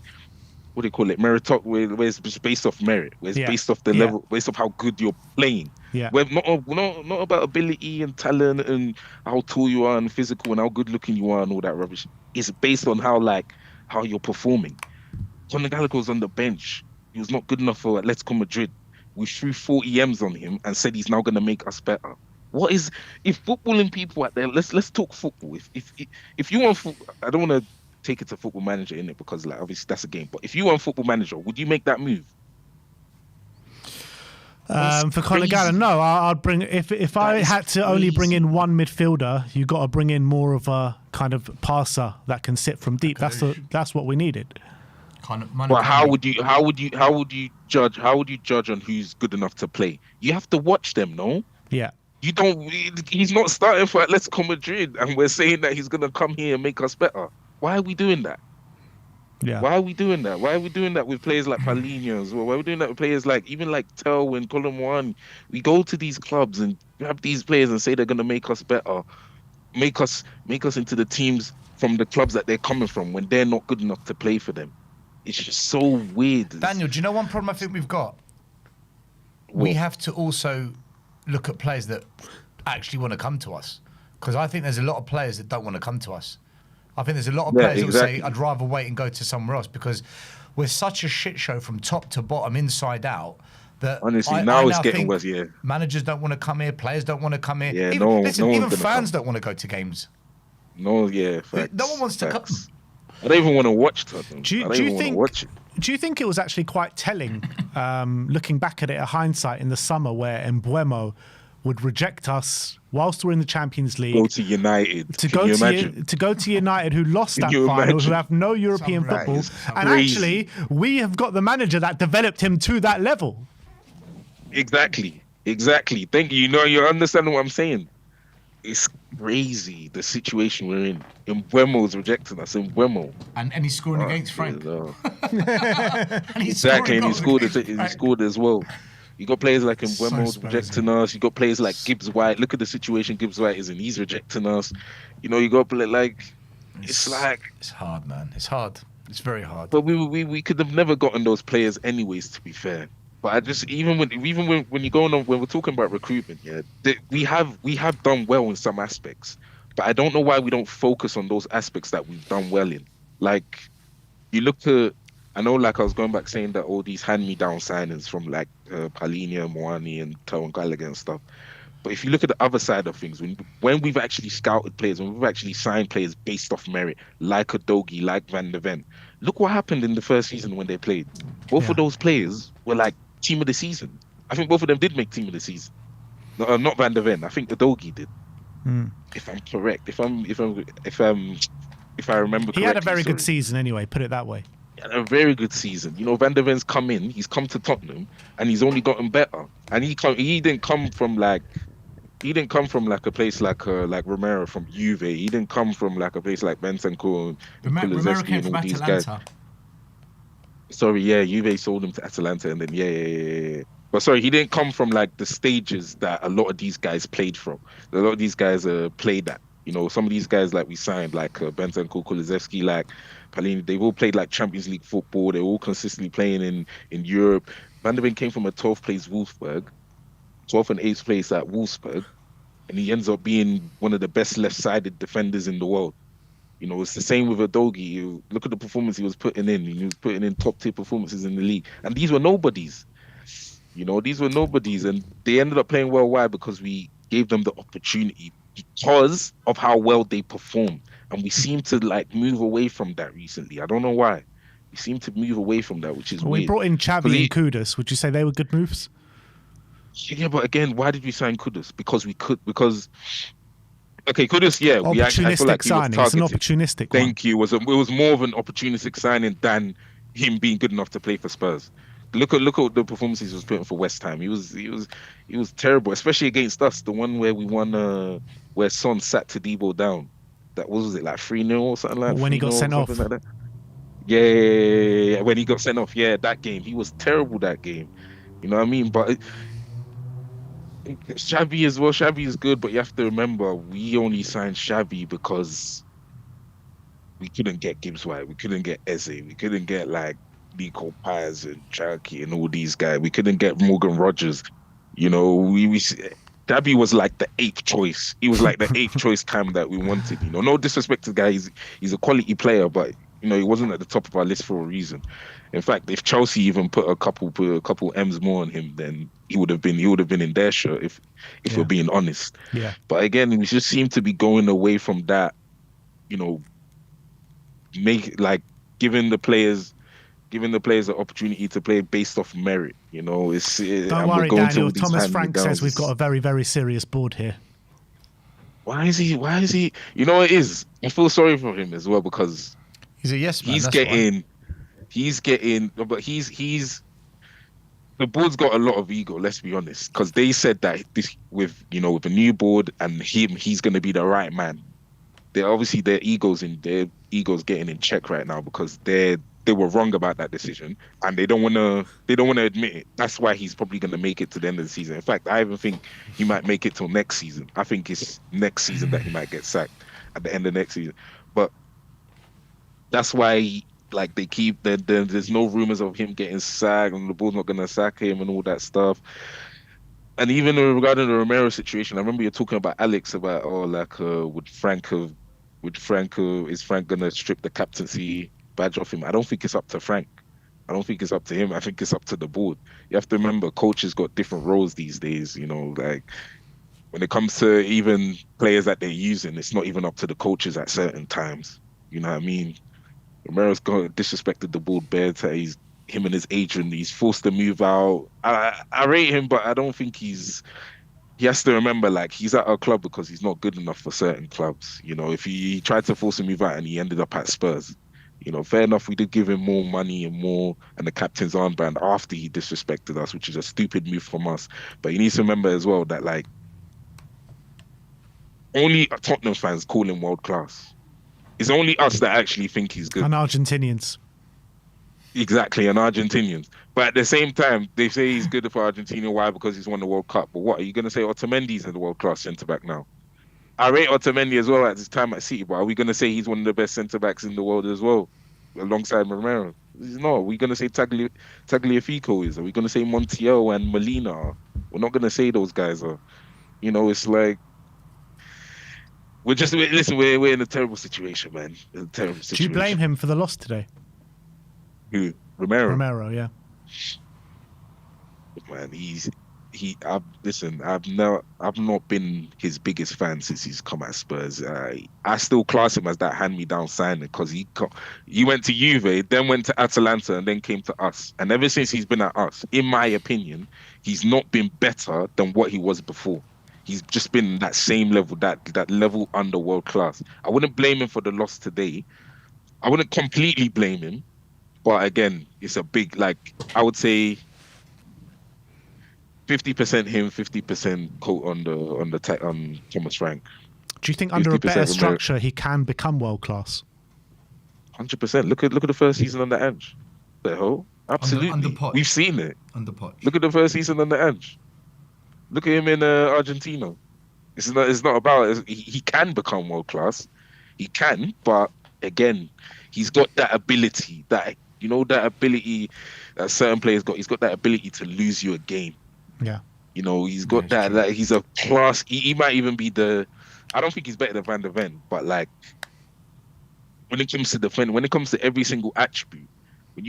what do you call it? Where it's based off merit. Where it's based off the level, based off how good you're playing. Yeah. Where not about ability and talent and how tall you are and physical and how good looking you are and all that rubbish. It's based on how you're performing. Conor Gallagher was on the bench. He was not good enough for Atletico Madrid. We threw 4 EMs on him and said he's now going to make us better. What is if footballing people out there? Let's talk football. If you want, I don't want to take it to Football Manager in it because like obviously that's a game. But if you want Football Manager, would you make that move? For Conor Gallagher, no. I'd bring if I had to only bring in one midfielder, you got to bring in more of a kind of passer that can sit from deep. That's what we needed. But how would you judge on who's good enough to play? You have to watch them, no? Yeah. You don't. He's not starting for Atletico Madrid, and we're saying that he's gonna come here and make us better. Why are we doing that? Yeah. Why are we doing that? Why are we doing that with players like Paulinho? Why are we doing that with players like Tel and Colomwani? We go to these clubs and grab these players and say they're gonna make us better, make us into the teams from the clubs that they're coming from when they're not good enough to play for them. It's just so weird. Daniel, do you know one problem I think we've got? What? We have to also look at players that actually want to come to us, because I think there's a lot of players that don't want to come to us. I think there's a lot of players that will say, I'd rather wait and go to somewhere else, because we're such a shit show from top to bottom, inside out, that honestly, now it's getting worse, yeah. Managers don't want to come here, players don't want to come here. Yeah, even fans don't want to go to games. No, yeah, facts, no one wants to come. I don't even want to watch Tottenham. Do you think it was actually quite telling, looking back at it at hindsight in the summer, where Mbeumo would reject us whilst we're in the Champions League? Go to United. To go to United, who lost that final, who have no European football. And actually, we have got the manager that developed him to that level. Exactly. Thank you. You understand what I'm saying. It's crazy, the situation we're in. Mbeumo's rejecting us. Mbeumo. And he's scoring against Frank. And he scored as well. You got players like Mbeumo's rejecting us. You got players like Gibbs White. Look at the situation Gibbs White is in. He's rejecting us. You got it's hard, man. It's hard. It's very hard. But we could have never gotten those players anyways, to be fair. But I just even when you're going on, when we're talking about recruitment, yeah, we have done well in some aspects, But I don't know why we don't focus on those aspects that we've done well in. Like, you look at, I know, like I was going back saying that all these hand-me-down signings from like Palhinha, Moani, and Tyrone Gallagher and stuff. But if you look at the other side of things, when we've actually scouted players, when we've actually signed players based off merit, like Udogie, like Van der Ven, look what happened in the first season when they played. Both of Yeah. those players were like team of the season. I think both of them did make team of the season. No, not Van der Ven. I think Udogie did, Mm. if I'm correct. If I remember He correctly. had a very good Sorry. season anyway, put it that way. A very good season. You know, Van der Ven's come in, he's come to Tottenham, and he's only gotten better. And he didn't come from like a place like Romero from Juve. He didn't come from like a place like Bentancur and Romero Kulusevski came and from all these guys. Atalanta. Sorry, yeah, Juve sold him to Atalanta, and then yeah. But sorry, he didn't come from like the stages that a lot of these guys played from. A lot of these guys played at. You know, some of these guys like we signed, like Bentancur, Kulusevski, like Palini, they've all played like Champions League football. They're all consistently playing in Europe. Van der Ven came from a 12th place Wolfsburg, 12th and 8th place at Wolfsburg, and he ends up being one of the best left-sided defenders in the world. You know, it's the same with Udogie. You look at the performance he was putting in. He was putting in top-tier performances in the league. And these were nobodies. You know, these were nobodies. And they ended up playing well. Why? Because we gave them the opportunity because of how well they performed. And we seem to, like, move away from that recently. I don't know why. We seem to move away from that, which is Well, weird. we brought in Xavi and Kudus. Would you say they were good moves? Yeah, but again, why did we sign Kudus? Because we could. Okay, Kudus, yeah, I feel like Opportunistic he was signing. It's an targeted. opportunistic one. Thank you. It was more of an opportunistic signing than him being good enough to play for Spurs. Look at the performances he was putting for West Ham. He was terrible, especially against us. The one where we won, where Son sat Todibo down. That was it, like 3-0 or something like When he got 3-0 or sent off. something like that. Yeah, when he got sent off. Yeah, that game he was terrible. That game, you know what I mean? But Xavi as well. Xavi is good, but you have to remember we only signed Xavi because we couldn't get Gibbs White, we couldn't get Eze, we couldn't get like Nico Paz and Cherokee and all these guys. We couldn't get Morgan Rogers. You know, we Xavi was like the 8th choice. He was like the 8th choice cam that we wanted. You know, no disrespect to the guy. He's a quality player, but you know, he wasn't at the top of our list for a reason. In fact, if Chelsea even put a couple M's more on him, then he would have been in their shirt if we're being honest. Yeah. But again, we just seem to be going away from that, you know, giving the players the opportunity to play based off merit. You know, Don't worry, Daniel. Thomas Frank says we've got a very, very serious board here. Why is he? You know, it is. I feel sorry for him as well because he's a yes man. He's getting, but he's. The board's got a lot of ego. Let's be honest, because they said that with a new board and he's going to be the right man. They're obviously their egos getting in check right now because they were wrong about that decision and they don't want to admit it. That's why he's probably going to make it to the end of the season. In fact, I even think he might make it till next season. I think it's next season that he might get sacked at the end of next season. But that's why they keep there's no rumors of him getting sacked and the board's not going to sack him and all that stuff. And even regarding the Romero situation, I remember you're talking about Alex about is Frank gonna strip the captaincy badge off him? I don't think it's up to Frank. I don't think it's up to him. I think it's up to the board. You have to remember, coaches got different roles these days. You know, like when it comes to even players that they're using, it's not even up to the coaches at certain times. You know what I mean? Romero's disrespected the board bare. Him and his agent, he's forced to move out. I rate him, but I don't think he has to remember, like, he's at our club because he's not good enough for certain clubs. You know, if he tried to force him to move out and he ended up at Spurs, you know, fair enough, we did give him more money and the captain's armband after he disrespected us, which is a stupid move from us. But he needs to remember as well that, like, only Tottenham fans call him world class. It's only us that actually think he's good. And Argentinians. Exactly, and Argentinians. But at the same time, they say he's good for Argentina. Why? Because he's won the World Cup. But what, are you going to say Otamendi's a world-class centre-back now? I rate Otamendi as well at his time at City, but are we going to say he's one of the best centre-backs in the world as well, alongside Romero? No, we're going to say Tagliafico is. Are we going to say Montiel and Molina are? We're not going to say those guys are. You know, it's like, listen. We're in a terrible situation, man. In a terrible Do situation. you blame him for the loss today? Who? Romero. Romero, yeah. Man, I've not been his biggest fan since he's come at Spurs. I still class him as that hand-me-down signing because he went to Juve, then went to Atalanta, and then came to us. And ever since he's been at us, in my opinion, he's not been better than what he was before. He's just been that same level, that level under world class. I wouldn't blame him for the loss today. I wouldn't completely blame him, but again, it's a big, like, I would say 50% him, 50% quote on Thomas Frank. Do you think under a 50% better Romero. structure he can become world class? 100%. Look at the first season on the edge. The hell? Absolutely. Under Poch. We've seen it. Under Poch. Look at the first season on the edge. Look at him in Argentina. It's not about he can become world class. He can, but again, he's got that ability that certain players got. He's got that ability to lose you a game. Yeah. He's got that he's a class. He might even be I don't think he's better than Van der Ven, but like when it comes to defend, when it comes to every single attribute, when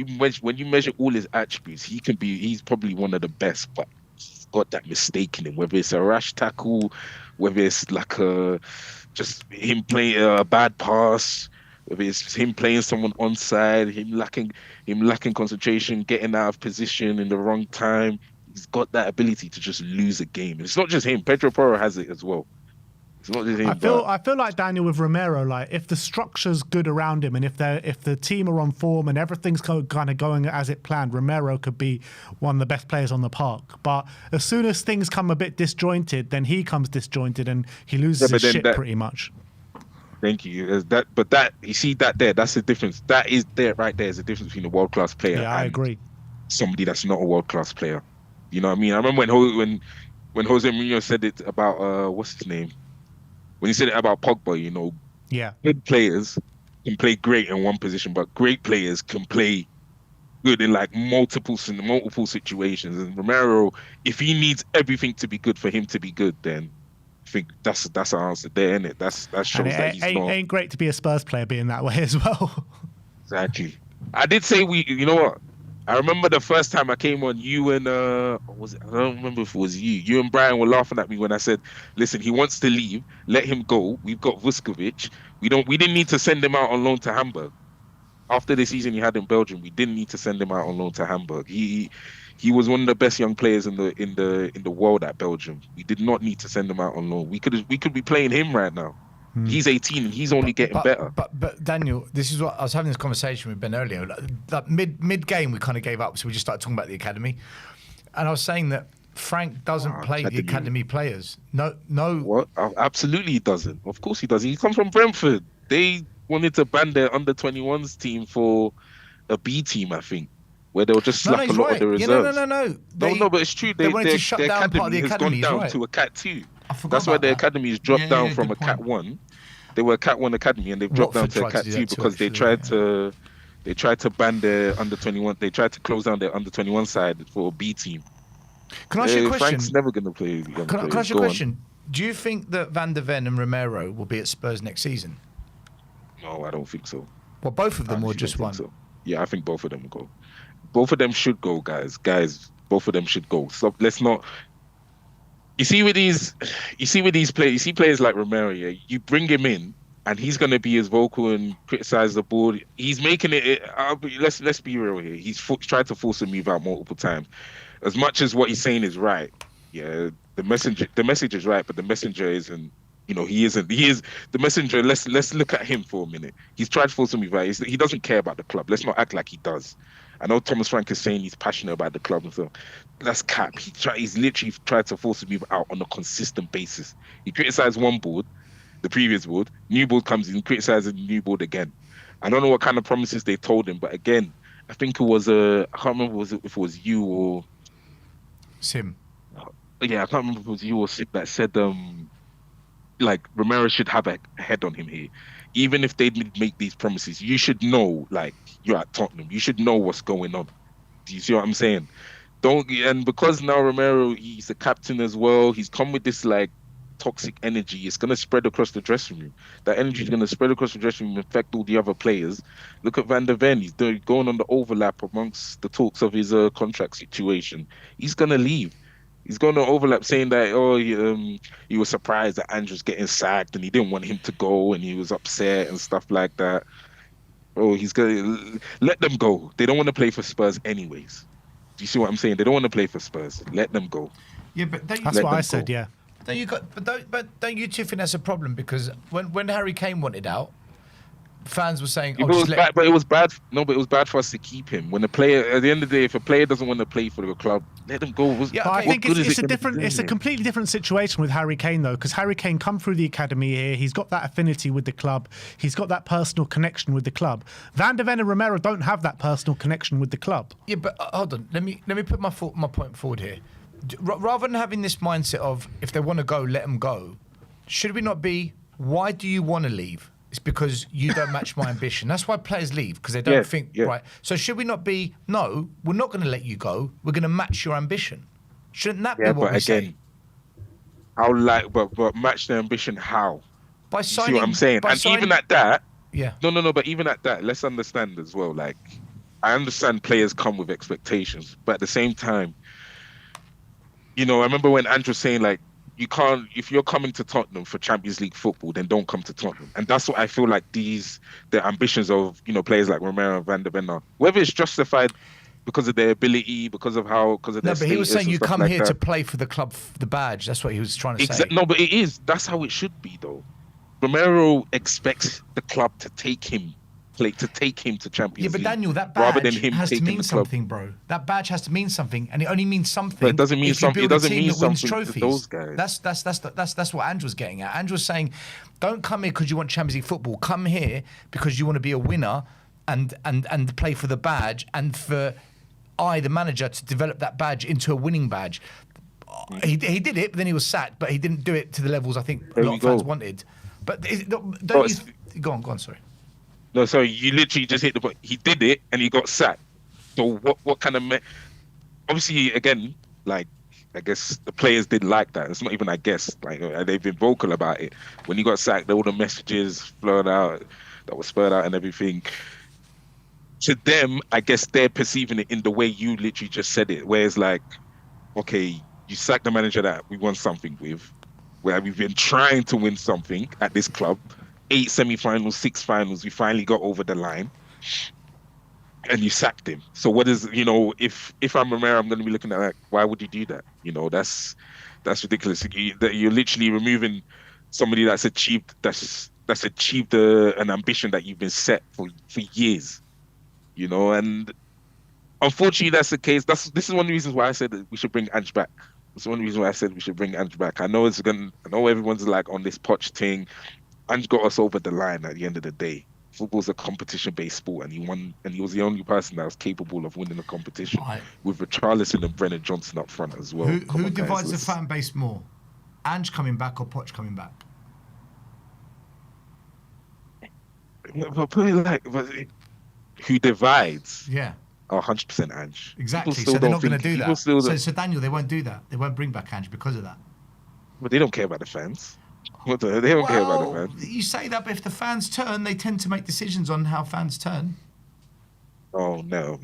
you measure all his attributes, he's probably one of the best, but he's got that mistake in him, whether it's a rash tackle, whether it's like just him playing a bad pass, whether it's him playing someone onside, him lacking concentration, getting out of position in the wrong time. He's got that ability to just lose a game. And it's not just him. Pedro Porro has it as well. It's not just him. I feel like Daniel with Romero, like if the structure's good around him and if the team are on form and everything's kind of going as it planned, Romero could be one of the best players on the park. But as soon as things come a bit disjointed, then he comes disjointed and he loses his shit pretty much. Thank you. You see that there, that's the difference. That is there right there is the difference between a world-class player I and agree. somebody that's not a world-class player. You know what I mean? I remember when Jose Mourinho said it about what's his name? When he said it about Pogba, Yeah. good players can play great in one position, but great players can play good in like multiple situations. And Romero, if he needs everything to be good for him to be good, then I think that's our answer there, isn't it? That shows that he's not. Ain't great to be a Spurs player being that way as well. Exactly. I did say you know what? I remember the first time I came on, you and I don't remember if it was you. You and Brian were laughing at me when I said, "Listen, he wants to leave. Let him go. We've got Vuskovic. We didn't need to send him out on loan to Hamburg. After the season he had in Belgium, we didn't need to send him out on loan to Hamburg. He was one of the best young players in the world at Belgium. We did not need to send him out on loan. We could be playing him right now. He's 18 and he's only getting better. But Daniel, this is what I was having this conversation with Ben earlier. Like mid game, we kind of gave up, so we just started talking about the academy. And I was saying that Frank doesn't play the academy players. No. What? Absolutely, he doesn't. Of course, he does. He comes from Brentford. They wanted to ban their under-21s team for a B team, I think, where they'll just slap a lot of the reserves. No, but it's true. They wanted to shut down part of the academy. Has gone down to a Cat 2. That's why the academy has dropped down from a Cat 1. They were a Cat 1 academy and they've dropped down to a Cat 2 because they tried to ban their under-21. They tried to close down their under-21 side for a B team. Can I ask you a question? Frank's never going to play. Can I ask you a question? Do you think that Van der Ven and Romero will be at Spurs next season? No, I don't think so. Well, both of them or just one? So. Yeah, I think both of them will go. Both of them should go, guys. Both of them should go. So let's not. You see with these players, you see players like Romero, yeah, you bring him in and he's going to be as vocal and criticize the board. He's making it. Let's be real here. He's tried to force a move out multiple times. As much as what he's saying is right, yeah, the message is right, but the messenger isn't. He isn't. He is the messenger. Let's look at him for a minute. He's tried to force a move out. He doesn't care about the club. Let's not act like he does. I know Thomas Frank is saying he's passionate about the club and stuff. That's cap. He's literally tried to force a move out on a consistent basis. He criticized one board, the previous board. New board comes in, criticizes the new board again. I don't know what kind of promises they told him, but again, I think it was I can't remember if it was you or Sim. Yeah, I can't remember if it was you or Sim that said like Romero should have a head on him here. Even if they did make these promises, you should know, like, you're at Tottenham. You should know what's going on. Do you see what I'm saying? And because now Romero, he's the captain as well. He's come with this, like, toxic energy. It's going to spread across the dressing room. That energy is going to spread across the dressing room and affect all the other players. Look at Van der Ven. He's going on the overlap amongst the talks of his contract situation. He's going to leave. He's going to overlap saying that, he was surprised that Andrew's getting sacked and he didn't want him to go and he was upset and stuff like that. Oh, he's going to let them go. They don't want to play for Spurs anyways. Do you see what I'm saying? They don't want to play for Spurs. Let them go. Yeah, but don't you, That's what I said, yeah. Don't you two think that's a problem? Because when Harry Kane wanted out, fans were saying, It was bad, but it was bad. No, but it was bad for us to keep him. When a player, at the end of the day, if a player doesn't want to play for the club, let them go. But I think it's a completely different situation with Harry Kane though, because Harry Kane come through the academy here. He's got that affinity with the club. He's got that personal connection with the club. Van der Ven and Romero don't have that personal connection with the club. Yeah, but hold on. Let me put my point forward here. Rather than having this mindset of if they want to go, let them go, should we not be? Why do you want to leave? It's because you don't match my ambition. That's why players leave, because they don't think right. So should we not be? No, we're not going to let you go. We're going to match your ambition. Shouldn't that be what we say? But match their ambition how? By signing. You see what I'm saying? And even at that, yeah. No. But even at that, let's understand as well. Like, I understand players come with expectations, but at the same time, I remember when Andrew was saying like, you can't, if you're coming to Tottenham for Champions League football, then don't come to Tottenham. And that's what I feel like the ambitions of, players like Romero and Van der Ven are. Whether it's justified because of their ability, because of their No, but he was saying you come here to play for the club, the badge. That's what he was trying to say. No, but it is. That's how it should be, though. Romero expects the club to take him to Champions League. Yeah, but Daniel, that badge has to mean something, bro. That badge has to mean something, and it only means something. But it doesn't mean something. It doesn't mean something to those guys. That's what Andrew's getting at. Andrew's saying, don't come here because you want Champions League football. Come here because you want to be a winner, and play for the badge, and for the manager, to develop that badge into a winning badge. He did it, but then he was sacked. But he didn't do it to the levels I think a lot of fans wanted. But go on, sorry. No, sorry, you literally just hit the point. He did it and he got sacked. So what kind of... Obviously, again, like, I guess the players didn't like that. It's not even, I guess. Like, they've been vocal about it. When he got sacked, all the messages flowed out, that was spurred out and everything. To them, I guess they're perceiving it in the way you literally just said it, where it's like, okay, you sacked the manager that we won something with, where we've been trying to win something at this club. 8 semi-finals, 6 finals, we finally got over the line, and you sacked him. So what is, if I'm Romero, I'm going to be looking at like, why would you do that? That's ridiculous. You're literally removing somebody that's achieved an ambition that you've been set for years, and unfortunately that's the case. This is one of the reasons why I said that we should bring Ange back. It's one of the reasons why I said we should bring Ange back. I know everyone's like on this Poch thing. Ange got us over the line at the end of the day. Football's a competition-based sport, and he won, and he was the only person that was capable of winning the competition, with Richarlison and Brennan Johnson up front as well. Who divides the fan base more? Ange coming back or Poch coming back? But put it like, who divides? Yeah. 100% Ange. Exactly. So they're not going to do that. So Daniel, they won't do that. They won't bring back Ange because of that. But they don't care about the fans. They don't care about the fans. You say that, but if the fans turn, they tend to make decisions on how fans turn. Oh no!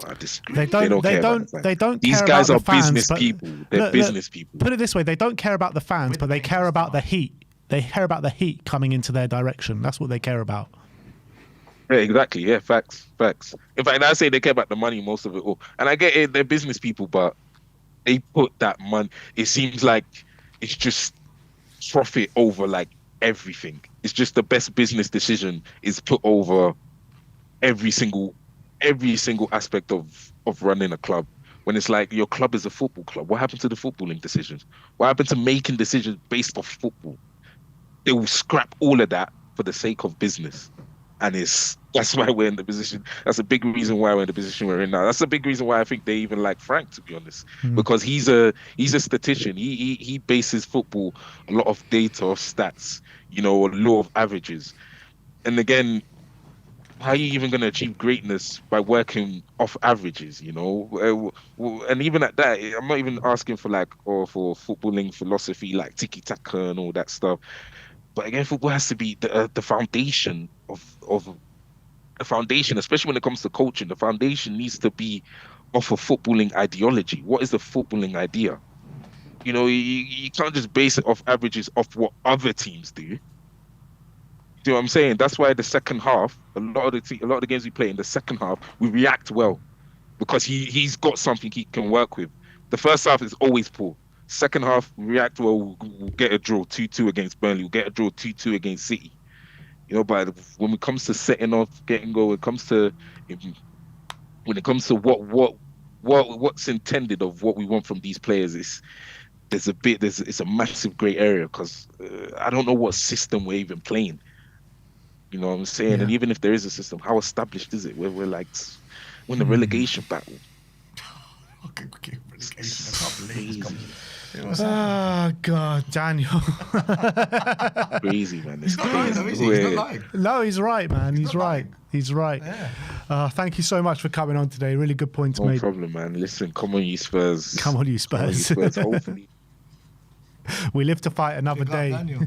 I disagree. They don't care about These guys are business people. They're business people. Put it this way: they don't care about the fans, but they care about the heat. They care about the heat coming into their direction. That's what they care about. Yeah, exactly. Yeah, facts. In fact, I say they care about the money most of it all. And I get it; they're business people, but they put that money. It seems like it's just profit over like everything. It's just the best business decision is put over every single aspect of running a club. When it's like your club is a football club, what happened to the footballing decisions? What happened to making decisions based off football? They will scrap all of that for the sake of business. And that's why we're in the position. That's a big reason why we're in the position we're in now. That's a big reason why I think they even like Frank, to be honest, because he's a statistician. He bases football a lot of data, of stats, a law of averages. And again, how are you even going to achieve greatness by working off averages? You know, and even at that, I'm not even asking for like or for footballing philosophy like tiki taka and all that stuff. But again, football has to be the foundation of the foundation, especially when it comes to coaching. The foundation needs to be off a footballing ideology. What is the footballing idea? You know, you can't just base it off averages of what other teams do. Do you know what I'm saying? That's why the second half, a lot of the games we play in the second half, we react well because he's got something he can work with. The first half is always poor. Second half, we react well. We'll get a draw 2-2 against Burnley. We'll get a draw 2-2 against City. You know, but when it comes to setting off, getting goal, when it comes to what's intended of what we want from these players, it's a massive grey area because I don't know what system we're even playing. You know what I'm saying? Yeah. And even if there is a system, how established is it? We're like we're in the relegation battle. Okay, relegation. I can't believe it's coming. Oh God, Daniel. Crazy, man. It's He's not lying, crazy. though, is he? He's not lying. No, he's right, man. He's not right. lying. He's right. Yeah. Thank you so much for coming on today. Really good points No made. problem, man. Listen, come on, you Spurs. Come on, you Come on, you Spurs. Spurs. Hopefully. We live to fight another Big up, day. Daniel.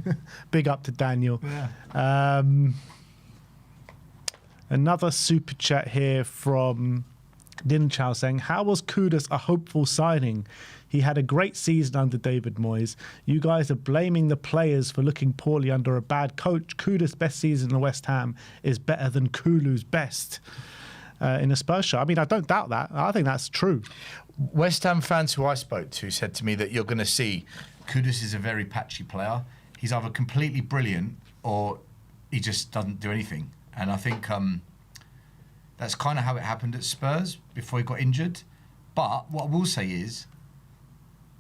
Big up to Daniel. Yeah. Another super chat here from Din Chow saying, how was Kudus a hopeful signing? He had a great season under David Moyes. You guys are blaming the players for looking poorly under a bad coach. Kudus' best season in West Ham is better than Kulu's best in a Spurs shirt. I mean, I don't doubt that. I think that's true. West Ham fans who I spoke to said to me that you're going to see Kudus is a very patchy player. He's either completely brilliant or he just doesn't do anything. And I think that's kind of how it happened at Spurs before he got injured. But what I will say is,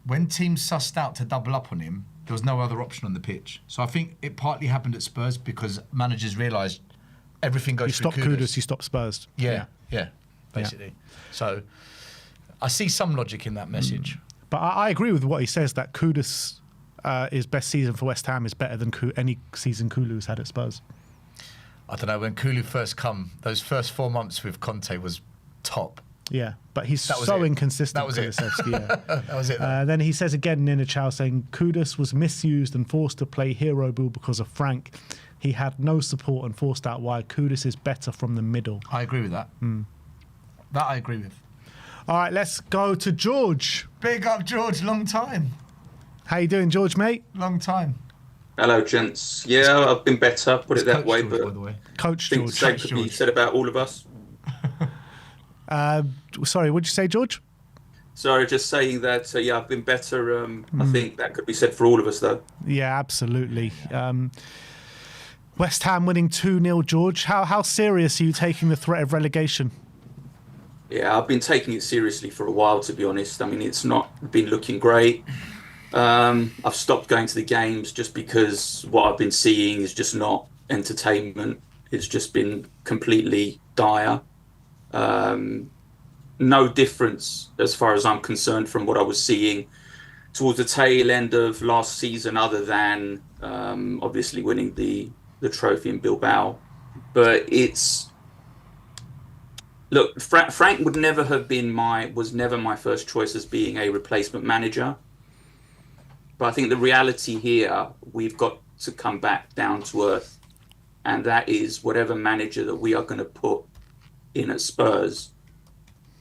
when teams sussed out to double up on him, there was no other option on the pitch. So I think it partly happened at Spurs because managers realised everything goes You through stop Kudus, you stop Spurs. Yeah, basically. So I see some logic in that message. But I agree with what he says, that Kudus' his best season for West Ham is better than any season Kulu's had at Spurs. I don't know, when Kulu first come, those first 4 months with Conte was top. Yeah, but he's That was so it. inconsistent, That was it. Kulusevski, yeah. That was it. Then he says again, Nina Chow, saying Kudus was misused and forced to play hero ball because of Frank. He had no support and forced out wide. Kudus is better from the middle. I agree with that. That I agree with. All right, let's go to George. Big up, George. Long time. How you doing, George, mate? Long time. Hello, gents. Yeah, I've been better, put it that Coach way, George, but by the way. Coach I think the George. same Coach could be George. said about all of us. Sorry, what did you say, George? Sorry, just saying that, yeah, I've been better. I think that could be said for all of us, though. Yeah, absolutely. West Ham winning 2-0, George. How serious are you taking the threat of relegation? Yeah, I've been taking it seriously for a while, to be honest. I mean, it's not been looking great. I've stopped going to the games just because what I've been seeing is just not entertainment. It's just been completely dire. No difference as far as I'm concerned from what I was seeing towards the tail end of last season, other than obviously winning the trophy in Bilbao. But it's, look, Frank would never have been was never my first choice as being a replacement manager. But I think the reality here, we've got to come back down to earth, and that is whatever manager that we are going to put in at Spurs,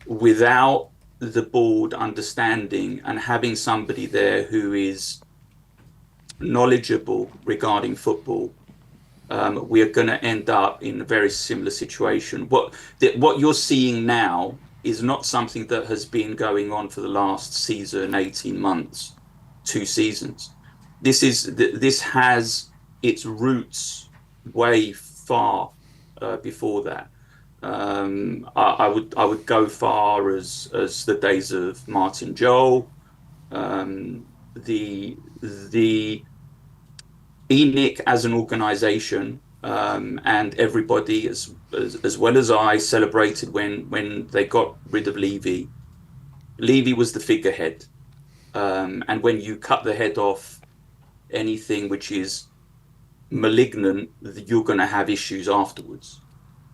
without the board understanding and having somebody there who is knowledgeable regarding football, we are going to end up in a very similar situation. What you're seeing now is not something that has been going on for the last season, 18 months, 2 seasons. This has its roots way far before that. I would go far as the days of Martin Jol, the ENIC as an organisation, and everybody as well as I celebrated when they got rid of Levy. Levy was the figurehead, and when you cut the head off anything which is malignant, you're going to have issues afterwards.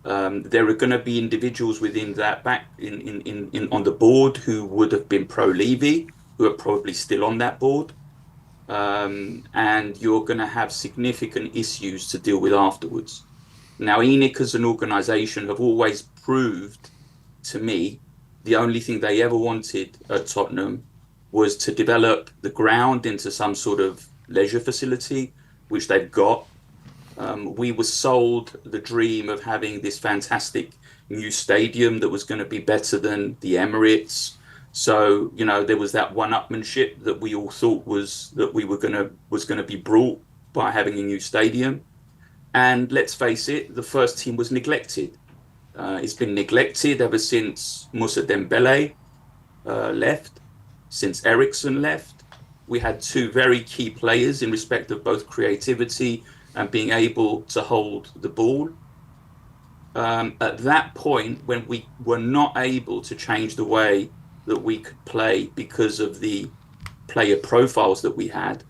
There are going to be individuals within that back on the board who would have been pro-Levy, who are probably still on that board. And you're going to have significant issues to deal with afterwards. Now, ENIC as an organisation have always proved to me the only thing they ever wanted at Tottenham was to develop the ground into some sort of leisure facility, which they've got. We were sold the dream of having this fantastic new stadium that was going to be better than the Emirates. So, you know, there was that one-upmanship that we all thought was going to be brought by having a new stadium. And let's face it, the first team was neglected. It's been neglected ever since Moussa Dembele left, since Ericsson left. We had two very key players in respect of both creativity and being able to hold the ball. At that point, when we were not able to change the way that we could play because of the player profiles that we had,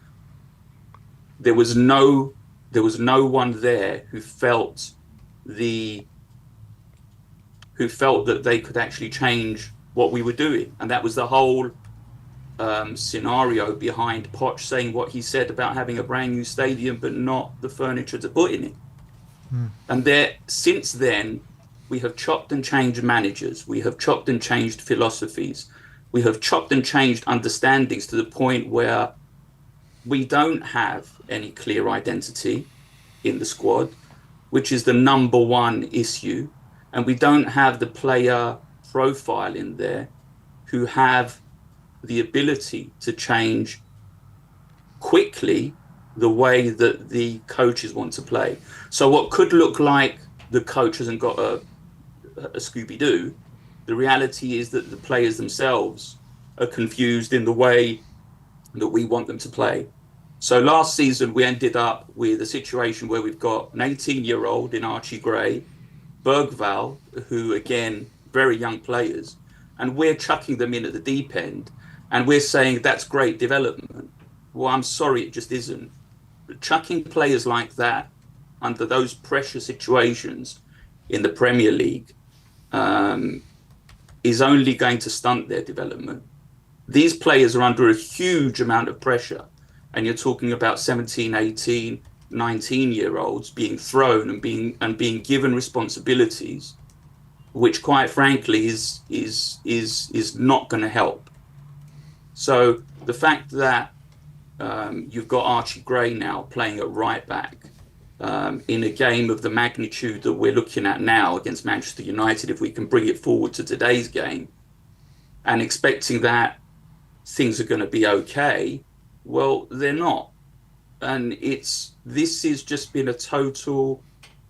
there was no one there who felt that they could actually change what we were doing. And that was the whole scenario behind Poch saying what he said about having a brand new stadium but not the furniture to put in it. And since then, we have chopped and changed managers, we have chopped and changed philosophies, we have chopped and changed understandings to the point where we don't have any clear identity in the squad, which is the number one issue. And we don't have the player profile in there who have the ability to change quickly the way that the coaches want to play. So what could look like the coach hasn't got a Scooby-Doo, the reality is that the players themselves are confused in the way that we want them to play. So last season, we ended up with a situation where we've got an 18-year-old in Archie Gray, Bergvall, who, again, very young players, and we're chucking them in at the deep end, and we're saying that's great development. Well, I'm sorry, it just isn't. Chucking players like that under those pressure situations in the Premier League is only going to stunt their development. These players are under a huge amount of pressure, and you're talking about 17, 18, 19-year-olds being thrown and being given responsibilities, which, quite frankly, is not going to help. So the fact that you've got Archie Gray now playing at right back in a game of the magnitude that we're looking at now against Manchester United, if we can bring it forward to today's game, and expecting that things are going to be okay, well, they're not. And this has just been a total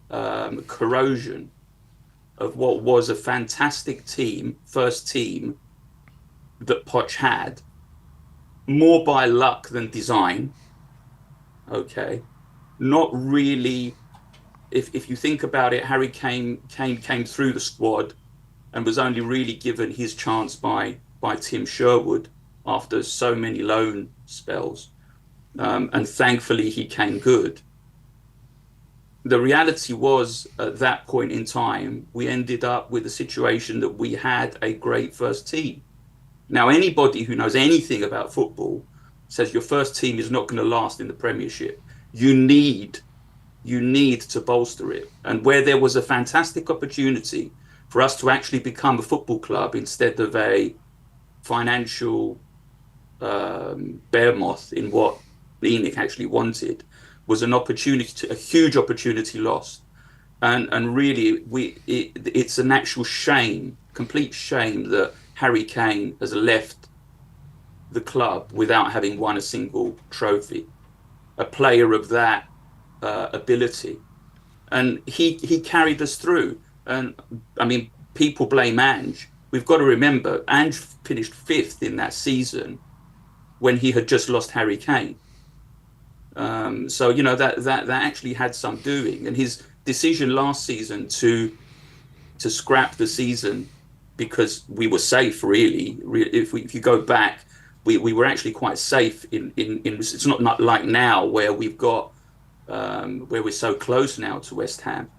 corrosion of what was a fantastic team, first team that Poch had, more by luck than design. Okay, not really. If you think about it, Harry Kane came through the squad and was only really given his chance by Tim Sherwood after so many loan spells. And thankfully he came good. The reality was, at that point in time, we ended up with a situation that we had a great first team. Now, anybody who knows anything about football says your first team is not going to last in the Premiership. You need to bolster it. And where there was a fantastic opportunity for us to actually become a football club instead of a financial behemoth in what ENIC actually wanted, was an opportunity, a huge opportunity lost. And really, it's an actual shame, complete shame, that Harry Kane has left the club without having won a single trophy. A player of that ability, and he carried us through. And I mean, people blame Ange. We've got to remember, Ange finished 5th in that season when he had just lost Harry Kane. So you know that actually had some doing, and his decision last season to scrap the season because we were safe. Really, if you go back, we were actually quite safe. In it's not like now where we've got where we're so close now to West Ham.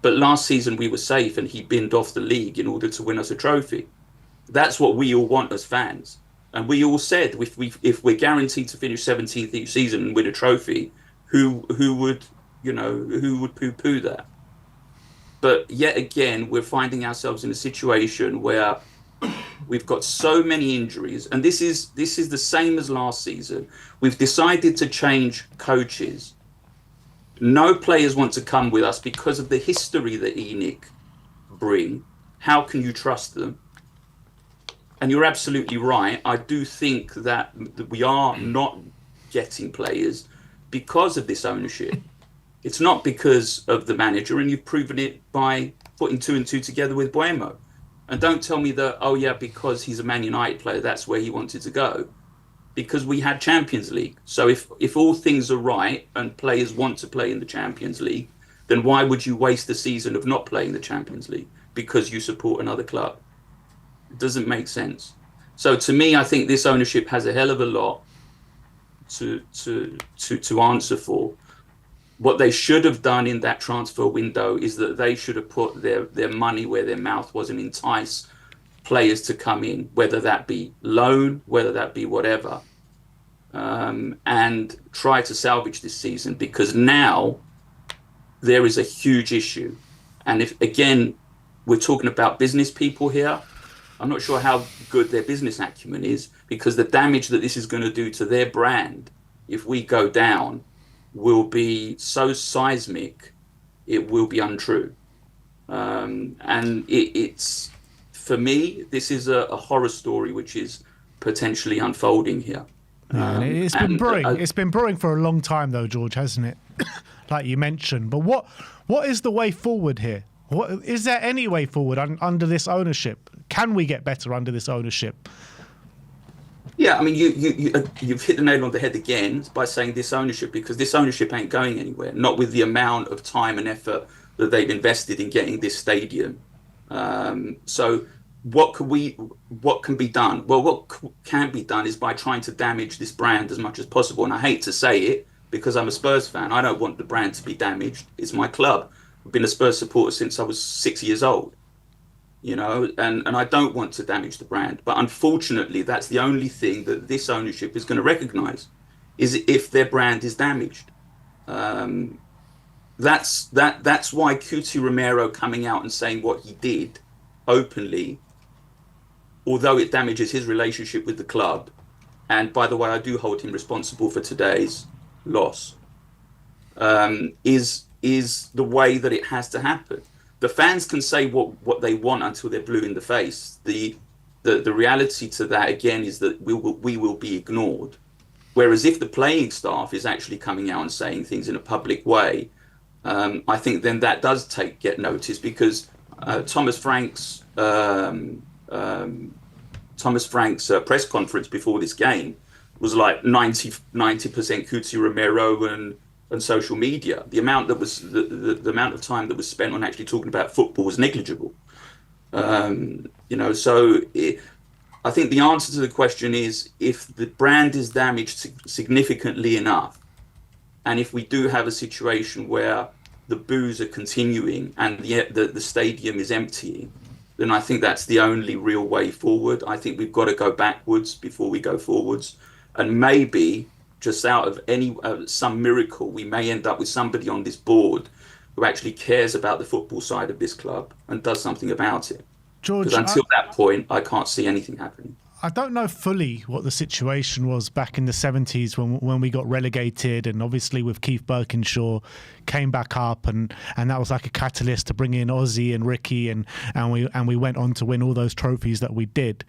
But last season we were safe, and he binned off the league in order to win us a trophy. That's what we all want as fans. And we all said, if we're guaranteed to finish 17th each season and win a trophy, who would poo-poo that? But yet again, we're finding ourselves in a situation where we've got so many injuries, and this is the same as last season. We've decided to change coaches. No players want to come with us because of the history that ENIC bring. How can you trust them? And you're absolutely right. I do think that we are not getting players because of this ownership. It's not because of the manager, and you've proven it by putting 2 and 2 together with Buemo. And don't tell me that, oh yeah, because he's a Man United player, that's where he wanted to go. Because we had Champions League. So if all things are right and players want to play in the Champions League, then why would you waste the season of not playing the Champions League because you support another club? It doesn't make sense. So to me, I think this ownership has a hell of a lot to answer for. What they should have done in that transfer window is that they should have put their money where their mouth was and entice players to come in, whether that be loan, whether that be whatever, and try to salvage this season, because now there is a huge issue. And if, again, we're talking about business people here, I'm not sure how good their business acumen is, because the damage that this is going to do to their brand, if we go down, will be so seismic, it will be untrue. And it's, for me, this is a horror story which is potentially unfolding here. It's been brewing. It's been brewing for a long time, though, George, hasn't it? Like you mentioned. But what is the way forward here? Is there any way forward under this ownership? Can we get better under this ownership? Yeah, I mean, you've hit the nail on the head again by saying this ownership, because this ownership ain't going anywhere, not with the amount of time and effort that they've invested in getting this stadium. So what can be done? Well, what can be done is by trying to damage this brand as much as possible. And I hate to say it, because I'm a Spurs fan. I don't want the brand to be damaged. It's my club. I've been a Spurs supporter since I was 6 years old. And I don't want to damage the brand. But unfortunately, that's the only thing that this ownership is going to recognize, is if their brand is damaged. That's why Cuti Romero coming out and saying what he did openly, although it damages his relationship with the club, and by the way, I do hold him responsible for today's loss, is the way that it has to happen. The fans can say what they want until they're blue in the face. The reality to that, again, is that we will be ignored. Whereas if the playing staff is actually coming out and saying things in a public way, I think then that does get noticed, because Thomas Frank's press conference before this game was like 90% Cuti Romero and social media. The amount that was the amount of time that was spent on actually talking about football was negligible. So I think the answer to the question is, if the brand is damaged significantly enough, and if we do have a situation where the boos are continuing and the stadium is emptying, then I think that's the only real way forward. I think we've got to go backwards before we go forwards, and maybe just out of some miracle, we may end up with somebody on this board who actually cares about the football side of this club and does something about it. George, because until that point, I can't see anything happening. I don't know fully what the situation was back in the 70s when we got relegated, and obviously with Keith Birkinshaw came back up, and that was like a catalyst to bring in Ozzy and Ricky, and we went on to win all those trophies that we did.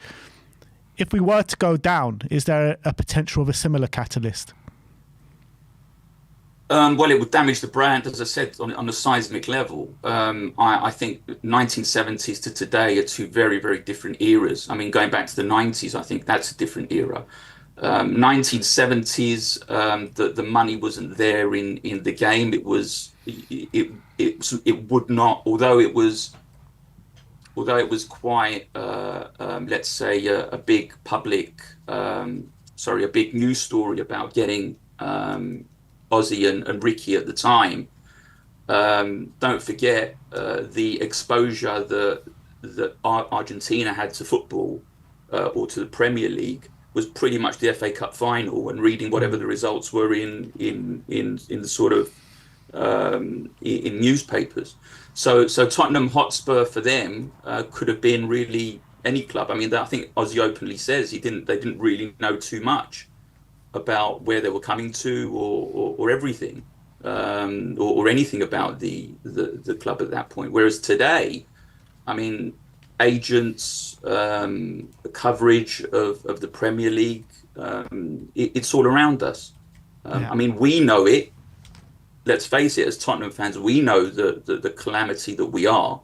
If we were to go down, is there a potential of a similar catalyst? Well, it would damage the brand, as I said, on a seismic level. I think 1970s to today are two very, very different eras. I mean, going back to the 90s, I think that's a different era. 1970s, the money wasn't there in the game. It would not, although it was quite, let's say, a big a big news story about getting Ozzy and Ricky at the time. don't forget the exposure that Argentina had to football or to the Premier League was pretty much the FA Cup final, and reading whatever the results were in the sort of in newspapers. So Tottenham Hotspur for them could have been really any club. I mean, I think Ozzy openly says they didn't really know too much about where they were coming to or everything or anything about the club at that point. Whereas today, I mean, agents, coverage of the Premier League, it's all around us. I mean, we know it. Let's face it, as Tottenham fans, we know the calamity that we are.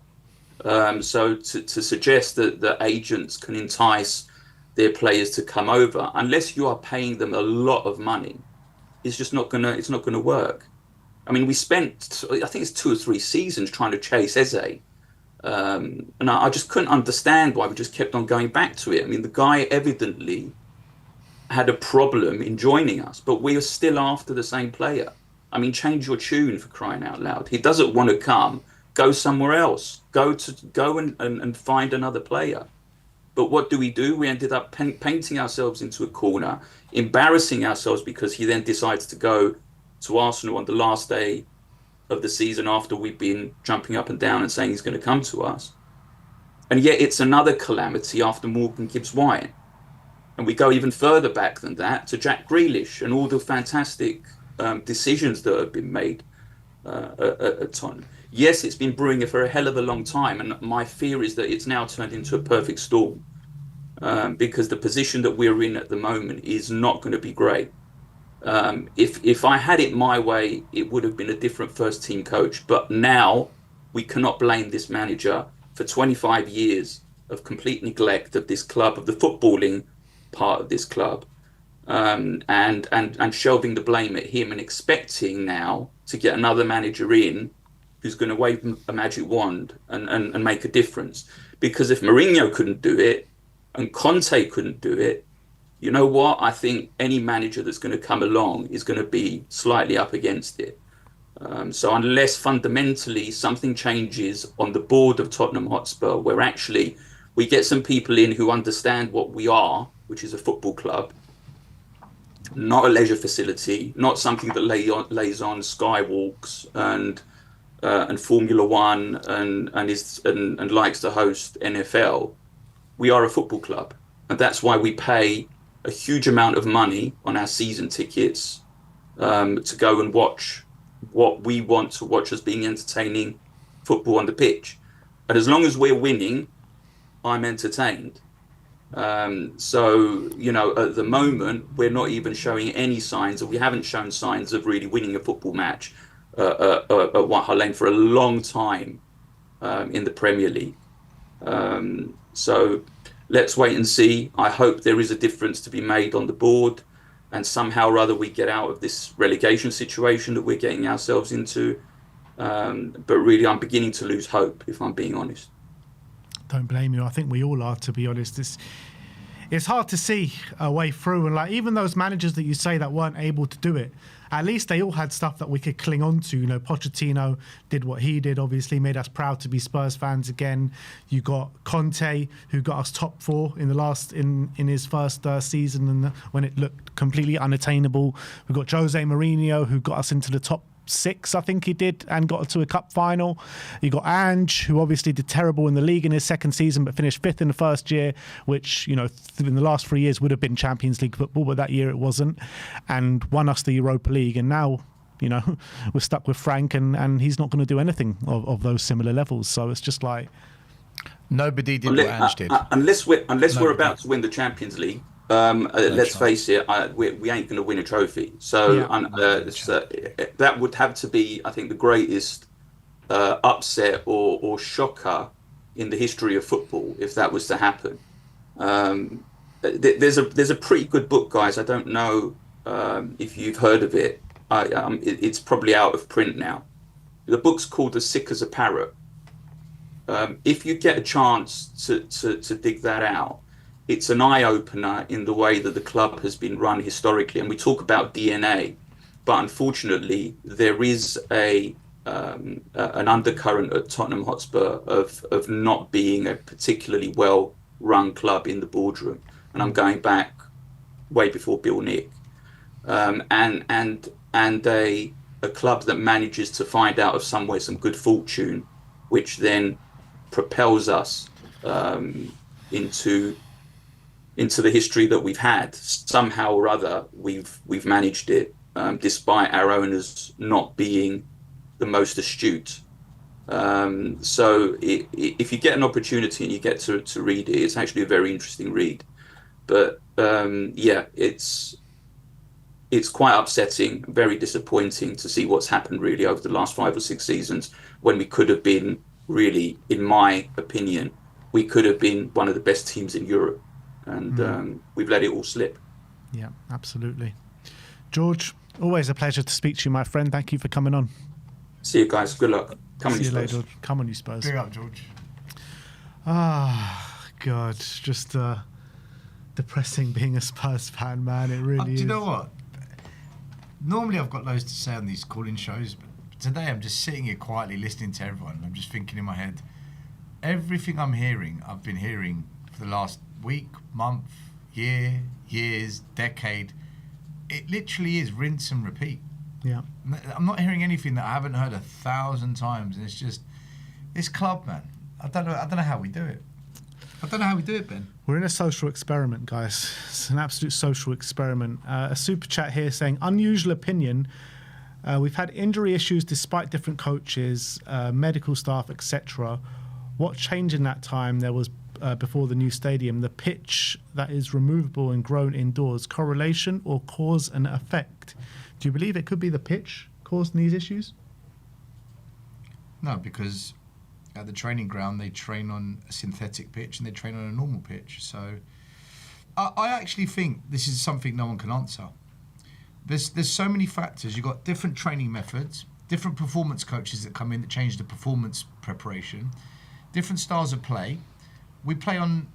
So to suggest that agents can entice their players to come over, unless you are paying them a lot of money, it's just not gonna work. I mean, we spent, I think it's 2 or 3 seasons trying to chase Eze. And I just couldn't understand why we just kept on going back to it. I mean, the guy evidently had a problem in joining us, but we are still after the same player. I mean, change your tune, for crying out loud. He doesn't want to come. Go somewhere else. Go and find another player. But what do? We ended up painting ourselves into a corner, embarrassing ourselves because he then decides to go to Arsenal on the last day of the season after we've been jumping up and down and saying he's going to come to us. And yet it's another calamity after Morgan Gibbs-White. And we go even further back than that to Jack Grealish and all the fantastic decisions that have been made at Tottenham. Yes, it's been brewing for a hell of a long time, and my fear is that it's now turned into a perfect storm because the position that we're in at the moment is not going to be great. If I had it my way, it would have been a different first team coach. But now we cannot blame this manager for 25 years of complete neglect of this club, of the footballing part of this club, and shelving the blame at him and expecting now to get another manager in who's going to wave a magic wand and make a difference. Because if Mourinho couldn't do it and Conte couldn't do it, you know what? I think any manager that's going to come along is going to be slightly up against it. So unless fundamentally something changes on the board of Tottenham Hotspur, where actually we get some people in who understand what we are, which is a football club, not a leisure facility, not something that lays on skywalks and Formula One and likes to host NFL. We are a football club, and that's why we pay a huge amount of money on our season tickets to go and watch what we want to watch as being entertaining football on the pitch. And as long as we're winning, I'm entertained. So, you know, at the moment, we're not even showing any signs, or we haven't shown signs of really winning a football match at White Hart Lane for a long time in the Premier League. So let's wait and see. I hope there is a difference to be made on the board, and somehow or other we get out of this relegation situation that we're getting ourselves into. But really, I'm beginning to lose hope, if I'm being honest. Don't blame you. I think we all are, to be honest. It's hard to see a way through. And like, even those managers that you say that weren't able to do it, at least they all had stuff that we could cling on to. You know, Pochettino did what he did, obviously made us proud to be Spurs fans again. You got Conte, who got us top 4 in his first season, and when it looked completely unattainable. We got Jose Mourinho, who got us into the top 6, I think he did, and got to a cup final. You got Ange, who obviously did terrible in the league in his second season, but finished 5th in the first year, which, you know, in the last 3 years would have been Champions League football, but that year it wasn't, and won us the Europa League. And now, you know, we're stuck with Frank, and he's not going to do anything of those similar levels. So it's just like, nobody did what Ange did. Unless we're about to win the Champions League. Let's face it, we ain't going to win a trophy. So that would have to be, I think, the greatest upset or shocker in the history of football if that was to happen. There's a pretty good book, guys. I don't know if you've heard of it. It's probably out of print now. The book's called As Sick as a Parrot. If you get a chance to dig that out, it's an eye-opener in the way that the club has been run historically. And we talk about DNA, but unfortunately, there is a an undercurrent at Tottenham Hotspur of not being a particularly well run club in the boardroom, and I'm going back way before Bill Nick, and a club that manages to find out of somewhere some good fortune, which then propels us into the history that we've had. Somehow or other, we've managed it, despite our owners not being the most astute. So if you get an opportunity and you get to read it, it's actually a very interesting read. But yeah, it's quite upsetting, very disappointing to see what's happened really over the last 5 or 6 seasons, when we could have been really, in my opinion, we could have been one of the best teams in Europe, and we've let it all slip. Yeah, absolutely. George, always a pleasure to speak to you, my friend. Thank you for coming on. See you guys. Good luck. Come on, See you you later, Spurs. George. Come on, you Spurs. Big up, George. Ah, God, just depressing being a Spurs fan, man. It really is. Do you know what? Normally I've got loads to say on these call-in shows, but today I'm just sitting here quietly listening to everyone. I'm just thinking in my head, everything I'm hearing, I've been hearing for the last week, month, year, years, decade. It literally is rinse and repeat. Yeah. I'm not hearing anything that I haven't heard 1,000 times, and it's just this club, man. I don't know how we do it. I don't know how we do it, Ben. We're in a social experiment, guys. It's an absolute social experiment. A super chat here saying, unusual opinion. We've had injury issues despite different coaches, medical staff, etc. What changed in that time there was before the new stadium? The pitch that is removable and grown indoors. Correlation or cause and effect? Do you believe it could be the pitch causing these issues? No, because at the training ground they train on a synthetic pitch and they train on a normal pitch. So I actually think this is something no one can answer. There's so many factors. You've got different training methods, different performance coaches that come in that change the performance preparation, different styles of play. We play on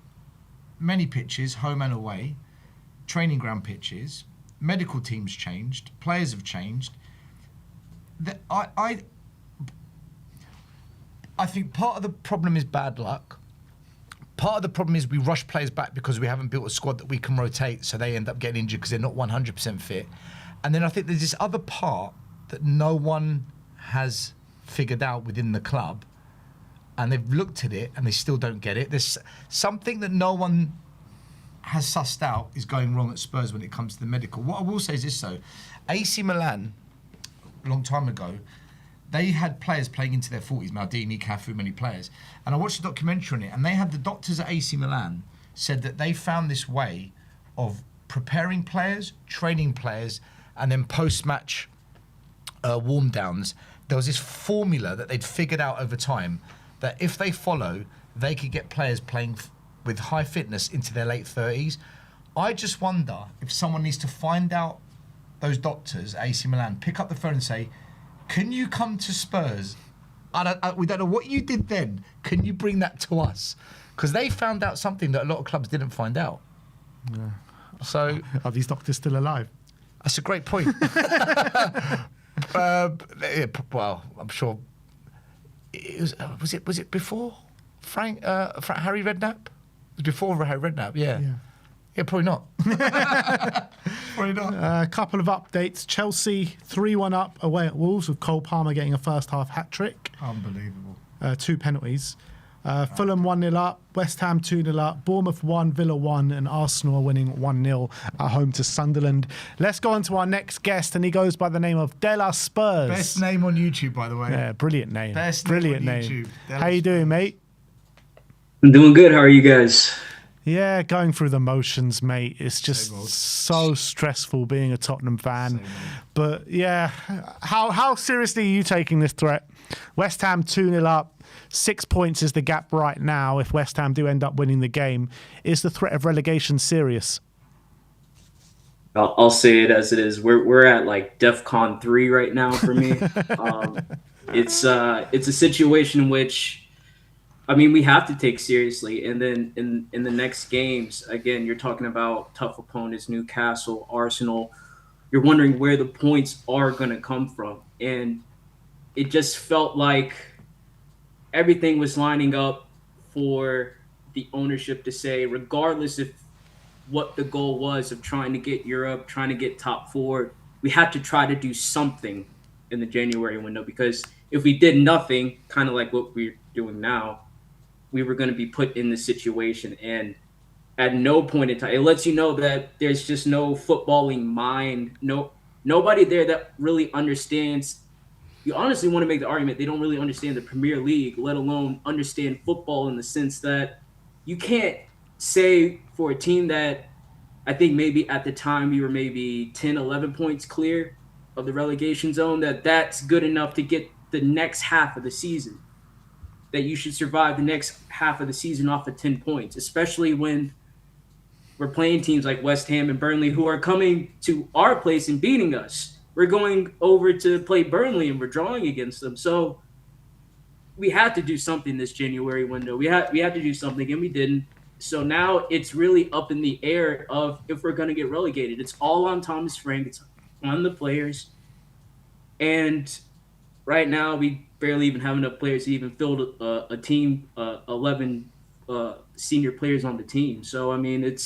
many pitches, home and away, training ground pitches. Medical teams changed, players have changed. I think part of the problem is bad luck. Part of the problem is we rush players back because we haven't built a squad that we can rotate, so they end up getting injured because they're not 100% fit. And then I think there's this other part that no one has figured out within the club, and they've looked at it and they still don't get it. There's something that no one has sussed out is going wrong at Spurs when it comes to the medical. What I will say is this though, AC Milan, a long time ago, they had players playing into their 40s, Maldini, Cafu, many players. And I watched a documentary on it, and they had the doctors at AC Milan said that they found this way of preparing players, training players, and then post-match warm downs. There was this formula that they'd figured out over time that if they follow, they could get players playing with high fitness into their late 30s. I just wonder if someone needs to find out those doctors at AC Milan, pick up the phone and say, can you come to Spurs? We don't know what you did then. Can you bring that to us? Because they found out something that a lot of clubs didn't find out. Yeah. So are these doctors still alive? That's a great point. Well, I'm sure. Was it before Harry Redknapp? It was before Harry Redknapp, yeah. Yeah, probably not. Probably not. A couple of updates. Chelsea 3-1 up away at Wolves with Cole Palmer getting a first half hat-trick. Unbelievable. 2 penalties. Fulham 1-0 up, West Ham 2-0 up, Bournemouth 1, Villa 1, and Arsenal winning 1-0 at home to Sunderland. Let's go on to our next guest, and he goes by the name of Dela Spurs. Best name on YouTube, by the way. Yeah, brilliant name. Best brilliant name on name. YouTube. How you doing, mate? I'm doing good. How are you guys? Yeah, going through the motions, mate. It's just Same old. so stressful being a Tottenham fan. But yeah, how seriously are you taking this threat? West Ham 2-0 up. 6 points is the gap right now. If West Ham do end up winning the game, is the threat of relegation serious? I'll say it as it is. We're at like Defcon 3 right now for me. It's a situation in which, I mean, we have to take seriously. And then in the next games, again, you're talking about tough opponents, Newcastle, Arsenal. You're wondering where the points are going to come from. And it just felt like everything was lining up for the ownership to say, regardless of what the goal was of trying to get Europe, trying to get top 4, we had to try to do something in the January window, because if we did nothing, kind of like what we're doing now, we were going to be put in this situation. And at no point in time, it lets you know that there's just no footballing mind, nobody there that really understands. You honestly want to make the argument they don't really understand the Premier League, let alone understand football, in the sense that you can't say for a team that I think maybe at the time we were maybe 10, 11 points clear of the relegation zone, that's good enough to get the next half of the season, that you should survive the next half of the season off of 10 points, especially when we're playing teams like West Ham and Burnley who are coming to our place and beating us. We're going over to play Burnley and we're drawing against them. So we had to do something this January window. We had to do something, and we didn't. So now it's really up in the air of if we're going to get relegated. It's all on Thomas Frank. It's on the players. And right now we barely even have enough players to even fill a team, 11 senior players on the team. So, I mean,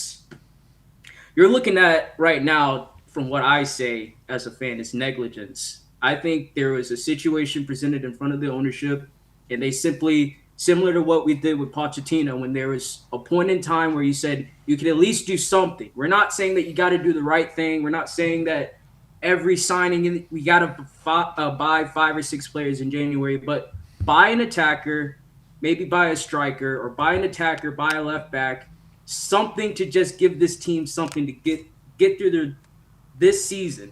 you're looking at right now, from what I say as a fan, is negligence. I think there was a situation presented in front of the ownership, and they simply, similar to what we did with Pochettino, when there was a point in time where you said you could at least do something. We're not saying that you got to do the right thing. We're not saying that every signing, we got to buy 5 or 6 players in January, but buy an attacker, maybe buy a striker, or buy an attacker, buy a left back, something to just give this team something to get through this season.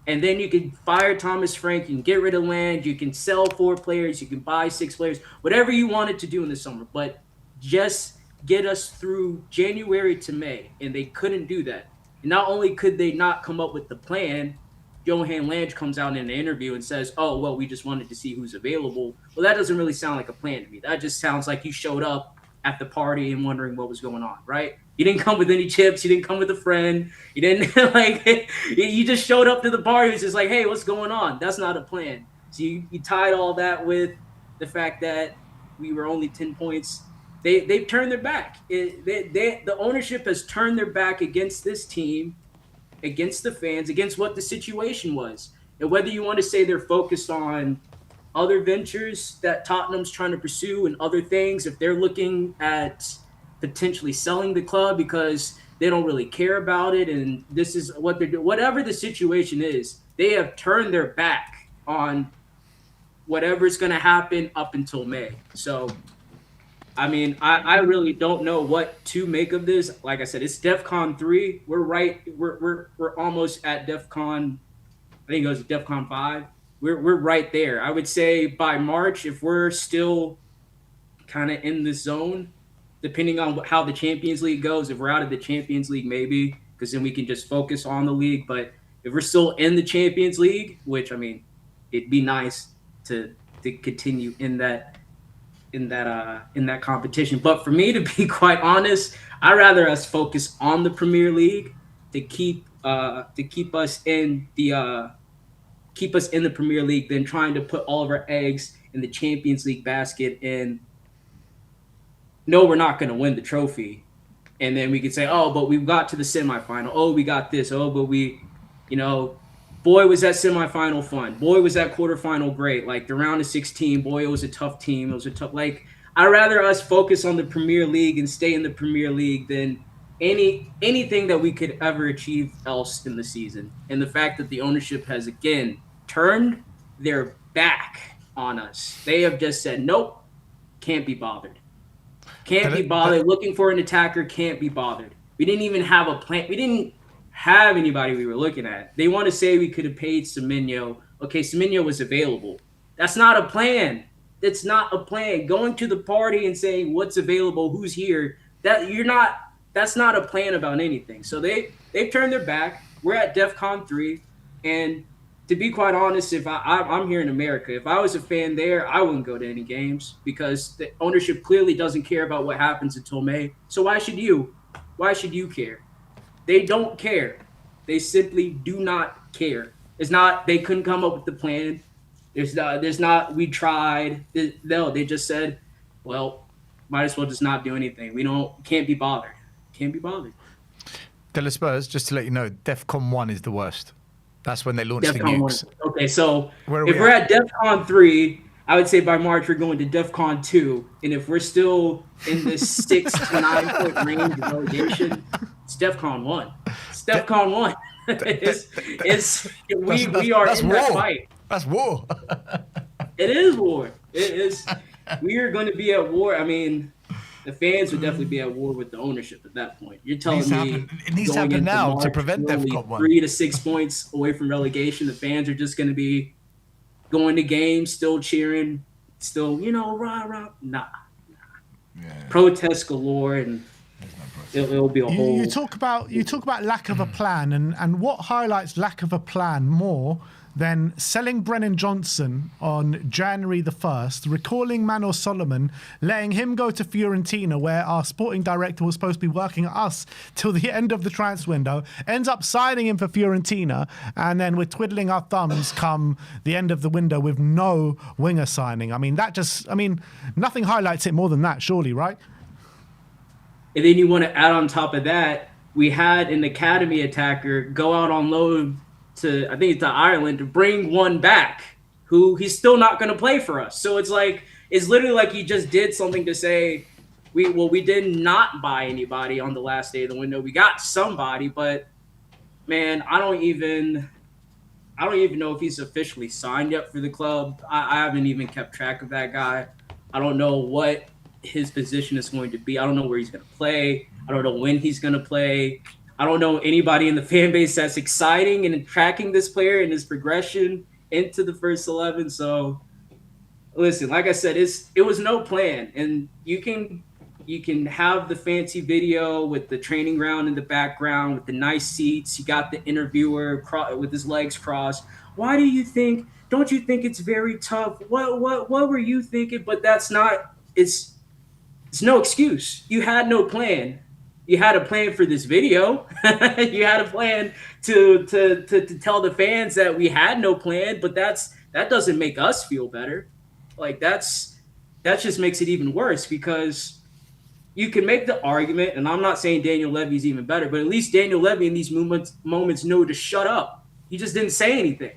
And then you can fire Thomas Frank, you can get rid of land, you can sell 4 players, you can buy 6 players, whatever you wanted to do in the summer. But just get us through January to May. And they couldn't do that. And not only could they not come up with the plan, Johan Lange comes out in an interview and says, oh, well, we just wanted to see who's available. Well, that doesn't really sound like a plan to me. That just sounds like you showed up at the party and wondering what was going on, right? You didn't come with any chips. You didn't come with a friend. You didn't you just showed up to the party. It's just like, hey, what's going on? That's not a plan. So you tied all that with the fact that we were only 10 points. They've turned their back. The ownership has turned their back against this team, against the fans, against what the situation was. And whether you want to say they're focused on other ventures that Tottenham's trying to pursue and other things, if they're looking at potentially selling the club because they don't really care about it and this is what they're doing, whatever the situation is, they have turned their back on whatever's going to happen up until May. So, I mean, I really don't know what to make of this. Like I said, it's Defcon 3. We're almost at Defcon. I think it goes to Defcon 5. We're right there. I would say by March, if we're still kind of in the zone, depending on how the Champions League goes, if we're out of the Champions League, maybe, because then we can just focus on the league. But if we're still in the Champions League, which, I mean, it'd be nice to continue in that competition. But for me, to be quite honest, I'd rather us focus on the Premier League to keep us in the Premier League than trying to put all of our eggs in the Champions League basket and no, we're not going to win the trophy. And then we could say, oh, but we got to the semifinal. Oh, we got this. Oh, but we, boy, was that semifinal fun. Boy, was that quarterfinal great. Like the round of 16, boy, it was a tough team. It was a tough, I'd rather us focus on the Premier League and stay in the Premier League than anything that we could ever achieve else in the season. And the fact that the ownership has, again, turned their back on us. They have just said, nope, can't be bothered. Can't be bothered. Looking for an attacker, can't be bothered. We didn't even have a plan. We didn't have anybody we were looking at. They want to say we could have paid Semenyo. Okay, Semenyo was available. That's not a plan. That's not a plan. Going to the party and saying what's available, who's here, that's not a plan about anything. So they've turned their back. We're at Defcon 3. And to be quite honest, if I'm here in America, if I was a fan there, I wouldn't go to any games because the ownership clearly doesn't care about what happens until May. So why should you? Why should you care? They don't care. They simply do not care. It's not they couldn't come up with the plan. There's not. We tried. No, they just said, well, might as well just not do anything. Can't be bothered. Can't be bothered. Dela Spurs, just to let you know, Defcon 1 is the worst. That's when they launched the Defcon 1. nukes. Okay, so Where are if we we're at Defcon 3, I would say by March we're going to Defcon 2, and if we're still in the 6 to 9 point range of relegation, it's Defcon 1. It's Defcon 1. We are in that fight. That's war. It is war. It is. We are going to be at war. I mean, the fans would definitely be at war with the ownership at that point. You're telling me it needs to happen now to prevent Defcon 1. 3 to 6 points away from relegation. The fans are just going to be going to games, still cheering, still, rah, rah. Nah. Yeah. Protest galore, and it'll be a whole. You talk about lack of a plan, and what highlights lack of a plan more than selling Brennan Johnson on January the 1st, recalling Manor Solomon, letting him go to Fiorentina, where our sporting director was supposed to be working at us till the end of the transfer window, ends up signing him for Fiorentina, and then we're twiddling our thumbs come the end of the window with no winger signing. I mean, nothing highlights it more than that, surely, right? And then you want to add on top of that, we had an academy attacker go out on loan to Ireland to bring one back who he's still not going to play for us. So it's literally like he just did something to say, we did not buy anybody on the last day of the window. We got somebody, but man, I don't even know if he's officially signed up for the club. I haven't even kept track of that guy. I don't know what his position is going to be. I don't know where he's going to play. I don't know when he's going to play. I don't know anybody in the fan base that's exciting and tracking this player and his progression into the first 11. So, listen, like I said, it was no plan, and you can have the fancy video with the training ground in the background with the nice seats. You got the interviewer with his legs crossed. Why do you think? Don't you think it's very tough? What were you thinking? But that's not. It's no excuse. You had no plan. You had a plan for this video. You had a plan to tell the fans that we had no plan, but that doesn't make us feel better. Like that just makes it even worse, because you can make the argument, and I'm not saying Daniel Levy's even better, but at least Daniel Levy in these moments know to shut up. He just didn't say anything.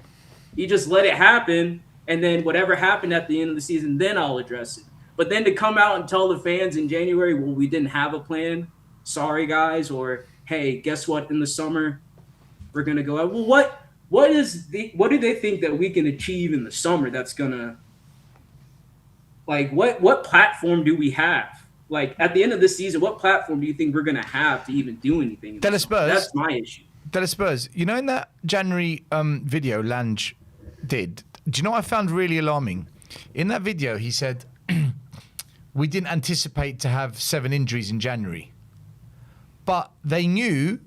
He just let it happen, and then whatever happened at the end of the season, then I'll address it. But then to come out and tell the fans in January, well, we didn't have a plan. Sorry, guys. Or, hey, guess what? In the summer, we're going to go out. Well, what do they think that we can achieve in the summer that's going to, what platform do we have? Like, at the end of the season, what platform do you think we're going to have to even do anything? Dela Spurs. That's my issue. Dela Spurs, in that January video Lange did, do you know what I found really alarming? In that video, he said, we didn't anticipate to have 7 injuries in January. But they knew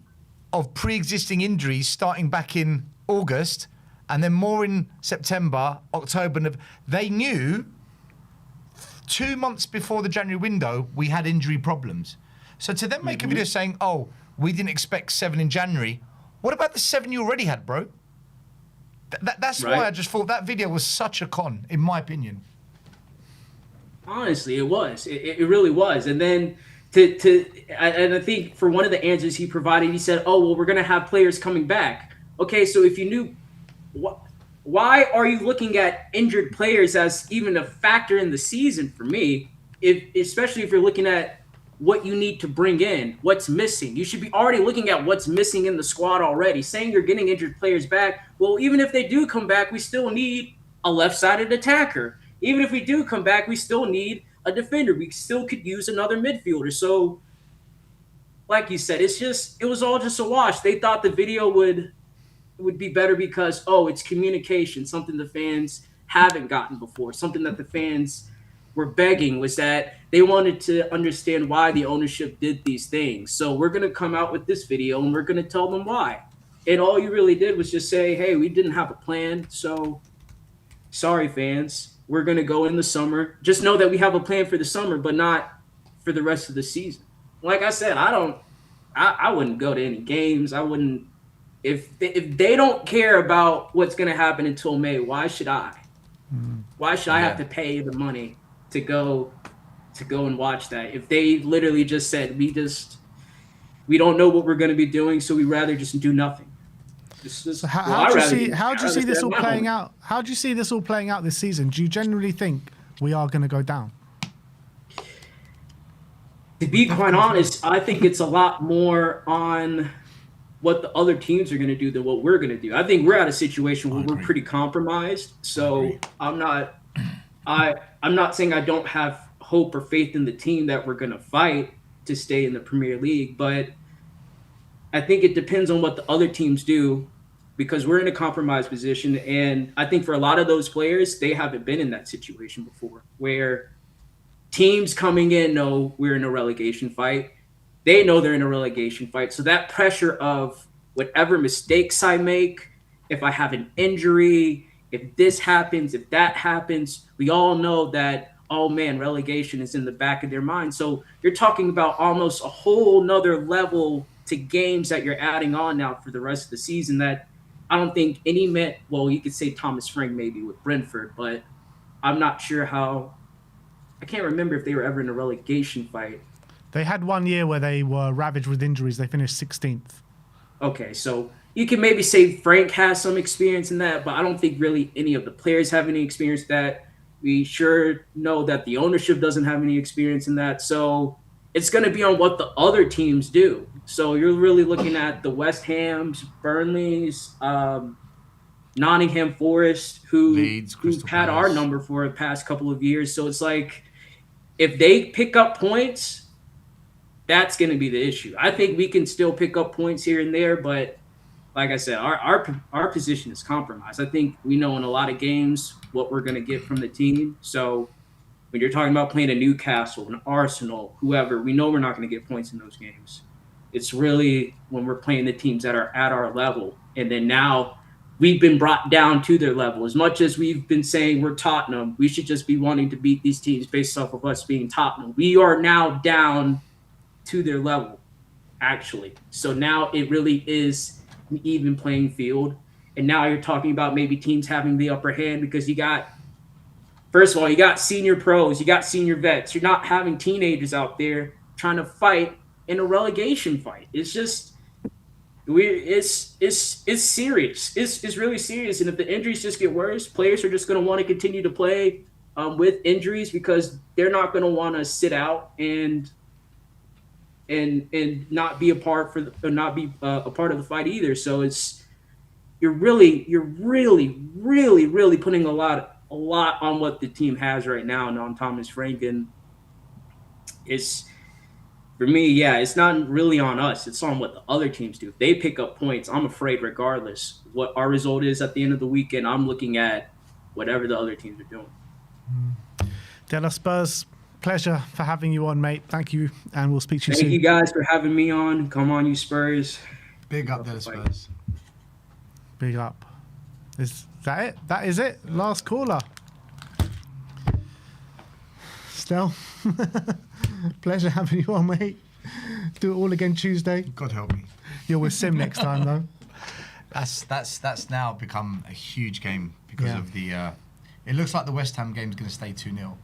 of pre-existing injuries starting back in August and then more in September, October. They knew 2 months before the January window, we had injury problems. So to then make a video saying, oh, we didn't expect 7 in January, what about the 7 you already had, bro? That's right. Why I just thought that video was such a con, in my opinion. Honestly, it was. It really was. And then and I think for one of the answers he provided, he said, oh, well, we're going to have players coming back. Okay, so if you knew, why are you looking at injured players as even a factor in the season for me, especially if you're looking at what you need to bring in, what's missing? You should be already looking at what's missing in the squad already. Saying you're getting injured players back, well, even if they do come back, we still need a left-sided attacker. Even if we do come back, we still need a defender. We still could use another midfielder. So, like you said, it was all just a wash. They thought the video would be better because, oh, it's communication, something the fans haven't gotten before, something that the fans were begging, was that they wanted to understand why the ownership did these things. So we're going to come out with this video and we're going to tell them why. And all you really did was just say, hey, we didn't have a plan. So sorry, fans. We're going to go in the summer. Just know that we have a plan for the summer, but not for the rest of the season. Like I said, I wouldn't go to any games. I wouldn't. If they don't care about what's going to happen until May, why should I? Why should I have to pay the money to go and watch that? If they literally just said we don't know what we're going to be doing, so we'd rather just do nothing. So how do you see this all playing out? How do you see this all playing out this season? Do you generally think we are going to go down? To be quite honest, I think it's a lot more on what the other teams are going to do than what we're going to do. I think we're at a situation where we're pretty compromised. So I'm not saying I don't have hope or faith in the team that we're going to fight to stay in the Premier League, but I think it depends on what the other teams do, because we're in a compromised position. And I think for a lot of those players, they haven't been in that situation before, where teams coming in know we're in a relegation fight. They know they're in a relegation fight. So that pressure of whatever mistakes I make, if I have an injury, if this happens, if that happens, we all know that, oh man, relegation is in the back of their mind. So you're talking about almost a whole nother level to games that you're adding on now for the rest of the season that I don't think well, you could say Thomas Frank maybe with Brentford, but I'm not sure I can't remember if they were ever in a relegation fight. They had 1 year where they were ravaged with injuries. They finished 16th. Okay, so you can maybe say Frank has some experience in that, but I don't think really any of the players have any experience in that. We sure know that the ownership doesn't have any experience in that. So it's going to be on what the other teams do. So you're really looking at the West Hams, Burnleys, Nottingham Forest, who've had our number for the past couple of years. So it's like, if they pick up points, that's going to be the issue. I think we can still pick up points here and there, but like I said, our position is compromised. I think we know in a lot of games what we're going to get from the team. So when you're talking about playing a Newcastle, an Arsenal, whoever, we know we're not going to get points in those games. It's really when we're playing the teams that are at our level. And then now we've been brought down to their level. As much as we've been saying we're Tottenham, we should just be wanting to beat these teams based off of us being Tottenham. We are now down to their level, actually. So now it really is an even playing field. And now you're talking about maybe teams having the upper hand because you got, first of all, you got senior pros, you got senior vets. You're not having teenagers out there trying to fight in a relegation fight. It's just, it's serious. It's really serious. And if the injuries just get worse, players are just going to want to continue to play with injuries because they're not going to want to sit out and not be a part of the fight either. So you're really putting a lot on what the team has right now and on Thomas Frank. And it's, for me, yeah, it's not really on us. It's on what the other teams do. If they pick up points, I'm afraid regardless what our result is at the end of the weekend, I'm looking at whatever the other teams are doing. Dela Spurs, pleasure for having you on, mate. Thank you, and we'll speak to you soon. Thank you guys for having me on. Come on, you Spurs. Big up Dela Spurs. Big up. Is that it? That is it. Last caller. Stel. Pleasure having you on, mate. Do it all again Tuesday. God help me. You're with Sim next time, though. That's now become a huge game because of the. It looks like the West Ham game is going to stay 2-0.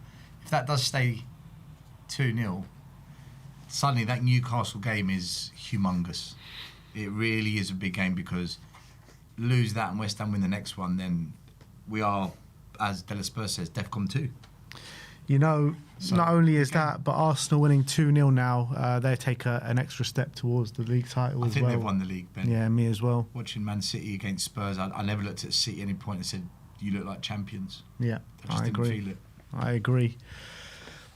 If that does stay 2-0, suddenly that Newcastle game is humongous. It really is a big game because lose that and West Ham win the next one, then we are, as Dela Spurs says, Defcon 2. You know, not only is that, but Arsenal winning 2-0 now, they take an extra step towards the league title as well. I think they've won the league, Ben. Yeah, me as well. Watching Man City against Spurs, I never looked at City at any point and said, you look like champions. Yeah, I didn't feel it. I agree.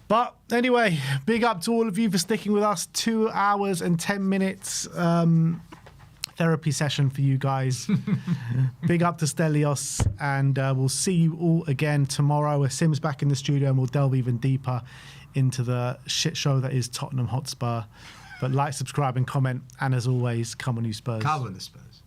But anyway, big up to all of you for sticking with us. 2 hours and 10 minutes therapy session for you guys. Big up to Stelios, and we'll see you all again tomorrow. Where Sim's back in the studio and we'll delve even deeper into the shit show that is Tottenham Hotspur. But like, subscribe and comment, and as always, come on you Spurs. Come on the Spurs.